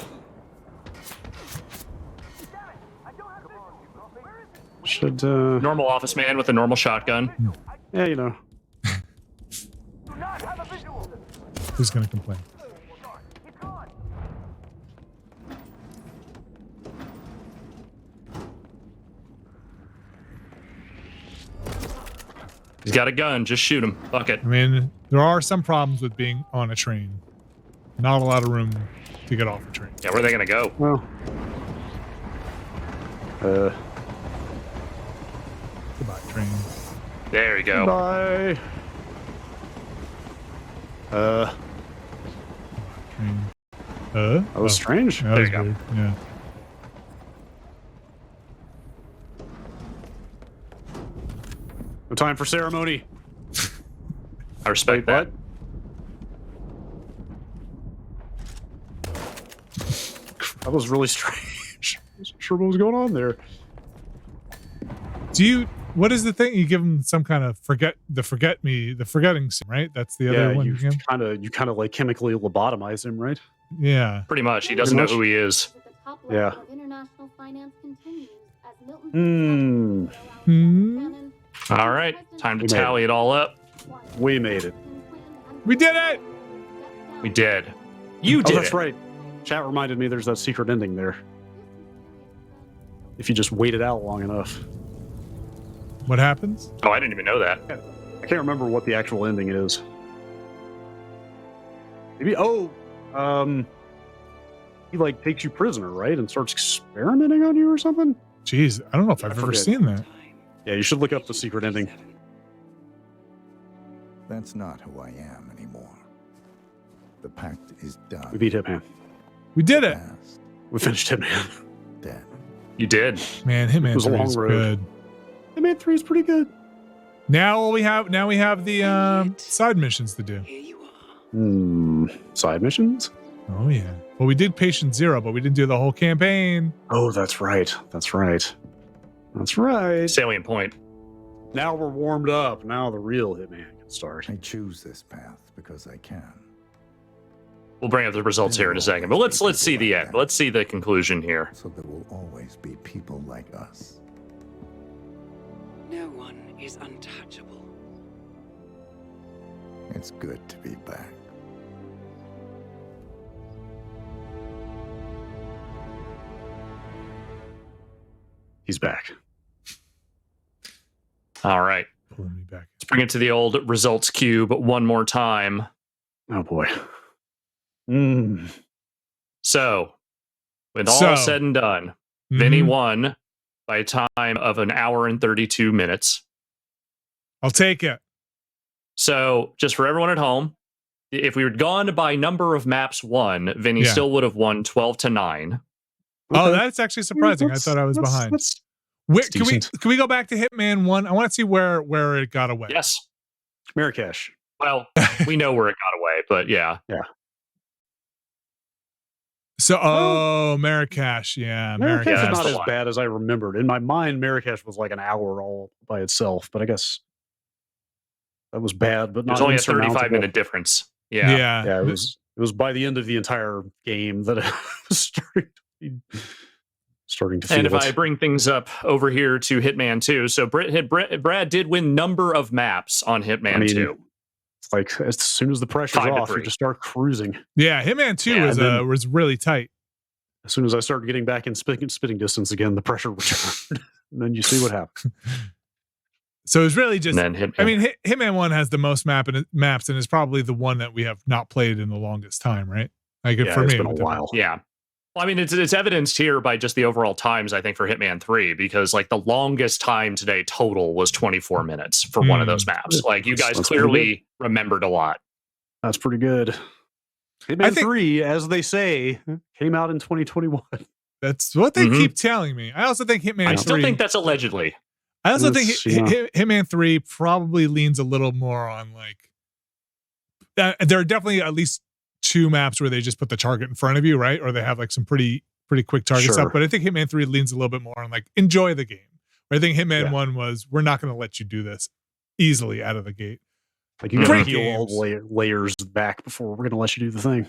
Should normal office man with a normal shotgun. Yeah, you know. Who's gonna complain? He's got a gun. Just shoot him. Fuck it. I mean, there are some problems with being on a train. Not a lot of room to get off a train. Yeah, where are they gonna go? Well, goodbye, train. There you go. Bye. Train. That was strange. That was weird. Yeah. No time for ceremony. I respect that. That was really strange. I wasn't sure what was going on there. What is the thing? You give him some kind of forgetting sim, right? That's the other one. You kind of like chemically lobotomize him, right? Yeah. Pretty much. He doesn't know who he is. Yeah. All right. Time to tally it all up. We made it. We did it. We did. You did. Oh, that's right. Chat reminded me there's that secret ending there. If you just wait it out long enough. What happens? Oh, I didn't even know that. I can't remember what the actual ending is. Maybe he like takes you prisoner, right? And starts experimenting on you or something? Jeez, I don't know if I've ever seen that. Yeah, you should look up the secret ending. That's not who I am anymore. The pact is done. We beat Hitman. We did it. We finished Hitman. Dead. You did. Man, Hitman It was a 3 long is road. good. Hitman 3 is pretty good. Now we have the side missions to do. Side missions? Oh yeah. Well, we did Patient Zero, but we didn't do the whole campaign. Oh, that's right. That's right. That's right. Salient point. Now we're warmed up. Now the real Hitman can start. I choose this path because I can. We'll bring up the results here in a second, but let's see the end. Let's see the conclusion here. So there will always be people like us. No one is untouchable. It's good to be back. He's back. All right. Pulling me back. Let's bring it to the old results cube one more time. Oh boy. So, with all said and done, Vinny won by a time of 1 hour and 32 minutes. I'll take it. So, just for everyone at home, if we had gone by number of maps won, Vinny still would have won 12-9. Oh, that's actually surprising. I thought I was behind. Can we go back to Hitman 1? I want to see where it got away. Yes. Marrakesh. Well, we know where it got away, but yeah. Yeah. So, Marrakesh, yeah. Marrakesh is not as bad as I remembered. In my mind, Marrakesh was like an hour all by itself, but I guess that was bad, but not There's only a insurmountable. 35-minute difference. Yeah. It was by the end of the entire game that I was starting to feel And if I bring things up over here to Hitman 2, so Brad did win number of maps on Hitman 2. It's like as soon as the pressure's off, you just start cruising. Yeah, Hitman 2 was really tight. As soon as I started getting back in spitting distance again, the pressure returned. And then you see what happens. So it was really just, Hitman 1 has the most maps and is probably the one that we have not played in the longest time, right? Like for me, it's been a while. Yeah. Well, I mean, it's evidenced here by just the overall times, I think, for Hitman 3, because like the longest time today total was 24 minutes for one of those maps. Like you guys clearly remembered a lot. That's pretty good. Hitman 3, as they say, came out in 2021. That's what they keep telling me. I also think Hitman 3... I still think that's allegedly. I also think Hitman 3 probably leans a little more on like... there are definitely at least 2 maps where they just put the target in front of you, right? Or they have like some pretty quick targets up. But I think Hitman 3 leans a little bit more on like, enjoy the game. I think Hitman 1 was, we're not going to let you do this easily out of the gate. Like you got to peel all the layers back before we're going to let you do the thing.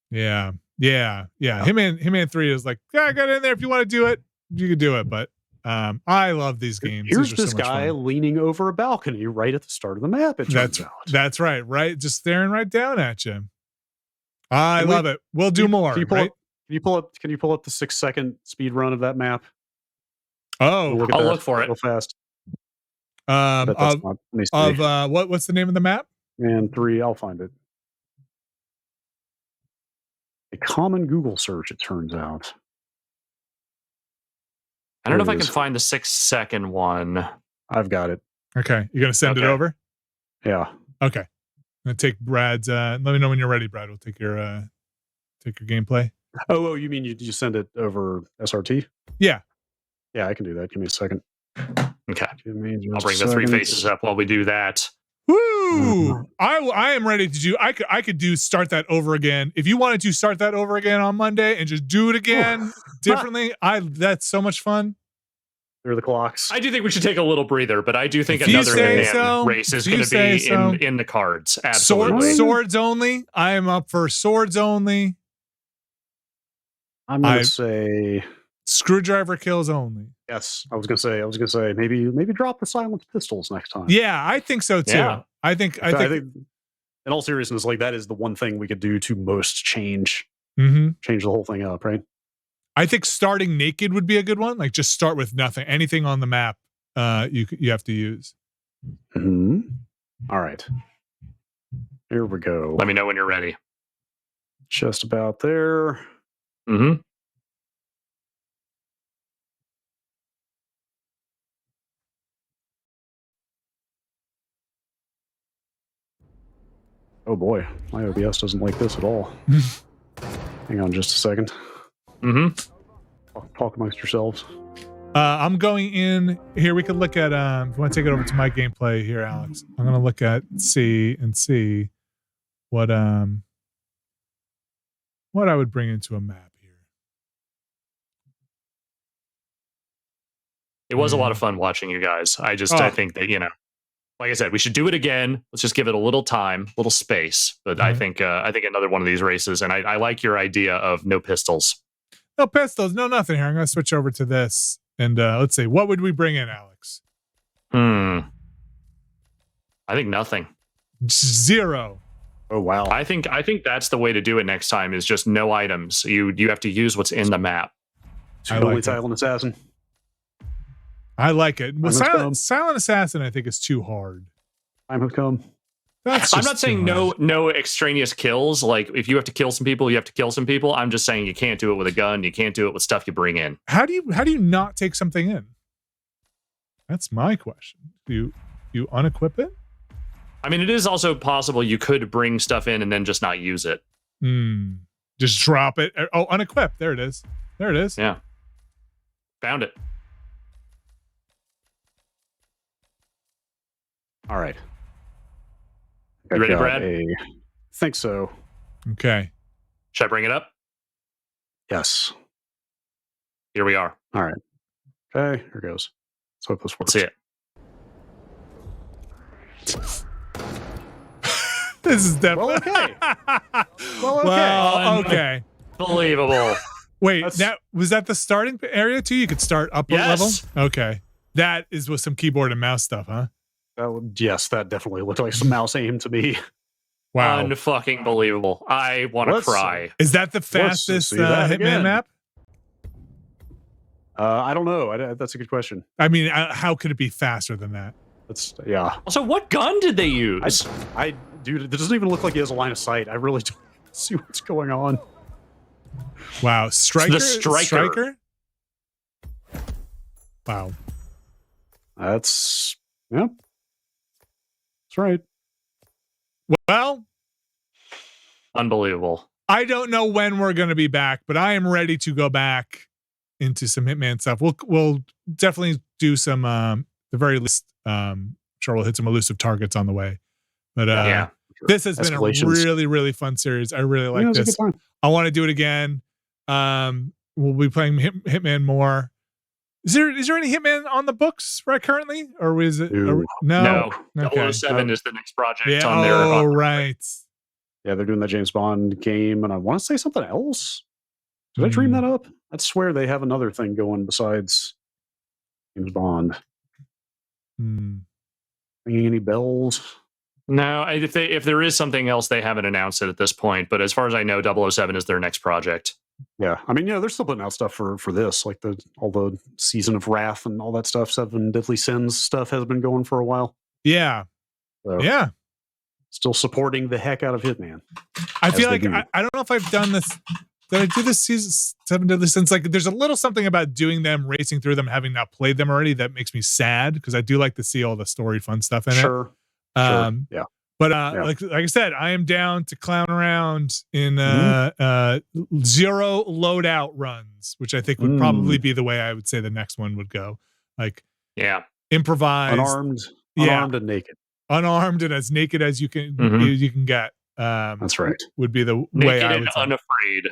Yeah. Hitman 3 is like, get in there if you want to do it. You can do it. But I love these games. Here's this guy leaning over a balcony right at the start of the map. That's right. Right. Just staring right down at you. I love it. We'll do more. Can you pull up the 6-second speed run of that map? Oh, I'll look for it real fast. What's the name of the map? And 3, I'll find it. A common Google search, it turns out. I don't know if I can find the 6-second one. I've got it. Okay. You're going to send it over? Yeah. Okay. I'm going to take Brad's, let me know when you're ready, Brad. We'll take your gameplay. Oh, you mean you send it over SRT? Yeah. Yeah, I can do that. Give me a second. Okay. I'll bring the 3 faces up while we do that. Woo! I am ready to do. I could do start that over again. If you wanted to start that over again on Monday and just do it again differently, that's so much fun. Through the clocks. I do think we should take a little breather, but I do think another Hitman race is going to be in the cards. Absolutely. Swords only. I am up for swords only. I'm going to say screwdriver kills only. Yes, I was gonna say maybe drop the silenced pistols next time. Yeah, I think so too. Yeah. I think in all seriousness, like that is the one thing we could do to most change the whole thing up, right? I think starting naked would be a good one. Like just start with nothing, anything on the map. You have to use. All right, here we go. Let me know when you're ready. Just about there. Oh boy, my OBS doesn't like this at all. Hang on just a second. Talk amongst yourselves. I'm going in here. We could look at if you want to take it over to my gameplay here, Alex. I'm gonna look at see what I would bring into a map here. It was a lot of fun watching you guys. I think that, like I said, we should do it again. Let's just give it a little time, a little space. But I think another one of these races, and I like your idea of no pistols. No pistols, no nothing here. I'm going to switch over to this. And let's see, what would we bring in, Alex? I think nothing. 0. Oh, wow. I think that's the way to do it next time is just no items. You have to use what's in the map. Only silent assassin. I like it. Well, silent assassin, I think, is too hard. Time has come. I'm not saying no extraneous kills. Like if you have to kill some people, you have to kill some people. I'm just saying you can't do it with a gun. You can't do it with stuff you bring in. How do you not take something in? That's my question. Do you unequip it? I mean, it is also possible you could bring stuff in and then just not use it. Just drop it. Oh, unequip. There it is. There it is. Yeah. Found it. All right. You ready, Brad? I think so. Okay. Should I bring it up? Yes. Here we are. All right. Okay, here goes. Let's hope this works. Let's see it. This is definitely well, okay. okay. Unbelievable. Wait, was that the starting area too? You could start up a level? Okay. That is with some keyboard and mouse stuff, huh? Yes, that definitely looked like some mouse aim to me. Wow. Unfucking believable. I want to cry. Is that the fastest Hitman map? I don't know. That's a good question. I mean, how could it be faster than that? That's yeah. So what gun did they use? Dude, it doesn't even look like he has a line of sight. I really don't see what's going on. Wow, Striker. The Striker. Wow. That's That's right. Well, unbelievable. I don't know when we're going to be back, but I am ready to go back into some Hitman stuff. We'll definitely do some the very least sure we'll hit some elusive targets on the way. But this has been a really, really fun series. I really like this. I want to do it again. We'll be playing Hitman more. Is there any Hitman on the books right currently, or is it? No. Okay. 007 is the next project yeah, on there. Oh, right. Yeah, they're doing the James Bond game, and I want to say something else. Did I dream that up? I swear they have another thing going besides James Bond. Ringing any bells? No, if there is something else, they haven't announced it at this point. But as far as I know, 007 is their next project. Yeah, I mean, they're still putting out stuff for this, like all the Season of Wrath and all that stuff. 7 Deadly Sins stuff has been going for a while. Yeah, so, yeah. Still supporting the heck out of Hitman. I feel like I don't know if I've done this. Did I do this season 7 Deadly Sins? Like, there's a little something about doing them, racing through them, having not played them already, that makes me sad because I do like to see all the story fun stuff in it. Sure. Yeah. But like I said, I am down to clown around in 0 loadout runs, which I think would probably be the way I would say the next one would go. Like, improvised, unarmed and naked, unarmed and as naked as you can you can get. That's right. Would be the naked way I would and say. Unafraid.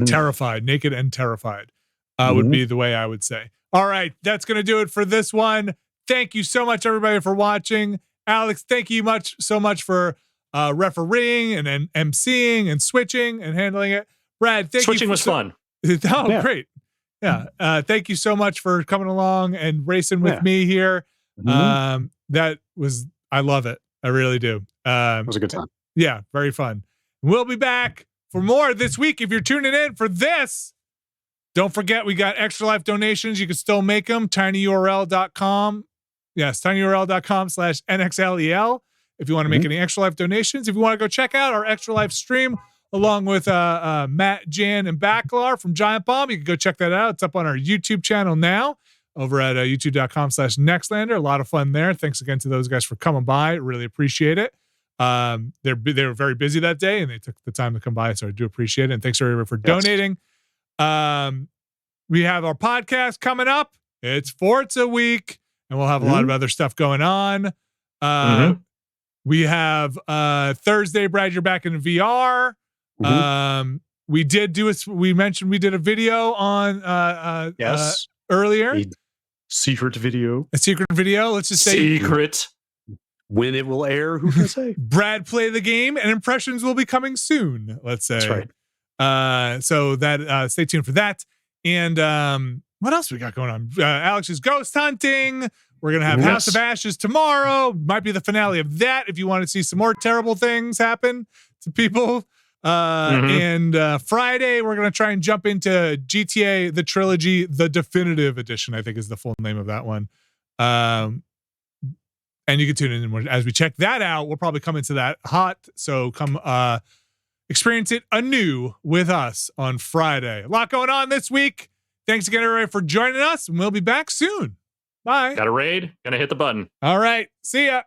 Terrified, naked and terrified would be the way I would say. All right, that's going to do it for this one. Thank you so much, everybody, for watching. Alex, thank you so much for refereeing and then emceeing and switching and handling it. Brad, thank switching you. Was fun. Oh, great. Yeah. Thank you so much for coming along and racing with me here. That was, I love it. I really do. It was a good time. Yeah, very fun. We'll be back for more this week. If you're tuning in for this, don't forget we got Extra Life donations. You can still make them. tinyurl.com. Yes, tinyurl.com/NXLEL. If you want to make any Extra Life donations, if you want to go check out our Extra Life stream along with Matt, Jan, and Backlar from Giant Bomb, you can go check that out. It's up on our YouTube channel now over at youtube.com/Nextlander. A lot of fun there. Thanks again to those guys for coming by. Really appreciate it. They were very busy that day and they took the time to come by, so I do appreciate it. And thanks everybody for donating. We have our podcast coming up. It's Forza week. And we'll have a lot of other stuff going on. We have Thursday, Brad, you're back in VR. We did we mentioned we did a video on earlier. A secret video. A secret video. Let's just say secret. When it will air, who can say? Brad play the game and impressions will be coming soon. Let's say. That's right. So that stay tuned for that. And what else we got going on? Alex's ghost hunting. We're going to have House of Ashes tomorrow. Might be the finale of that if you want to see some more terrible things happen to people. And Friday, we're going to try and jump into GTA, the trilogy, the definitive edition, I think is the full name of that one. And you can tune in as we check that out. We'll probably come into that hot. So come experience it anew with us on Friday. A lot going on this week. Thanks again, everybody, for joining us, and we'll be back soon. Bye. Got a raid? Gonna hit the button. All right. See ya.